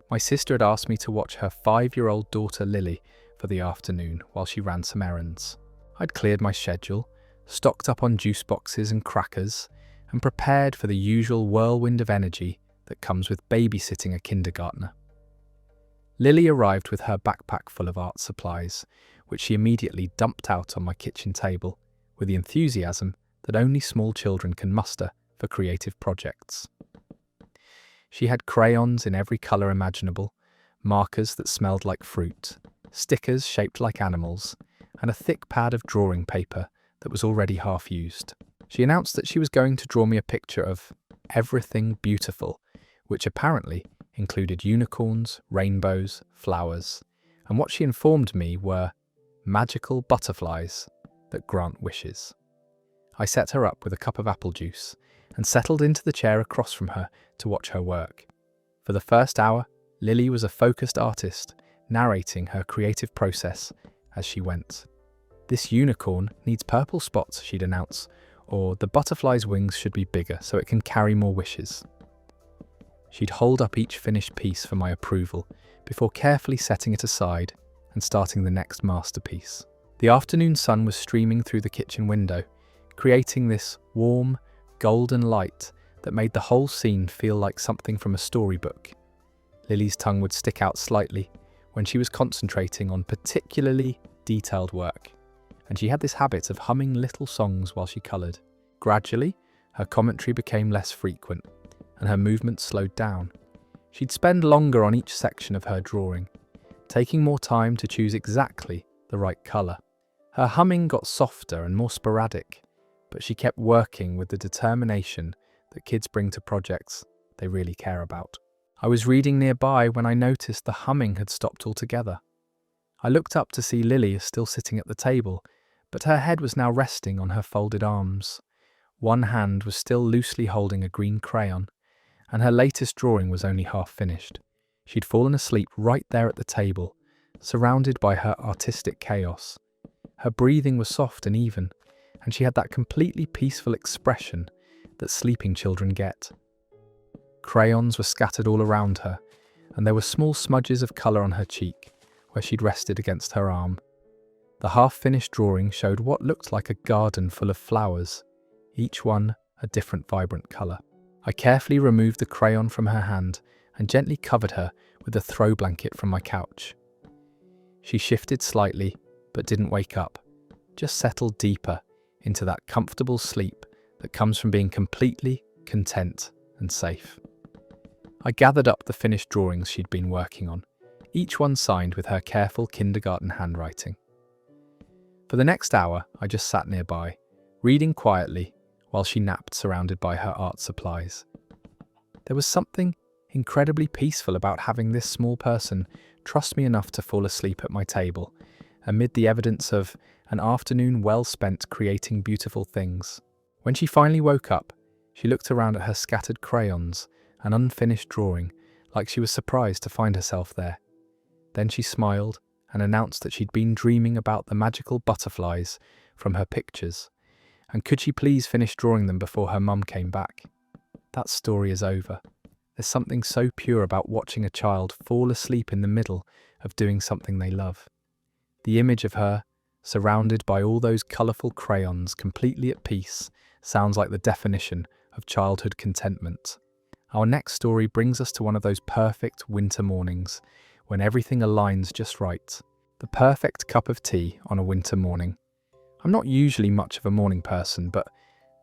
Speaker 1: My sister had asked me to watch her 5-year-old daughter Lily for the afternoon while she ran some errands. I'd cleared my schedule, stocked up on juice boxes and crackers, and prepared for the usual whirlwind of energy that comes with babysitting a kindergartner. Lily arrived with her backpack full of art supplies, which she immediately dumped out on my kitchen table with the enthusiasm that only small children can muster for creative projects. She had crayons in every colour imaginable, markers that smelled like fruit, stickers shaped like animals, and a thick pad of drawing paper that was already half used. She announced that she was going to draw me a picture of everything beautiful, which apparently included unicorns, rainbows, flowers, and what she informed me were magical butterflies that grant wishes. I set her up with a cup of apple juice and settled into the chair across from her to watch her work. For the first hour, Lily was a focused artist, narrating her creative process as she went. "This unicorn needs purple spots," she'd announce, or "the butterfly's wings should be bigger so it can carry more wishes." She'd hold up each finished piece for my approval before carefully setting it aside and starting the next masterpiece. The afternoon sun was streaming through the kitchen window, creating this warm, golden light that made the whole scene feel like something from a storybook. Lily's tongue would stick out slightly when she was concentrating on particularly detailed work, and she had this habit of humming little songs while she coloured. Gradually, her commentary became less frequent, and her movements slowed down. She'd spend longer on each section of her drawing, taking more time to choose exactly the right colour. Her humming got softer and more sporadic, but she kept working with the determination that kids bring to projects they really care about. I was reading nearby when I noticed the humming had stopped altogether. I looked up to see Lily still sitting at the table, but her head was now resting on her folded arms. One hand was still loosely holding a green crayon, and her latest drawing was only half finished. She'd fallen asleep right there at the table, surrounded by her artistic chaos. Her breathing was soft and even, and she had that completely peaceful expression that sleeping children get. Crayons were scattered all around her, and there were small smudges of colour on her cheek, where she'd rested against her arm. The half-finished drawing showed what looked like a garden full of flowers, each one a different vibrant colour. I carefully removed the crayon from her hand and gently covered her with a throw blanket from my couch. She shifted slightly, but didn't wake up, just settled deeper into that comfortable sleep that comes from being completely content and safe. I gathered up the finished drawings she'd been working on, each one signed with her careful kindergarten handwriting. For the next hour, I just sat nearby, reading quietly while she napped surrounded by her art supplies. There was something incredibly peaceful about having this small person trust me enough to fall asleep at my table, amid the evidence of an afternoon well spent creating beautiful things. When she finally woke up, she looked around at her scattered crayons and unfinished drawing, like she was surprised to find herself there. Then she smiled and announced that she'd been dreaming about the magical butterflies from her pictures, and could she please finish drawing them before her mum came back. That story is over. There's something so pure about watching a child fall asleep in the middle of doing something they love. The image of her, surrounded by all those colourful crayons, completely at peace, sounds like the definition of childhood contentment. Our next story brings us to one of those perfect winter mornings, when everything aligns just right. The perfect cup of tea on a winter morning. I'm not usually much of a morning person, but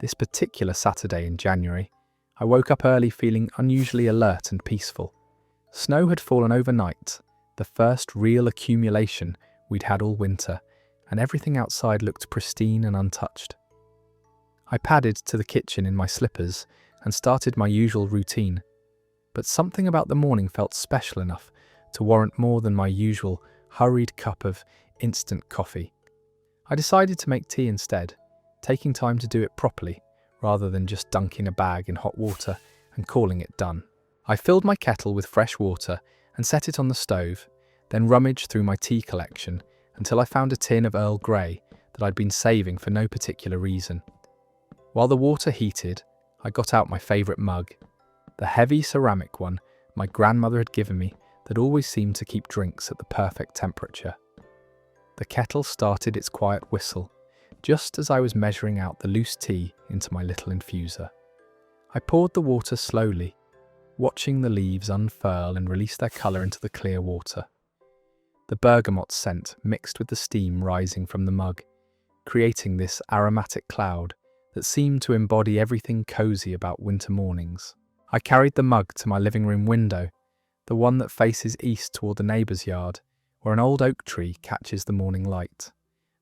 Speaker 1: this particular Saturday in January, I woke up early feeling unusually alert and peaceful. Snow had fallen overnight, the first real accumulation we'd had all winter, and everything outside looked pristine and untouched. I padded to the kitchen in my slippers and started my usual routine, but something about the morning felt special enough to warrant more than my usual hurried cup of instant coffee. I decided to make tea instead, taking time to do it properly, rather than just dunking a bag in hot water and calling it done. I filled my kettle with fresh water and set it on the stove, then rummaged through my tea collection until I found a tin of Earl Grey that I'd been saving for no particular reason. While the water heated, I got out my favourite mug, the heavy ceramic one my grandmother had given me that always seemed to keep drinks at the perfect temperature. The kettle started its quiet whistle, just as I was measuring out the loose tea into my little infuser. I poured the water slowly, watching the leaves unfurl and release their colour into the clear water. The bergamot scent mixed with the steam rising from the mug, creating this aromatic cloud that seemed to embody everything cosy about winter mornings. I carried the mug to my living room window, the one that faces east toward the neighbour's yard, where an old oak tree catches the morning light.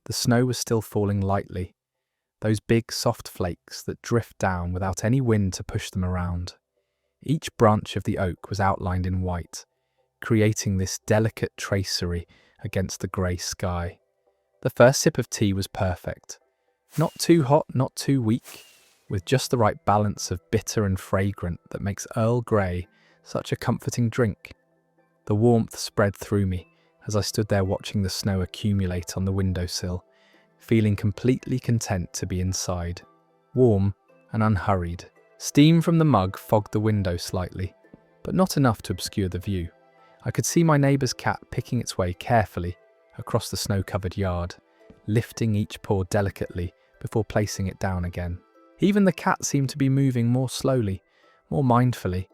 Speaker 1: The snow was still falling lightly, those big soft flakes that drift down without any wind to push them around. Each branch of the oak was outlined in white, creating this delicate tracery against the grey sky. The first sip of tea was perfect. Not too hot, not too weak, with just the right balance of bitter and fragrant that makes Earl Grey such a comforting drink. The warmth spread through me as I stood there watching the snow accumulate on the windowsill, feeling completely content to be inside, warm and unhurried. Steam from the mug fogged the window slightly, but not enough to obscure the view. I could see my neighbour's cat picking its way carefully across the snow-covered yard, lifting each paw delicately before placing it down again. Even the cat seemed to be moving more slowly, more mindfully,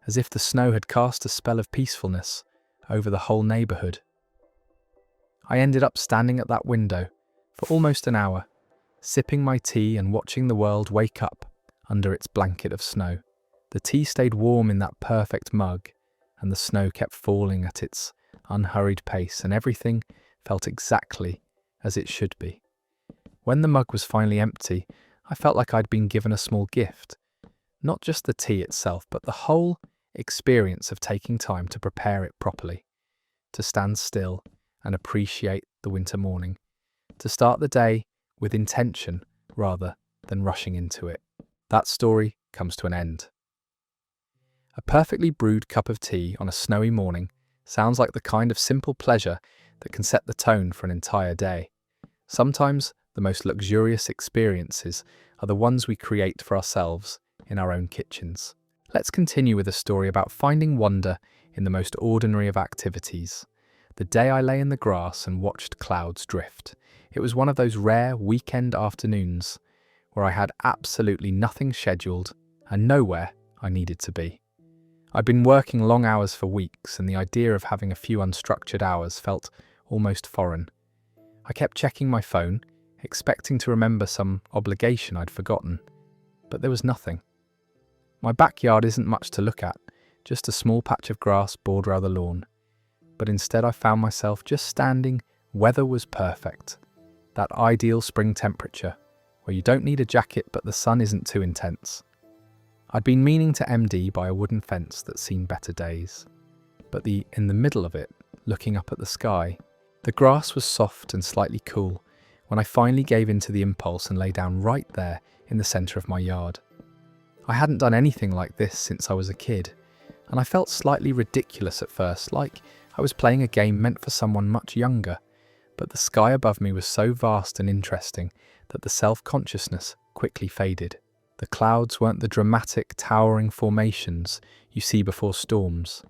Speaker 1: as if the snow had cast a spell of peacefulness over the whole neighbourhood. I ended up standing at that window for almost an hour, sipping my tea and watching the world wake up under its blanket of snow. The tea stayed warm in that perfect mug, and the snow kept falling at its unhurried pace, and everything felt exactly as it should be. When the mug was finally empty, I felt like I'd been given a small gift. Not just the tea itself, but the whole experience of taking time to prepare it properly, to stand still and appreciate the winter morning, to start the day with intention rather than rushing into it. That story comes to an end. A perfectly brewed cup of tea on a snowy morning sounds like the kind of simple pleasure that can set the tone for an entire day. Sometimes the most luxurious experiences are the ones we create for ourselves in our own kitchens. Let's continue with a story about finding wonder in the most ordinary of activities. The day I lay in the grass and watched clouds drift. It was one of those rare weekend afternoons where I had absolutely nothing scheduled and nowhere I needed to be. I'd been working long hours for weeks, and the idea of having a few unstructured hours felt almost foreign. I kept checking my phone, expecting to remember some obligation I'd forgotten, but there was nothing. My backyard isn't much to look at, just a small patch of grass border the lawn. But instead I found myself just standing. Weather was perfect. That ideal spring temperature, where you don't need a jacket but the sun isn't too intense. I'd been meaning to MD by a wooden fence that's seen better days. But in the middle of it, looking up at the sky, the grass was soft and slightly cool when I finally gave in to the impulse and lay down right there in the centre of my yard. I hadn't done anything like this since I was a kid, and I felt slightly ridiculous at first, like I was playing a game meant for someone much younger, but the sky above me was so vast and interesting that the self-consciousness quickly faded. The clouds weren't the dramatic, towering formations you see before storms.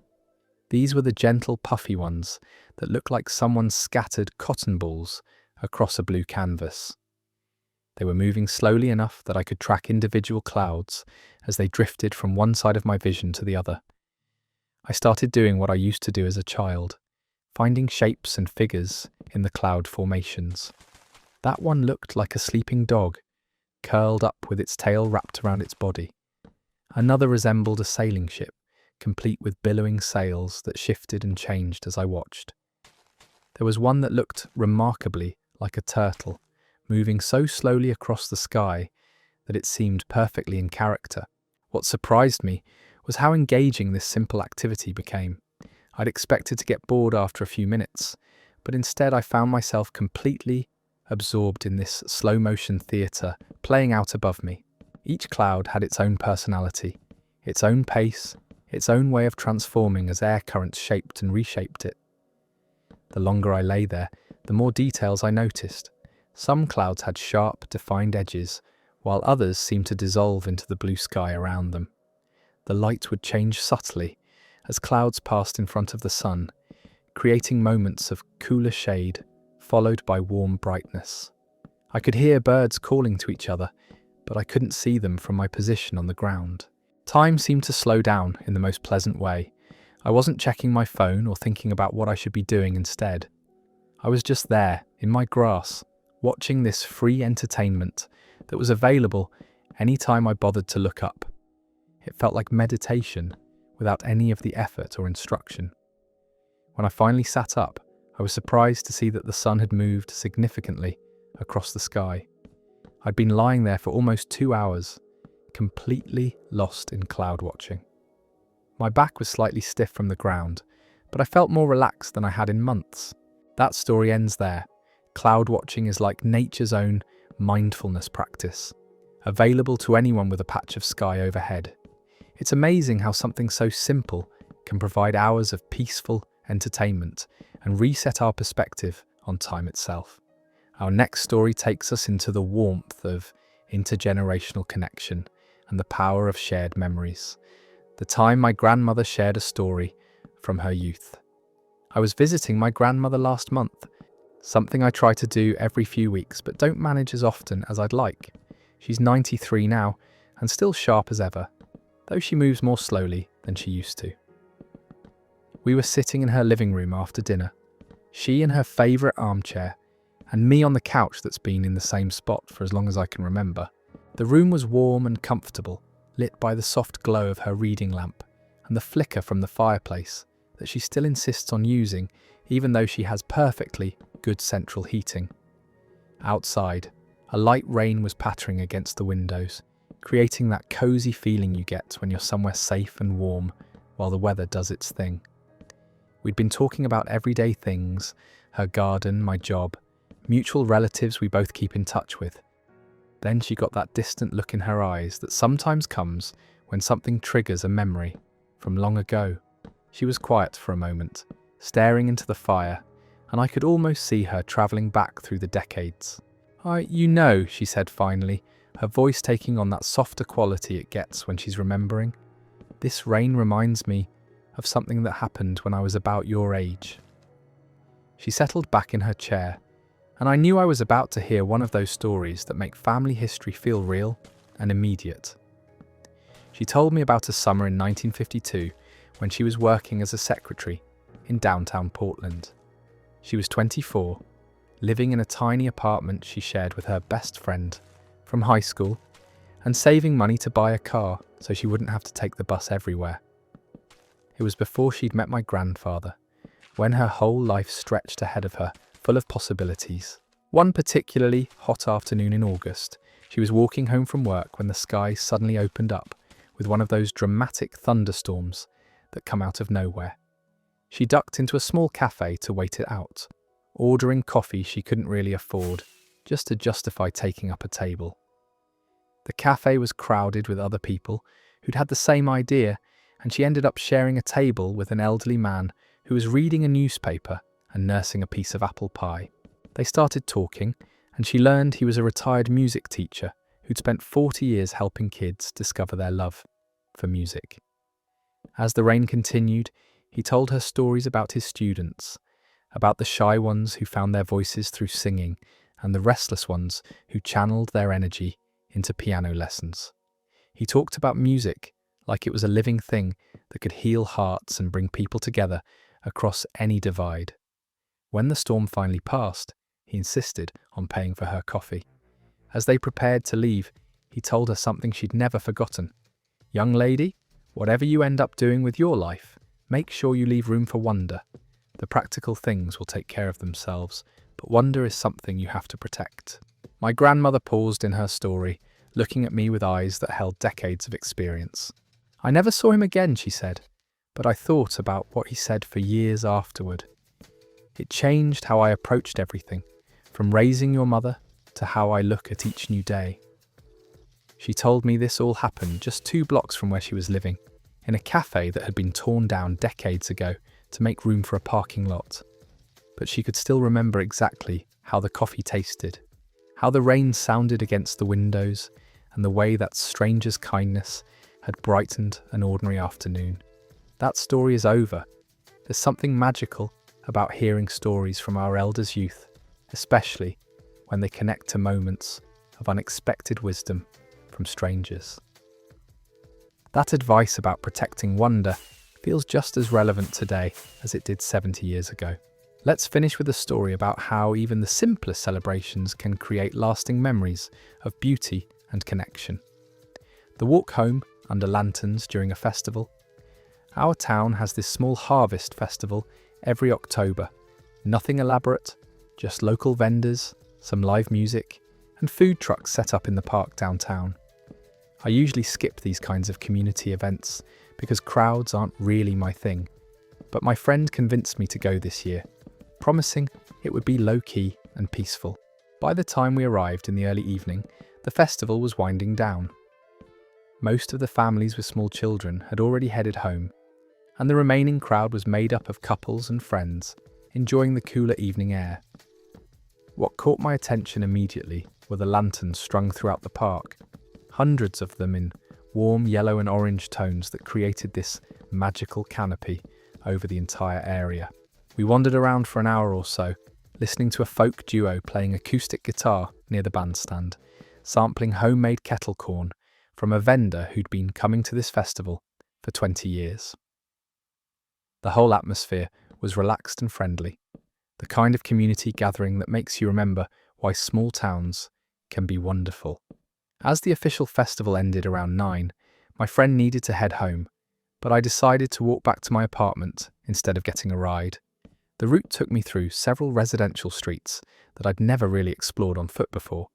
Speaker 1: These were the gentle, puffy ones that looked like someone scattered cotton balls across a blue canvas. They were moving slowly enough that I could track individual clouds as they drifted from one side of my vision to the other. I started doing what I used to do as a child, finding shapes and figures in the cloud formations. That one looked like a sleeping dog, curled up with its tail wrapped around its body. Another resembled a sailing ship, complete with billowing sails that shifted and changed as I watched. There was one that looked remarkably like a turtle, moving so slowly across the sky that it seemed perfectly in character. What surprised me was how engaging this simple activity became. I'd expected to get bored after a few minutes, but instead I found myself completely absorbed in this slow-motion theatre playing out above me. Each cloud had its own personality, its own pace, its own way of transforming as air currents shaped and reshaped it. The longer I lay there, the more details I noticed. Some clouds had sharp, defined edges, while others seemed to dissolve into the blue sky around them. The light would change subtly as clouds passed in front of the sun, creating moments of cooler shade followed by warm brightness. I could hear birds calling to each other, but I couldn't see them from my position on the ground. Time seemed to slow down in the most pleasant way. I wasn't checking my phone or thinking about what I should be doing instead. I was just there, in my grass, watching this free entertainment that was available any time I bothered to look up. It felt like meditation without any of the effort or instruction. When I finally sat up, I was surprised to see that the sun had moved significantly across the sky. I'd been lying there for almost 2 hours, completely lost in cloud watching. My back was slightly stiff from the ground, but I felt more relaxed than I had in months. That story ends there. Cloud watching is like nature's own mindfulness practice, available to anyone with a patch of sky overhead. It's amazing how something so simple can provide hours of peaceful entertainment and reset our perspective on time itself. Our next story takes us into the warmth of intergenerational connection and the power of shared memories. The time my grandmother shared a story from her youth. I was visiting my grandmother last month, something I try to do every few weeks but don't manage as often as I'd like. She's 93 now and still sharp as ever, though she moves more slowly than she used to. We were sitting in her living room after dinner, She in her favourite armchair, and me on the couch that's been in the same spot for as long as I can remember. The room was warm and comfortable, lit by the soft glow of her reading lamp and the flicker from the fireplace that she still insists on using even though she has perfectly good central heating. Outside, a light rain was pattering against the windows, creating that cosy feeling you get when you're somewhere safe and warm while the weather does its thing. We'd been talking about everyday things, her garden, my job, mutual relatives we both keep in touch with. Then she got that distant look in her eyes that sometimes comes when something triggers a memory from long ago. She was quiet for a moment, staring into the fire, and I could almost see her travelling back through the decades. She said finally, her voice taking on that softer quality it gets when she's remembering. This rain reminds me of something that happened when I was about your age. She settled back in her chair, and I knew I was about to hear one of those stories that make family history feel real and immediate. She told me about a summer in 1952 when she was working as a secretary in downtown Portland. She was 24, living in a tiny apartment she shared with her best friend from high school, and saving money to buy a car so she wouldn't have to take the bus everywhere. It was before she'd met my grandfather, when her whole life stretched ahead of her, full of possibilities. One particularly hot afternoon in August, she was walking home from work when the sky suddenly opened up with one of those dramatic thunderstorms that come out of nowhere. She ducked into a small cafe to wait it out, ordering coffee she couldn't really afford, just to justify taking up a table. The cafe was crowded with other people who'd had the same idea, and she ended up sharing a table with an elderly man who was reading a newspaper and nursing a piece of apple pie. They started talking, and she learned he was a retired music teacher who'd spent 40 years helping kids discover their love for music. As the rain continued, he told her stories about his students, about the shy ones who found their voices through singing and the restless ones who channeled their energy into piano lessons. He talked about music like it was a living thing that could heal hearts and bring people together across any divide. When the storm finally passed, he insisted on paying for her coffee. As they prepared to leave, he told her something she'd never forgotten. "Young lady, whatever you end up doing with your life, make sure you leave room for wonder. The practical things will take care of themselves, but wonder is something you have to protect." My grandmother paused in her story, looking at me with eyes that held decades of experience. "I never saw him again," she said, "but I thought about what he said for years afterward. It changed how I approached everything, from raising your mother to how I look at each new day." She told me this all happened just 2 blocks from where she was living, in a cafe that had been torn down decades ago to make room for a parking lot. But she could still remember exactly how the coffee tasted, how the rain sounded against the windows, and the way that stranger's kindness had brightened an ordinary afternoon. That story is over. There's something magical about hearing stories from our elders' youth, especially when they connect to moments of unexpected wisdom from strangers. That advice about protecting wonder feels just as relevant today as it did 70 years ago. Let's finish with a story about how even the simplest celebrations can create lasting memories of beauty and connection. The walk home under lanterns during a festival. Our town has this small harvest festival every October. Nothing elaborate, just local vendors, some live music, and food trucks set up in the park downtown. I usually skip these kinds of community events because crowds aren't really my thing, but my friend convinced me to go this year, promising it would be low-key and peaceful. By the time we arrived in the early evening, the festival was winding down. Most of the families with small children had already headed home, and the remaining crowd was made up of couples and friends, enjoying the cooler evening air. What caught my attention immediately were the lanterns strung throughout the park, hundreds of them in warm yellow and orange tones that created this magical canopy over the entire area. We wandered around for an hour or so, listening to a folk duo playing acoustic guitar near the bandstand, sampling homemade kettle corn from a vendor who'd been coming to this festival for 20 years. The whole atmosphere was relaxed and friendly. the kind of community gathering that makes you remember why small towns can be wonderful. As the official festival ended around 9, my friend needed to head home, but I decided to walk back to my apartment instead of getting a ride. The route took me through several residential streets that I'd never really explored on foot before,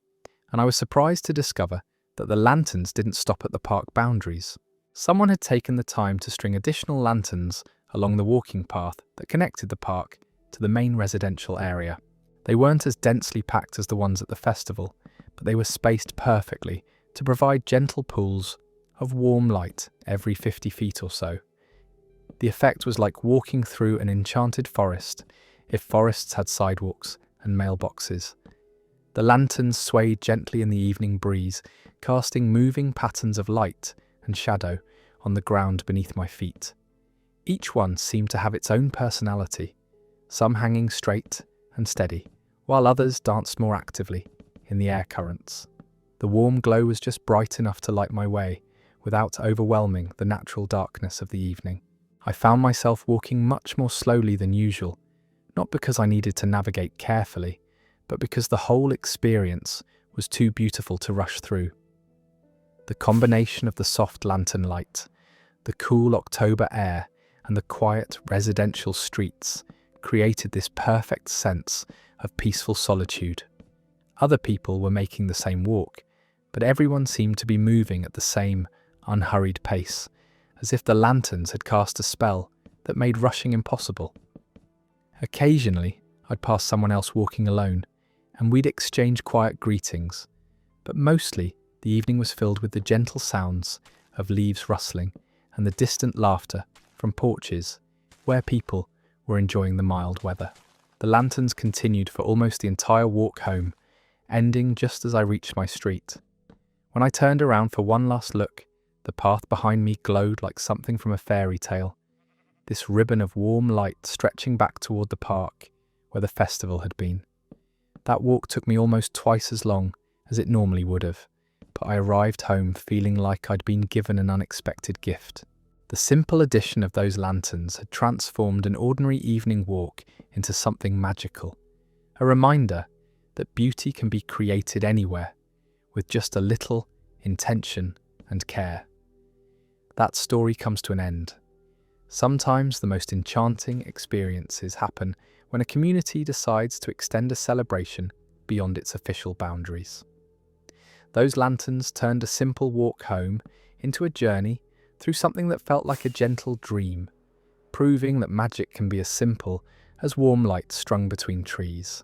Speaker 1: and I was surprised to discover that the lanterns didn't stop at the park boundaries. Someone had taken the time to string additional lanterns along the walking path that connected the park to the main residential area. They weren't as densely packed as the ones at the festival, but they were spaced perfectly to provide gentle pools of warm light every 50 feet or so. The effect was like walking through an enchanted forest, if forests had sidewalks and mailboxes. The lanterns swayed gently in the evening breeze, casting moving patterns of light and shadow on the ground beneath my feet. Each one seemed to have its own personality, some hanging straight and steady, while others danced more actively in the air currents. The warm glow was just bright enough to light my way, without overwhelming the natural darkness of the evening. I found myself walking much more slowly than usual, not because I needed to navigate carefully, but because the whole experience was too beautiful to rush through. The combination of the soft lantern light, the cool October air, and the quiet residential streets created this perfect sense of peaceful solitude. Other people were making the same walk, but everyone seemed to be moving at the same unhurried pace, as if the lanterns had cast a spell that made rushing impossible. Occasionally, I'd pass someone else walking alone, and we'd exchange quiet greetings, but mostly the evening was filled with the gentle sounds of leaves rustling and the distant laughter from porches where people were enjoying the mild weather. The lanterns continued for almost the entire walk home, ending just as I reached my street. When I turned around for one last look, the path behind me glowed like something from a fairy tale, this ribbon of warm light stretching back toward the park where the festival had been. That walk took me almost twice as long as it normally would have, but I arrived home feeling like I'd been given an unexpected gift. The simple addition of those lanterns had transformed an ordinary evening walk into something magical, a reminder that beauty can be created anywhere, with just a little intention and care. That story comes to an end. Sometimes the most enchanting experiences happen when a community decides to extend a celebration beyond its official boundaries. Those lanterns turned a simple walk home into a journey through something that felt like a gentle dream, proving that magic can be as simple as warm light strung between trees.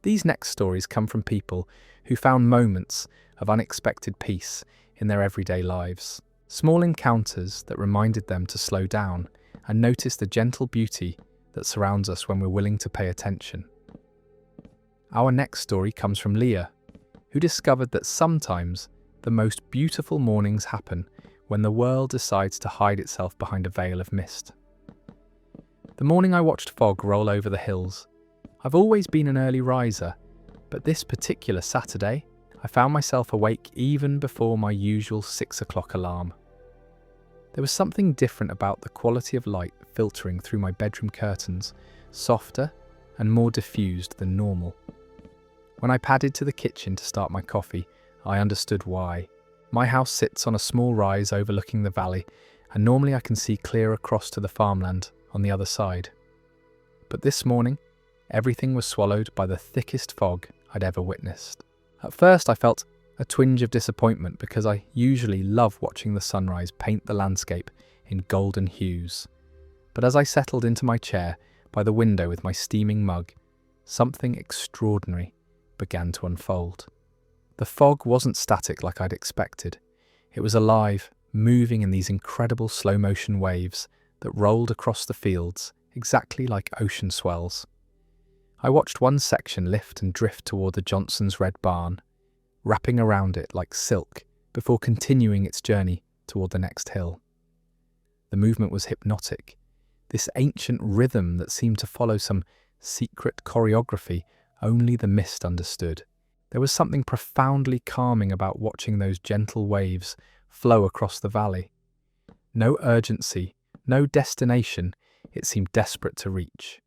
Speaker 1: These next stories come from people who found moments of unexpected peace in their everyday lives, small encounters that reminded them to slow down and notice the gentle beauty that surrounds us when we're willing to pay attention. Our next story comes from Leah, who discovered that sometimes the most beautiful mornings happen when the world decides to hide itself behind a veil of mist. The morning I watched fog roll over the hills. I've always been an early riser, but this particular Saturday, I found myself awake even before my usual 6 o'clock alarm. There was something different about the quality of light filtering through my bedroom curtains, softer and more diffused than normal. When I padded to the kitchen to start my coffee, I understood why. My house sits on a small rise overlooking the valley, and normally I can see clear across to the farmland on the other side. But this morning, everything was swallowed by the thickest fog I'd ever witnessed. At first I felt a twinge of disappointment because I usually love watching the sunrise paint the landscape in golden hues. But as I settled into my chair by the window with my steaming mug, something extraordinary began to unfold. The fog wasn't static like I'd expected. It was alive, moving in these incredible slow-motion waves that rolled across the fields, exactly like ocean swells. I watched one section lift and drift toward the Johnson's red barn, wrapping around it like silk before continuing its journey toward the next hill. The movement was hypnotic, this ancient rhythm that seemed to follow some secret choreography only the mist understood. There was something profoundly calming about watching those gentle waves flow across the valley. No urgency, no destination it seemed desperate to reach.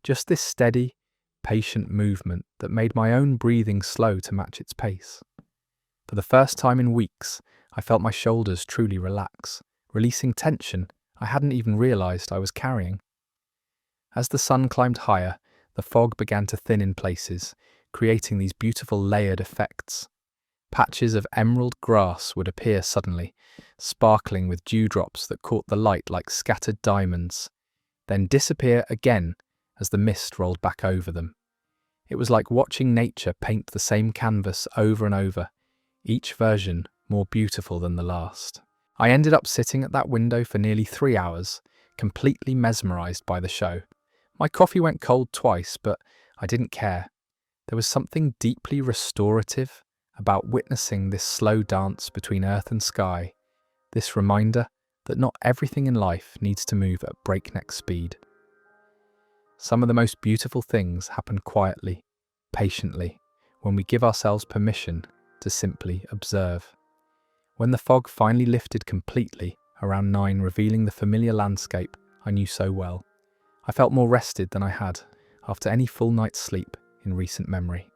Speaker 1: Just this steady, patient movement that made my own breathing slow to match its pace. For the first time in weeks, I felt my shoulders truly relax, releasing tension I hadn't even realized I was carrying. As the sun climbed higher, the fog began to thin in places, creating these beautiful layered effects. Patches of emerald grass would appear suddenly, sparkling with dewdrops that caught the light like scattered diamonds, then disappear again as the mist rolled back over them. It was like watching nature paint the same canvas over and over, each version more beautiful than the last. I ended up sitting at that window for nearly 3 hours, completely mesmerized by the show. My coffee went cold twice, but I didn't care. There was something deeply restorative about witnessing this slow dance between earth and sky, this reminder that not everything in life needs to move at breakneck speed. Some of the most beautiful things happen quietly, patiently, when we give ourselves permission to simply observe. When the fog finally lifted completely, around 9, revealing the familiar landscape I knew so well, I felt more rested than I had after any full night's sleep in recent memory.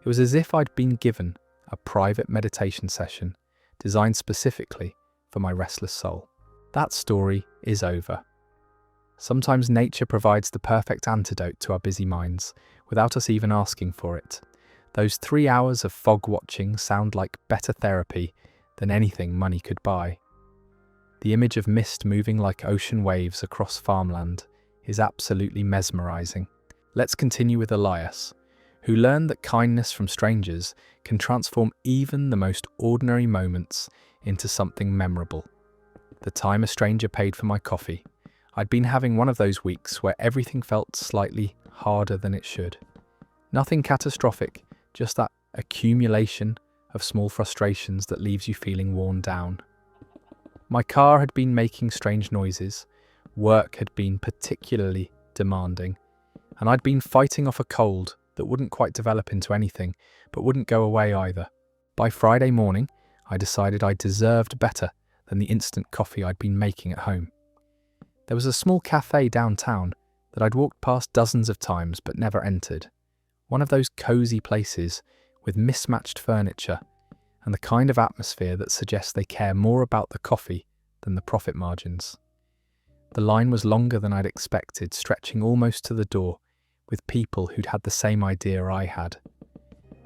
Speaker 1: It was as if I'd been given a private meditation session designed specifically for my restless soul. That story is over. Sometimes nature provides the perfect antidote to our busy minds without us even asking for it. Those 3 hours of fog watching sound like better therapy than anything money could buy. The image of mist moving like ocean waves across farmland is absolutely mesmerizing. Let's continue with Elias, who learned that kindness from strangers can transform even the most ordinary moments into something memorable. The time a stranger paid for my coffee. I'd been having one of those weeks where everything felt slightly harder than it should. Nothing catastrophic, just that accumulation of small frustrations that leaves you feeling worn down. My car had been making strange noises, work had been particularly demanding, and I'd been fighting off a cold that wouldn't quite develop into anything, but wouldn't go away either. By Friday morning, I decided I deserved better than the instant coffee I'd been making at home. There was a small cafe downtown that I'd walked past dozens of times but never entered. One of those cozy places with mismatched furniture and the kind of atmosphere that suggests they care more about the coffee than the profit margins. The line was longer than I'd expected, stretching almost to the door, with people who'd had the same idea I had.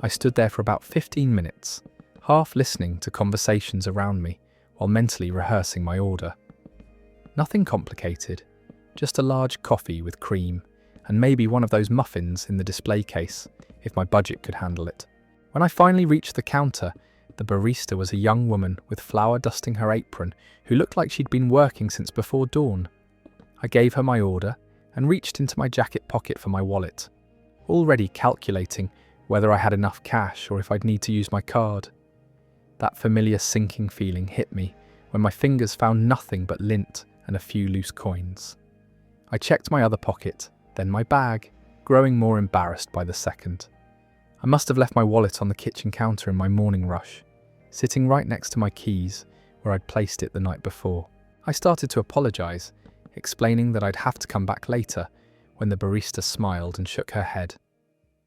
Speaker 1: I stood there for about 15 minutes, half listening to conversations around me while mentally rehearsing my order. Nothing complicated, just a large coffee with cream and maybe one of those muffins in the display case, if my budget could handle it. When I finally reached the counter, the barista was a young woman with flour dusting her apron who looked like she'd been working since before dawn. I gave her my order and reached into my jacket pocket for my wallet, already calculating whether I had enough cash or if I'd need to use my card. That familiar sinking feeling hit me when my fingers found nothing but lint and a few loose coins. I checked my other pocket, then my bag, growing more embarrassed by the second. I must have left my wallet on the kitchen counter in my morning rush, sitting right next to my keys where I'd placed it the night before. I started to apologize, explaining that I'd have to come back later, when the barista smiled and shook her head.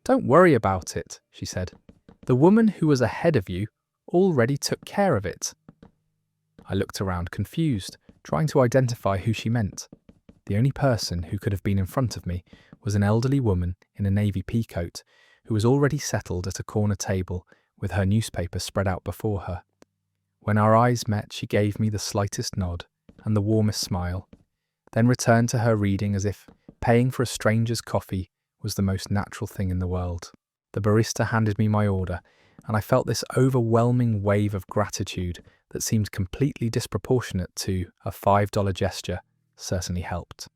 Speaker 1: "Don't worry about it," she said. "The woman who was ahead of you already took care of it." I looked around confused, trying to identify who she meant. The only person who could have been in front of me was an elderly woman in a navy peacoat who was already settled at a corner table with her newspaper spread out before her. When our eyes met, she gave me the slightest nod and the warmest smile, then returned to her reading as if paying for a stranger's coffee was the most natural thing in the world. The barista handed me my order, and I felt this overwhelming wave of gratitude that seemed completely disproportionate to a $5 gesture certainly helped.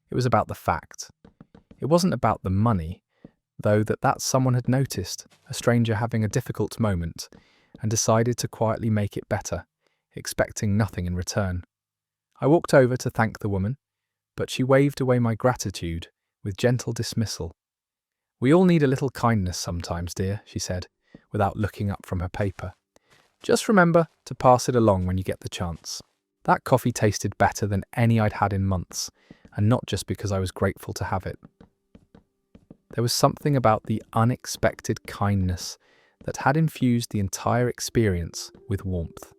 Speaker 1: It was about the fact. It wasn't about the money, though that someone had noticed a stranger having a difficult moment and decided to quietly make it better, expecting nothing in return. I walked over to thank the woman, but she waved away my gratitude with gentle dismissal. "We all need a little kindness sometimes, dear," she said, without looking up from her paper. "Just remember to pass it along when you get the chance." That coffee tasted better than any I'd had in months, and not just because I was grateful to have it. There was something about the unexpected kindness that had infused the entire experience with warmth.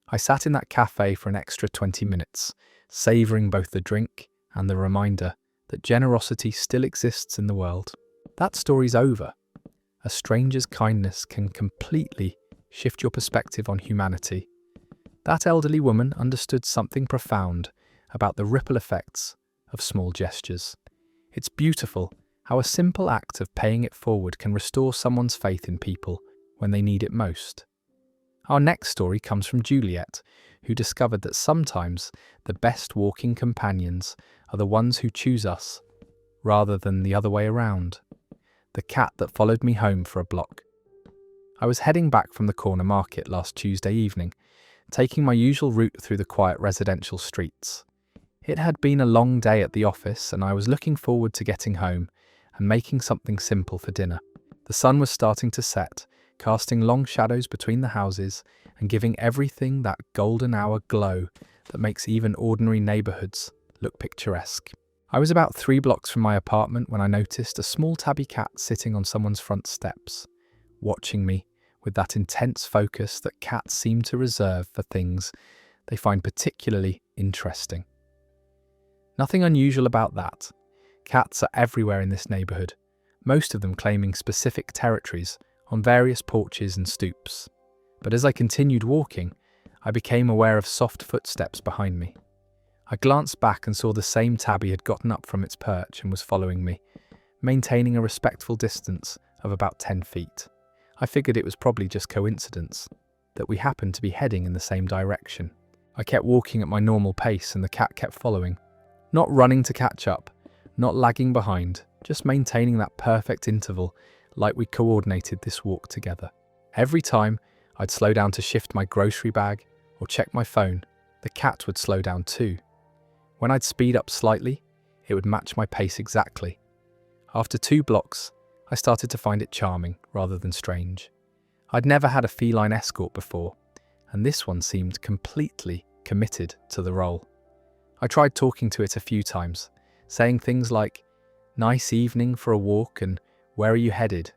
Speaker 1: I sat in that cafe for an extra 20 minutes, savouring both the drink and the reminder that generosity still exists in the world. That story's over. A stranger's kindness can completely shift your perspective on humanity. That elderly woman understood something profound about the ripple effects of small gestures. It's beautiful how a simple act of paying it forward can restore someone's faith in people when they need it most. Our next story comes from Juliet, who discovered that sometimes the best walking companions are the ones who choose us, rather than the other way around. The cat that followed me home for a block. I was heading back from the corner market last Tuesday evening, taking my usual route through the quiet residential streets. It had been a long day at the office, and I was looking forward to getting home and making something simple for dinner. The sun was starting to set, casting long shadows between the houses and giving everything that golden hour glow that makes even ordinary neighbourhoods look picturesque. I was about 3 blocks from my apartment when I noticed a small tabby cat sitting on someone's front steps, watching me with that intense focus that cats seem to reserve for things they find particularly interesting. Nothing unusual about that. Cats are everywhere in this neighbourhood, most of them claiming specific territories on various porches and stoops. But as I continued walking, I became aware of soft footsteps behind me. I glanced back and saw the same tabby had gotten up from its perch and was following me, maintaining a respectful distance of about 10 feet. I figured it was probably just coincidence that we happened to be heading in the same direction. I kept walking at my normal pace and the cat kept following, not running to catch up, not lagging behind, just maintaining that perfect interval like we coordinated this walk together. Every time I'd slow down to shift my grocery bag or check my phone, the cat would slow down too. When I'd speed up slightly, it would match my pace exactly. After 2 blocks, I started to find it charming rather than strange. I'd never had a feline escort before, and this one seemed completely committed to the role. I tried talking to it a few times, saying things like, "Nice evening for a walk," and "Where are you headed?"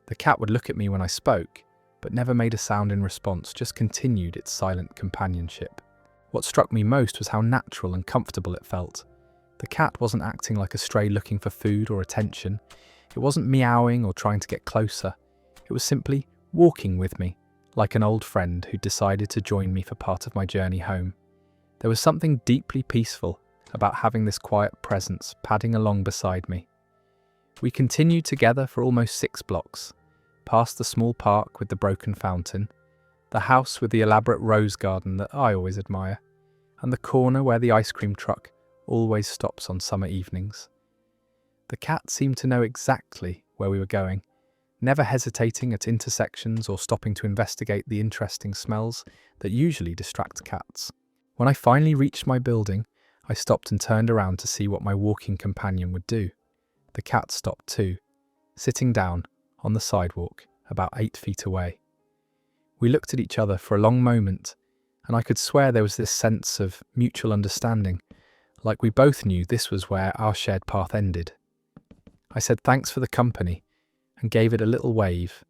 Speaker 1: The cat would look at me when I spoke, but never made a sound in response, just continued its silent companionship. What struck me most was how natural and comfortable it felt. The cat wasn't acting like a stray looking for food or attention. It wasn't meowing or trying to get closer. It was simply walking with me, like an old friend who decided to join me for part of my journey home. There was something deeply peaceful about having this quiet presence padding along beside me. We continued together for almost 6 blocks, past the small park with the broken fountain, the house with the elaborate rose garden that I always admire, and the corner where the ice cream truck always stops on summer evenings. The cat seemed to know exactly where we were going, never hesitating at intersections or stopping to investigate the interesting smells that usually distract cats. When I finally reached my building, I stopped and turned around to see what my walking companion would do. The cat stopped too, sitting down on the sidewalk about 8 feet away. We looked at each other for a long moment, and I could swear there was this sense of mutual understanding, like we both knew this was where our shared path ended. I said thanks for the company and gave it a little wave,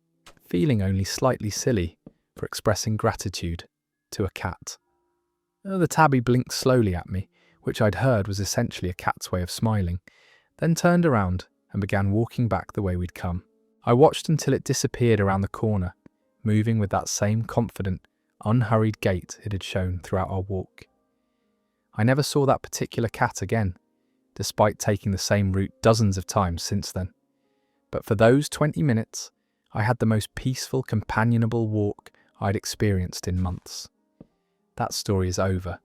Speaker 1: feeling only slightly silly for expressing gratitude to a cat. The tabby blinked slowly at me, which I'd heard was essentially a cat's way of smiling, then turned around and began walking back the way we'd come. I watched until it disappeared around the corner, moving with that same confident, unhurried gait it had shown throughout our walk. I never saw that particular cat again, despite taking the same route dozens of times since then. But for those 20 minutes, I had the most peaceful, companionable walk I'd experienced in months. That story is over.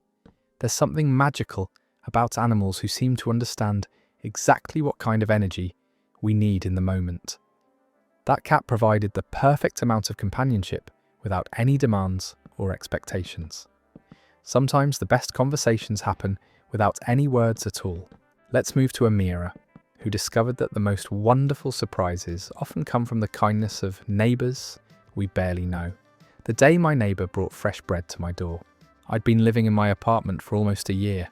Speaker 1: There's something magical about animals who seem to understand exactly what kind of energy we need in the moment. That cat provided the perfect amount of companionship without any demands or expectations. Sometimes the best conversations happen without any words at all. Let's move to Amira, who discovered that the most wonderful surprises often come from the kindness of neighbours we barely know. The day my neighbour brought fresh bread to my door. I'd been living in my apartment for almost a year,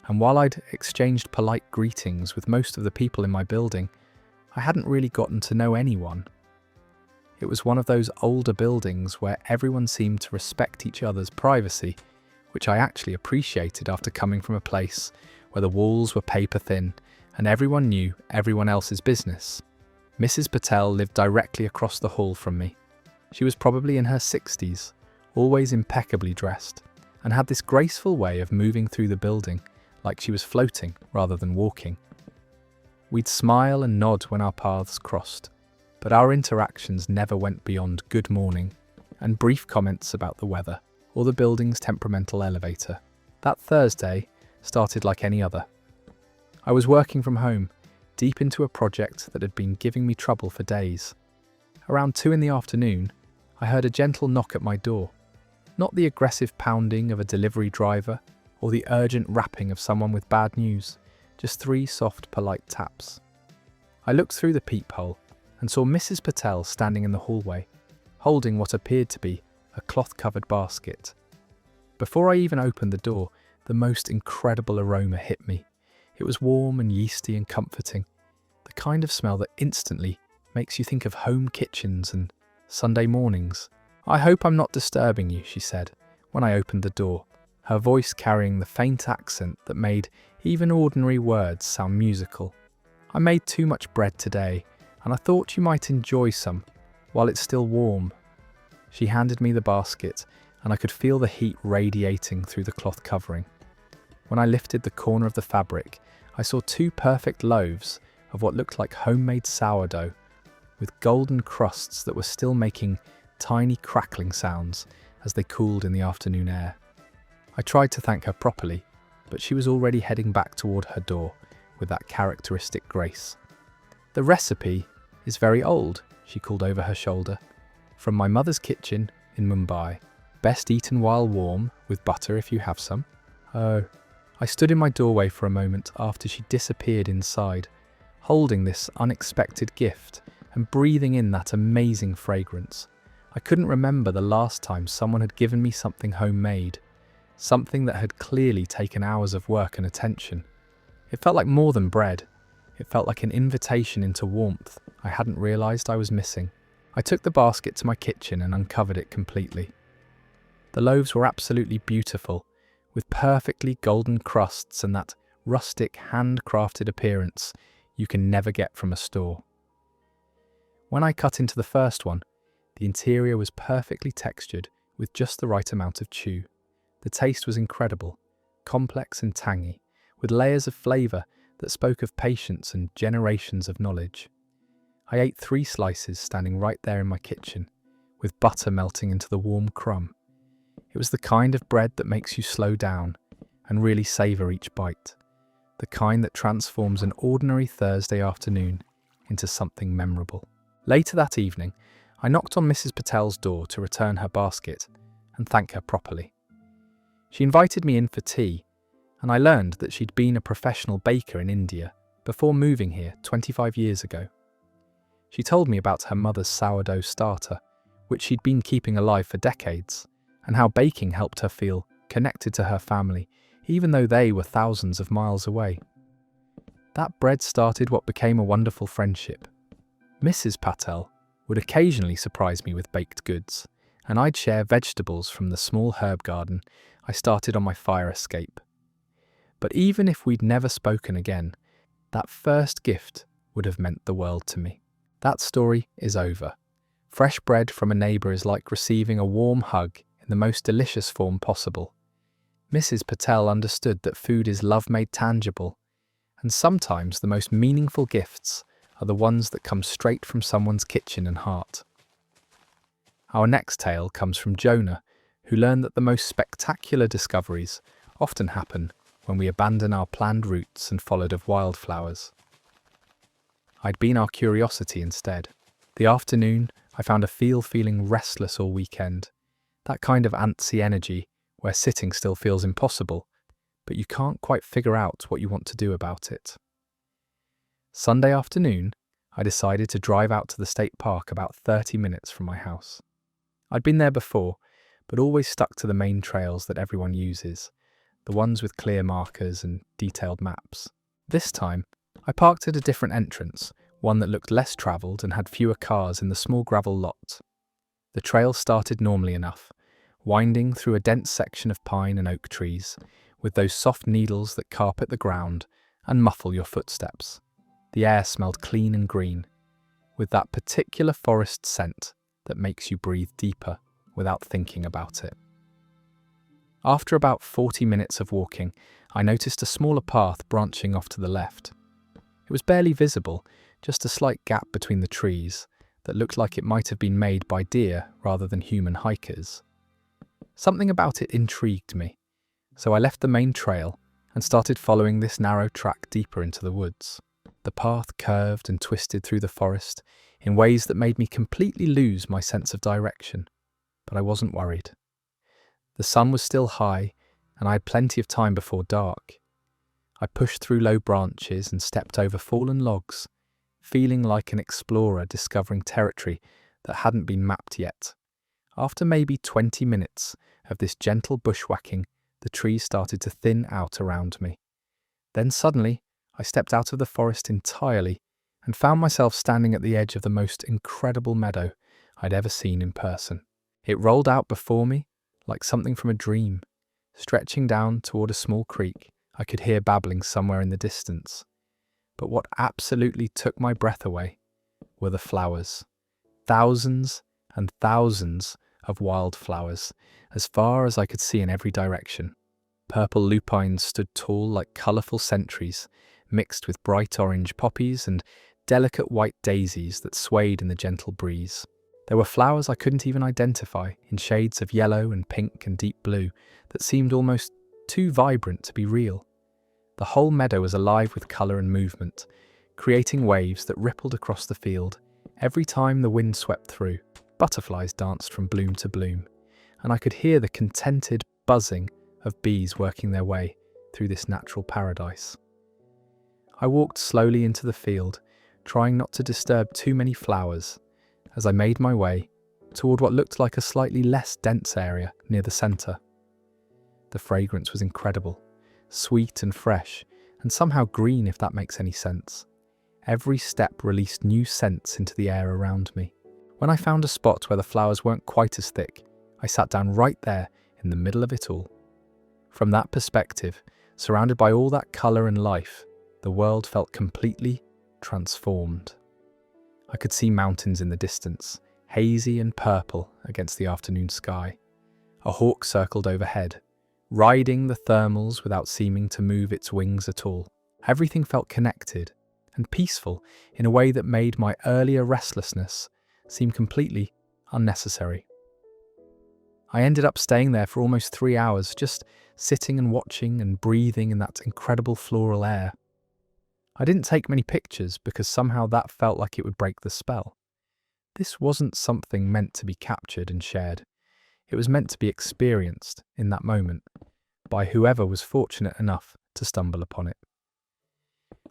Speaker 1: and while I'd exchanged polite greetings with most of the people in my building, I hadn't really gotten to know anyone. It was one of those older buildings where everyone seemed to respect each other's privacy, which I actually appreciated after coming from a place where the walls were paper thin and everyone knew everyone else's business. Mrs. Patel lived directly across the hall from me. She was probably in her 60s, always impeccably dressed, and had this graceful way of moving through the building like she was floating rather than walking. We'd smile and nod when our paths crossed, but our interactions never went beyond good morning and brief comments about the weather or the building's temperamental elevator. That Thursday started like any other. I was working from home, deep into a project that had been giving me trouble for days. Around 2 in the afternoon, I heard a gentle knock at my door. Not the aggressive pounding of a delivery driver or the urgent rapping of someone with bad news, just 3 soft, polite taps. I looked through the peephole and saw Mrs. Patel standing in the hallway, holding what appeared to be a cloth-covered basket. Before I even opened the door, the most incredible aroma hit me. It was warm and yeasty and comforting, the kind of smell that instantly makes you think of home kitchens and Sunday mornings. "I hope I'm not disturbing you," she said, when I opened the door, her voice carrying the faint accent that made even ordinary words sound musical. "I made too much bread today, and I thought you might enjoy some while it's still warm." She handed me the basket, and I could feel the heat radiating through the cloth covering. When I lifted the corner of the fabric, I saw 2 perfect loaves of what looked like homemade sourdough, with golden crusts that were still making tiny crackling sounds as they cooled in the afternoon air. I tried to thank her properly, but she was already heading back toward her door with that characteristic grace. "The recipe is very old," she called over her shoulder. "From my mother's kitchen in Mumbai. Best eaten while warm, with butter if you have some." Oh. I stood in my doorway for a moment after she disappeared inside, holding this unexpected gift and breathing in that amazing fragrance. I couldn't remember the last time someone had given me something homemade, something that had clearly taken hours of work and attention. It felt like more than bread. It felt like an invitation into warmth I hadn't realised I was missing. I took the basket to my kitchen and uncovered it completely. The loaves were absolutely beautiful, with perfectly golden crusts and that rustic, handcrafted appearance you can never get from a store. When I cut into the first one, the interior was perfectly textured with just the right amount of chew. The taste was incredible, complex and tangy, with layers of flavour that spoke of patience and generations of knowledge. I ate 3 slices standing right there in my kitchen, with butter melting into the warm crumb. It was the kind of bread that makes you slow down and really savour each bite, the kind that transforms an ordinary Thursday afternoon into something memorable. Later that evening, I knocked on Mrs. Patel's door to return her basket and thank her properly. She invited me in for tea, and I learned that she'd been a professional baker in India before moving here 25 years ago. She told me about her mother's sourdough starter, which she'd been keeping alive for decades, and how baking helped her feel connected to her family, even though they were thousands of miles away. That bread started what became a wonderful friendship. Mrs. Patel would occasionally surprise me with baked goods, and I'd share vegetables from the small herb garden I started on my fire escape. But even if we'd never spoken again, that first gift would have meant the world to me. That story is over. Fresh bread from a neighbour is like receiving a warm hug in the most delicious form possible. Mrs. Patel understood that food is love made tangible, and sometimes the most meaningful gifts are the ones that come straight from someone's kitchen and heart. Our next tale comes from Jonah, who learned that the most spectacular discoveries often happen when we abandon our planned routes and followed of wildflowers. I'd been our curiosity instead. The afternoon, I found a feeling restless all weekend. That kind of antsy energy where sitting still feels impossible, but you can't quite figure out what you want to do about it. Sunday afternoon, I decided to drive out to the state park about 30 minutes from my house. I'd been there before, but always stuck to the main trails that everyone uses, the ones with clear markers and detailed maps. This time, I parked at a different entrance, one that looked less travelled and had fewer cars in the small gravel lot. The trail started normally enough, winding through a dense section of pine and oak trees, with those soft needles that carpet the ground and muffle your footsteps. The air smelled clean and green, with that particular forest scent that makes you breathe deeper without thinking about it. After about 40 minutes of walking, I noticed a smaller path branching off to the left. It was barely visible, just a slight gap between the trees that looked like it might have been made by deer rather than human hikers. Something about it intrigued me, so I left the main trail and started following this narrow track deeper into the woods. The path curved and twisted through the forest in ways that made me completely lose my sense of direction, but I wasn't worried. The sun was still high, and I had plenty of time before dark. I pushed through low branches and stepped over fallen logs, feeling like an explorer discovering territory that hadn't been mapped yet. After maybe 20 minutes of this gentle bushwhacking, the trees started to thin out around me. Then suddenly, I stepped out of the forest entirely and found myself standing at the edge of the most incredible meadow I'd ever seen in person. It rolled out before me like something from a dream, stretching down toward a small creek I could hear babbling somewhere in the distance. But what absolutely took my breath away were the flowers. Thousands and thousands of wildflowers, as far as I could see in every direction. Purple lupines stood tall like colourful sentries, mixed with bright orange poppies and delicate white daisies that swayed in the gentle breeze. There were flowers I couldn't even identify, in shades of yellow and pink and deep blue, that seemed almost too vibrant to be real. The whole meadow was alive with colour and movement, creating waves that rippled across the field every time the wind swept through. Butterflies danced from bloom to bloom, and I could hear the contented buzzing of bees working their way through this natural paradise. I walked slowly into the field, trying not to disturb too many flowers, as I made my way toward what looked like a slightly less dense area near the centre. The fragrance was incredible, sweet and fresh, and somehow green, if that makes any sense. Every step released new scents into the air around me. When I found a spot where the flowers weren't quite as thick, I sat down right there in the middle of it all. From that perspective, surrounded by all that colour and life, the world felt completely transformed. I could see mountains in the distance, hazy and purple against the afternoon sky. A hawk circled overhead, riding the thermals without seeming to move its wings at all. Everything felt connected and peaceful in a way that made my earlier restlessness seem completely unnecessary. I ended up staying there for almost 3 hours, just sitting and watching and breathing in that incredible floral air. I didn't take many pictures because somehow that felt like it would break the spell. This wasn't something meant to be captured and shared. It was meant to be experienced in that moment by whoever was fortunate enough to stumble upon it.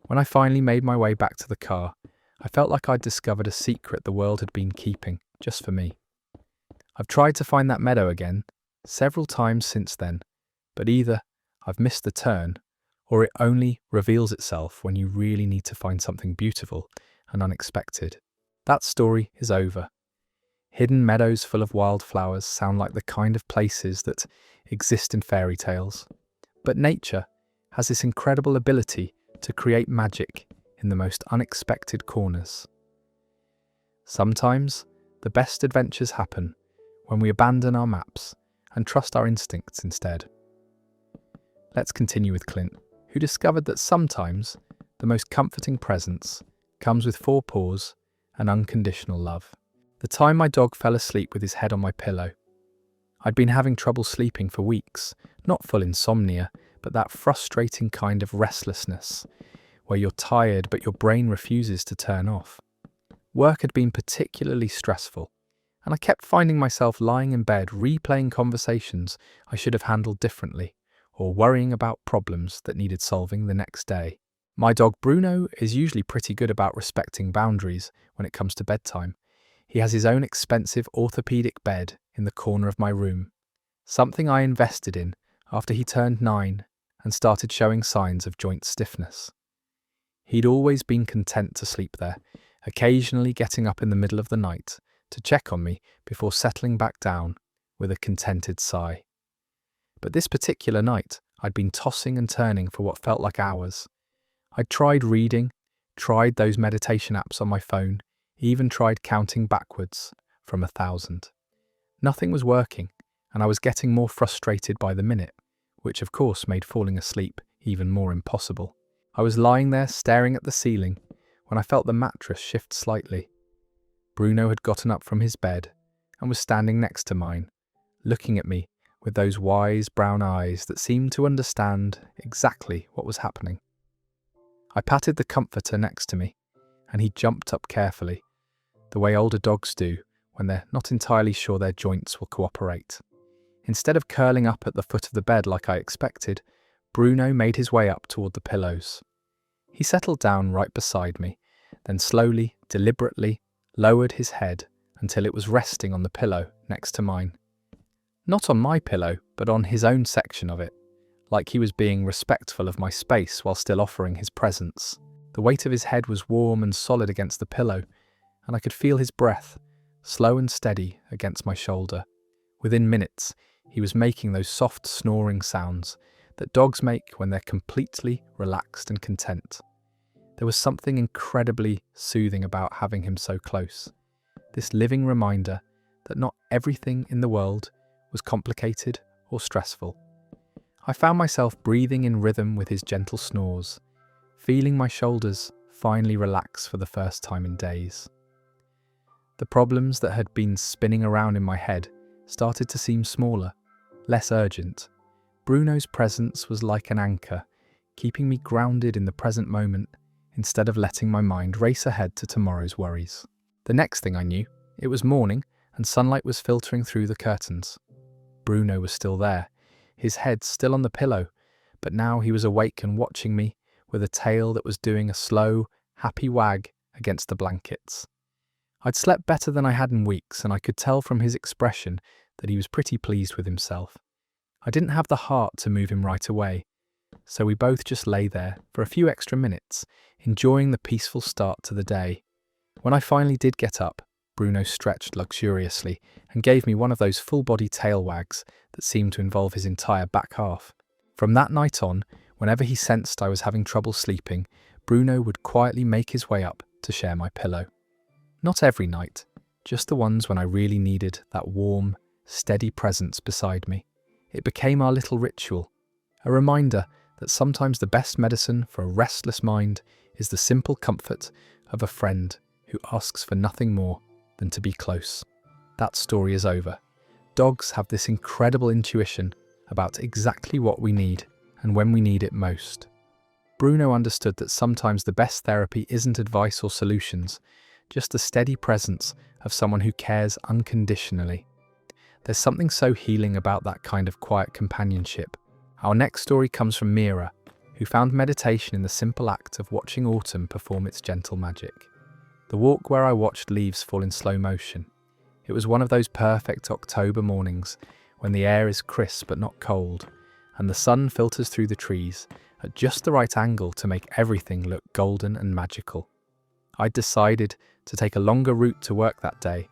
Speaker 1: When I finally made my way back to the car, I felt like I'd discovered a secret the world had been keeping just for me. I've tried to find that meadow again several times since then, but either I've missed the turn or it only reveals itself when you really need to find something beautiful and unexpected. That story is over. Hidden meadows full of wildflowers sound like the kind of places that exist in fairy tales, but nature has this incredible ability to create magic in the most unexpected corners. Sometimes the best adventures happen when we abandon our maps and trust our instincts instead. Let's continue with Clint, who discovered that sometimes the most comforting presence comes with 4 paws and unconditional love. The time my dog fell asleep with his head on my pillow. I'd been having trouble sleeping for weeks, not full insomnia, but that frustrating kind of restlessness, where you're tired but your brain refuses to turn off. Work had been particularly stressful, and I kept finding myself lying in bed replaying conversations I should have handled differently, or worrying about problems that needed solving the next day. My dog Bruno is usually pretty good about respecting boundaries when it comes to bedtime. He has his own expensive orthopedic bed in the corner of my room, something I invested in after he turned 9 and started showing signs of joint stiffness. He'd always been content to sleep there, occasionally getting up in the middle of the night to check on me before settling back down with a contented sigh. But this particular night, I'd been tossing and turning for what felt like hours. I'd tried reading, tried those meditation apps on my phone, even tried counting backwards from 1,000. Nothing was working, and I was getting more frustrated by the minute, which of course made falling asleep even more impossible. I was lying there staring at the ceiling when I felt the mattress shift slightly. Bruno had gotten up from his bed and was standing next to mine, looking at me with those wise brown eyes that seemed to understand exactly what was happening. I patted the comforter next to me, and he jumped up carefully, the way older dogs do when they're not entirely sure their joints will cooperate. Instead of curling up at the foot of the bed like I expected, Bruno made his way up toward the pillows. He settled down right beside me, then slowly, deliberately, lowered his head until it was resting on the pillow next to mine. Not on my pillow, but on his own section of it, like he was being respectful of my space while still offering his presence. The weight of his head was warm and solid against the pillow, and I could feel his breath, slow and steady, against my shoulder. Within minutes, he was making those soft snoring sounds that dogs make when they're completely relaxed and content. There was something incredibly soothing about having him so close. This living reminder that not everything in the world was complicated or stressful. I found myself breathing in rhythm with his gentle snores, feeling my shoulders finally relax for the first time in days. The problems that had been spinning around in my head started to seem smaller, less urgent. Bruno's presence was like an anchor, keeping me grounded in the present moment instead of letting my mind race ahead to tomorrow's worries. The next thing I knew, it was morning and sunlight was filtering through the curtains. Bruno was still there, his head still on the pillow, but now he was awake and watching me with a tail that was doing a slow, happy wag against the blankets. I'd slept better than I had in weeks, and I could tell from his expression that he was pretty pleased with himself. I didn't have the heart to move him right away, so we both just lay there for a few extra minutes, enjoying the peaceful start to the day. When I finally did get up, Bruno stretched luxuriously and gave me one of those full-body tail wags that seemed to involve his entire back half. From that night on, whenever he sensed I was having trouble sleeping, Bruno would quietly make his way up to share my pillow. Not every night, just the ones when I really needed that warm, steady presence beside me. It became our little ritual, a reminder that sometimes the best medicine for a restless mind is the simple comfort of a friend who asks for nothing more than to be close. That story is over. Dogs have this incredible intuition about exactly what we need and when we need it most. Bruno understood that sometimes the best therapy isn't advice or solutions, just the steady presence of someone who cares unconditionally. There's something so healing about that kind of quiet companionship. Our next story comes from Mira, who found meditation in the simple act of watching autumn perform its gentle magic. The walk where I watched leaves fall in slow motion. It was one of those perfect October mornings when the air is crisp but not cold, and the sun filters through the trees at just the right angle to make everything look golden and magical. I'd decided to take a longer route to work that day,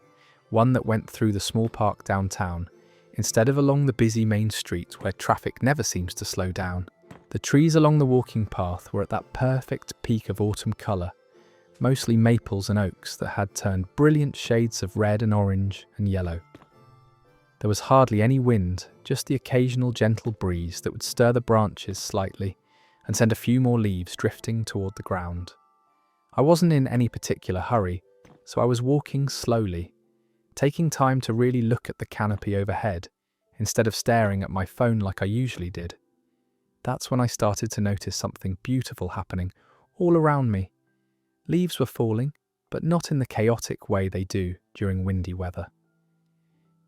Speaker 1: one that went through the small park downtown, instead of along the busy main street where traffic never seems to slow down. The trees along the walking path were at that perfect peak of autumn colour, mostly maples and oaks that had turned brilliant shades of red and orange and yellow. There was hardly any wind, just the occasional gentle breeze that would stir the branches slightly and send a few more leaves drifting toward the ground. I wasn't in any particular hurry, so I was walking slowly, taking time to really look at the canopy overhead instead of staring at my phone like I usually did. That's when I started to notice something beautiful happening all around me. Leaves were falling, but not in the chaotic way they do during windy weather.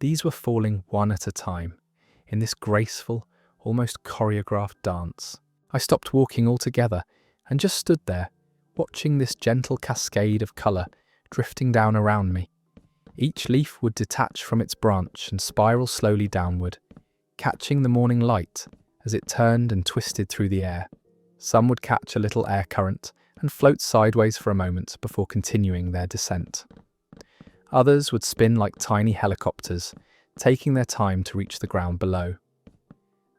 Speaker 1: These were falling one at a time, in this graceful, almost choreographed dance. I stopped walking altogether and just stood there, watching this gentle cascade of colour drifting down around me. Each leaf would detach from its branch and spiral slowly downward, catching the morning light as it turned and twisted through the air. Some would catch a little air current and float sideways for a moment before continuing their descent. Others would spin like tiny helicopters, taking their time to reach the ground below.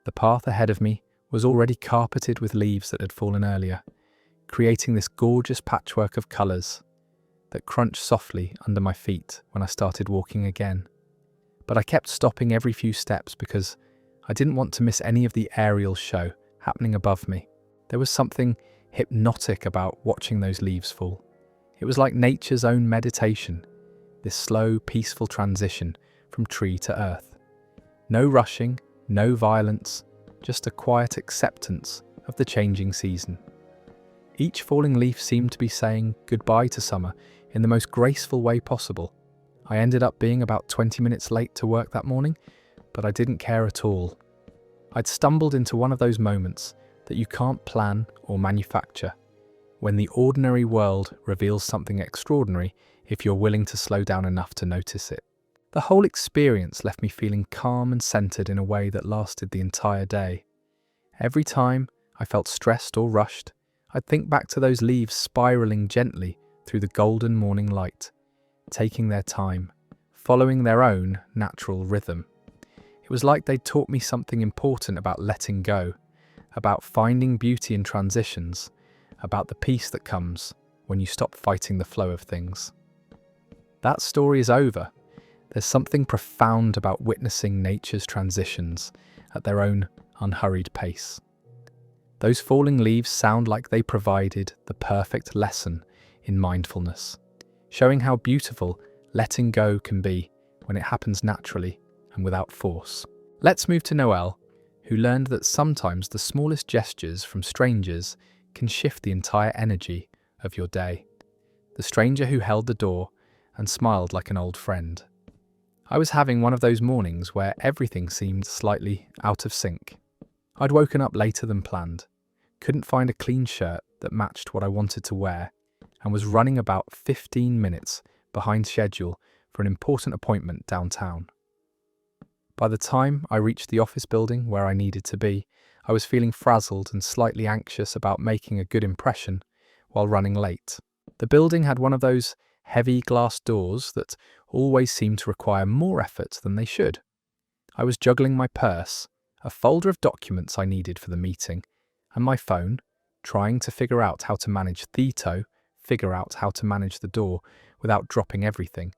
Speaker 1: The path ahead of me was already carpeted with leaves that had fallen earlier, creating this gorgeous patchwork of colours that crunched softly under my feet when I started walking again. But I kept stopping every few steps because I didn't want to miss any of the aerial show happening above me. There was something hypnotic about watching those leaves fall. It was like nature's own meditation, this slow, peaceful transition from tree to earth. No rushing, no violence, just a quiet acceptance of the changing season. Each falling leaf seemed to be saying goodbye to summer in the most graceful way possible. I ended up being about 20 minutes late to work that morning, but I didn't care at all. I'd stumbled into one of those moments that you can't plan or manufacture, when the ordinary world reveals something extraordinary if you're willing to slow down enough to notice it. The whole experience left me feeling calm and centered in a way that lasted the entire day. Every time I felt stressed or rushed, I'd think back to those leaves spiraling gently through the golden morning light, taking their time, following their own natural rhythm. It was like they'd taught me something important about letting go, about finding beauty in transitions, about the peace that comes when you stop fighting the flow of things. That story is over. There's something profound about witnessing nature's transitions at their own unhurried pace. Those falling leaves sound like they provided the perfect lesson in mindfulness, showing how beautiful letting go can be when it happens naturally and without force. Let's move to Noelle, who learned that sometimes the smallest gestures from strangers can shift the entire energy of your day. The stranger who held the door and smiled like an old friend. I was having one of those mornings where everything seemed slightly out of sync. I'd woken up later than planned, couldn't find a clean shirt that matched what I wanted to wear, and was running about 15 minutes behind schedule for an important appointment downtown. By the time I reached the office building where I needed to be, I was feeling frazzled and slightly anxious about making a good impression while running late. The building had one of those heavy glass doors that always seem to require more effort than they should. I was juggling my purse, a folder of documents I needed for the meeting, and my phone, trying to figure out how to manage the door without dropping everything,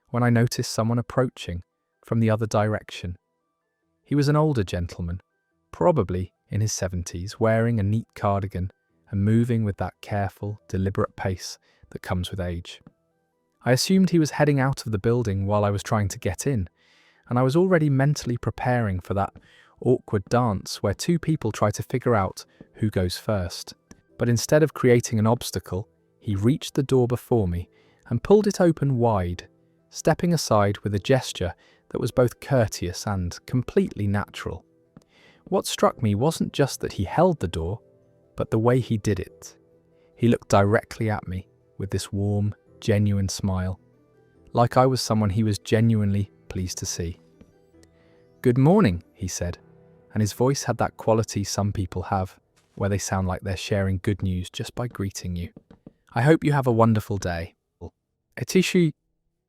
Speaker 1: when I noticed someone approaching from the other direction. He was an older gentleman, probably in his 70s, wearing a neat cardigan and moving with that careful, deliberate pace that comes with age. I assumed he was heading out of the building while I was trying to get in, and I was already mentally preparing for that awkward dance where two people try to figure out who goes first. But instead of creating an obstacle, he reached the door before me and pulled it open wide, stepping aside with a gesture that was both courteous and completely natural. What struck me wasn't just that he held the door, but the way he did it. He looked directly at me with this warm, genuine smile, like I was someone he was genuinely pleased to see. "Good morning," he said, and his voice had that quality some people have, where they sound like they're sharing good news just by greeting you. "I hope you have a wonderful day." Atishi,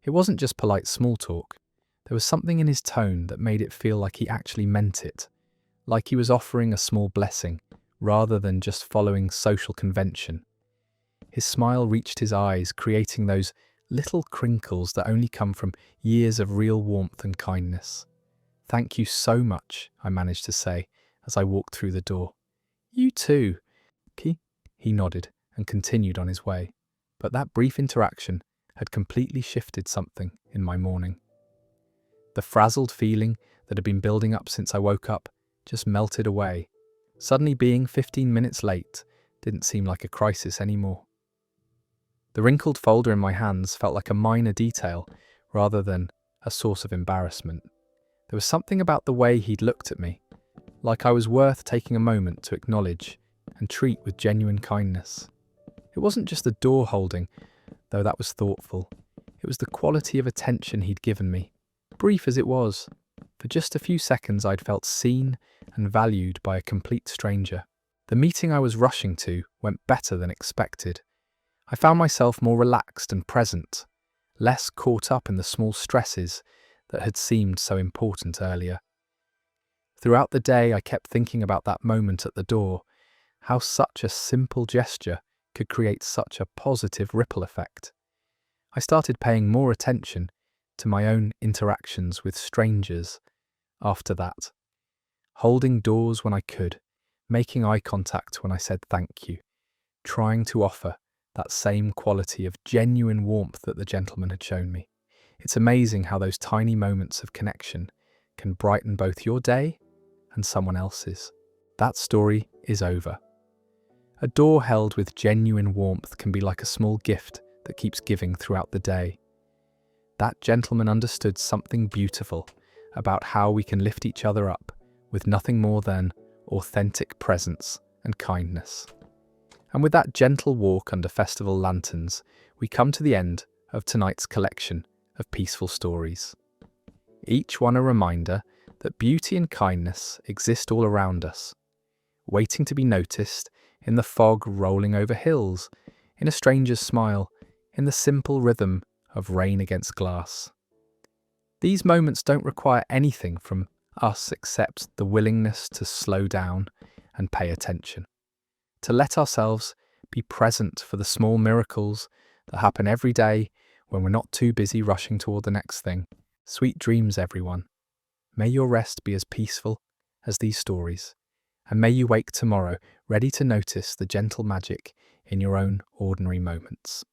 Speaker 1: it wasn't just polite small talk. There was something in his tone that made it feel like he actually meant it, like he was offering a small blessing, rather than just following social convention. His smile reached his eyes, creating those little crinkles that only come from years of real warmth and kindness. "Thank you so much," I managed to say as I walked through the door. "You too." He nodded and continued on his way, but that brief interaction had completely shifted something in my morning. The frazzled feeling that had been building up since I woke up just melted away. Suddenly being 15 minutes late didn't seem like a crisis anymore. The wrinkled folder in my hands felt like a minor detail rather than a source of embarrassment. There was something about the way he'd looked at me, like I was worth taking a moment to acknowledge and treat with genuine kindness. It wasn't just the door holding, though that was thoughtful. It was the quality of attention he'd given me, brief as it was. For just a few seconds I'd felt seen and valued by a complete stranger. The meeting I was rushing to went better than expected. I found myself more relaxed and present, less caught up in the small stresses that had seemed so important earlier. Throughout the day, I kept thinking about that moment at the door, how such a simple gesture could create such a positive ripple effect. I started paying more attention to my own interactions with strangers after that, holding doors when I could, making eye contact when I said thank you, trying to offer that same quality of genuine warmth that the gentleman had shown me. It's amazing how those tiny moments of connection can brighten both your day and someone else's. That story is over. A door held with genuine warmth can be like a small gift that keeps giving throughout the day. That gentleman understood something beautiful about how we can lift each other up with nothing more than authentic presence and kindness. And with that gentle walk under festival lanterns, we come to the end of tonight's collection of peaceful stories. Each one a reminder that beauty and kindness exist all around us, waiting to be noticed in the fog rolling over hills, in a stranger's smile, in the simple rhythm of rain against glass. These moments don't require anything from us except the willingness to slow down and pay attention, to let ourselves be present for the small miracles that happen every day when we're not too busy rushing toward the next thing. Sweet dreams, everyone. May your rest be as peaceful as these stories, and may you wake tomorrow ready to notice the gentle magic in your own ordinary moments.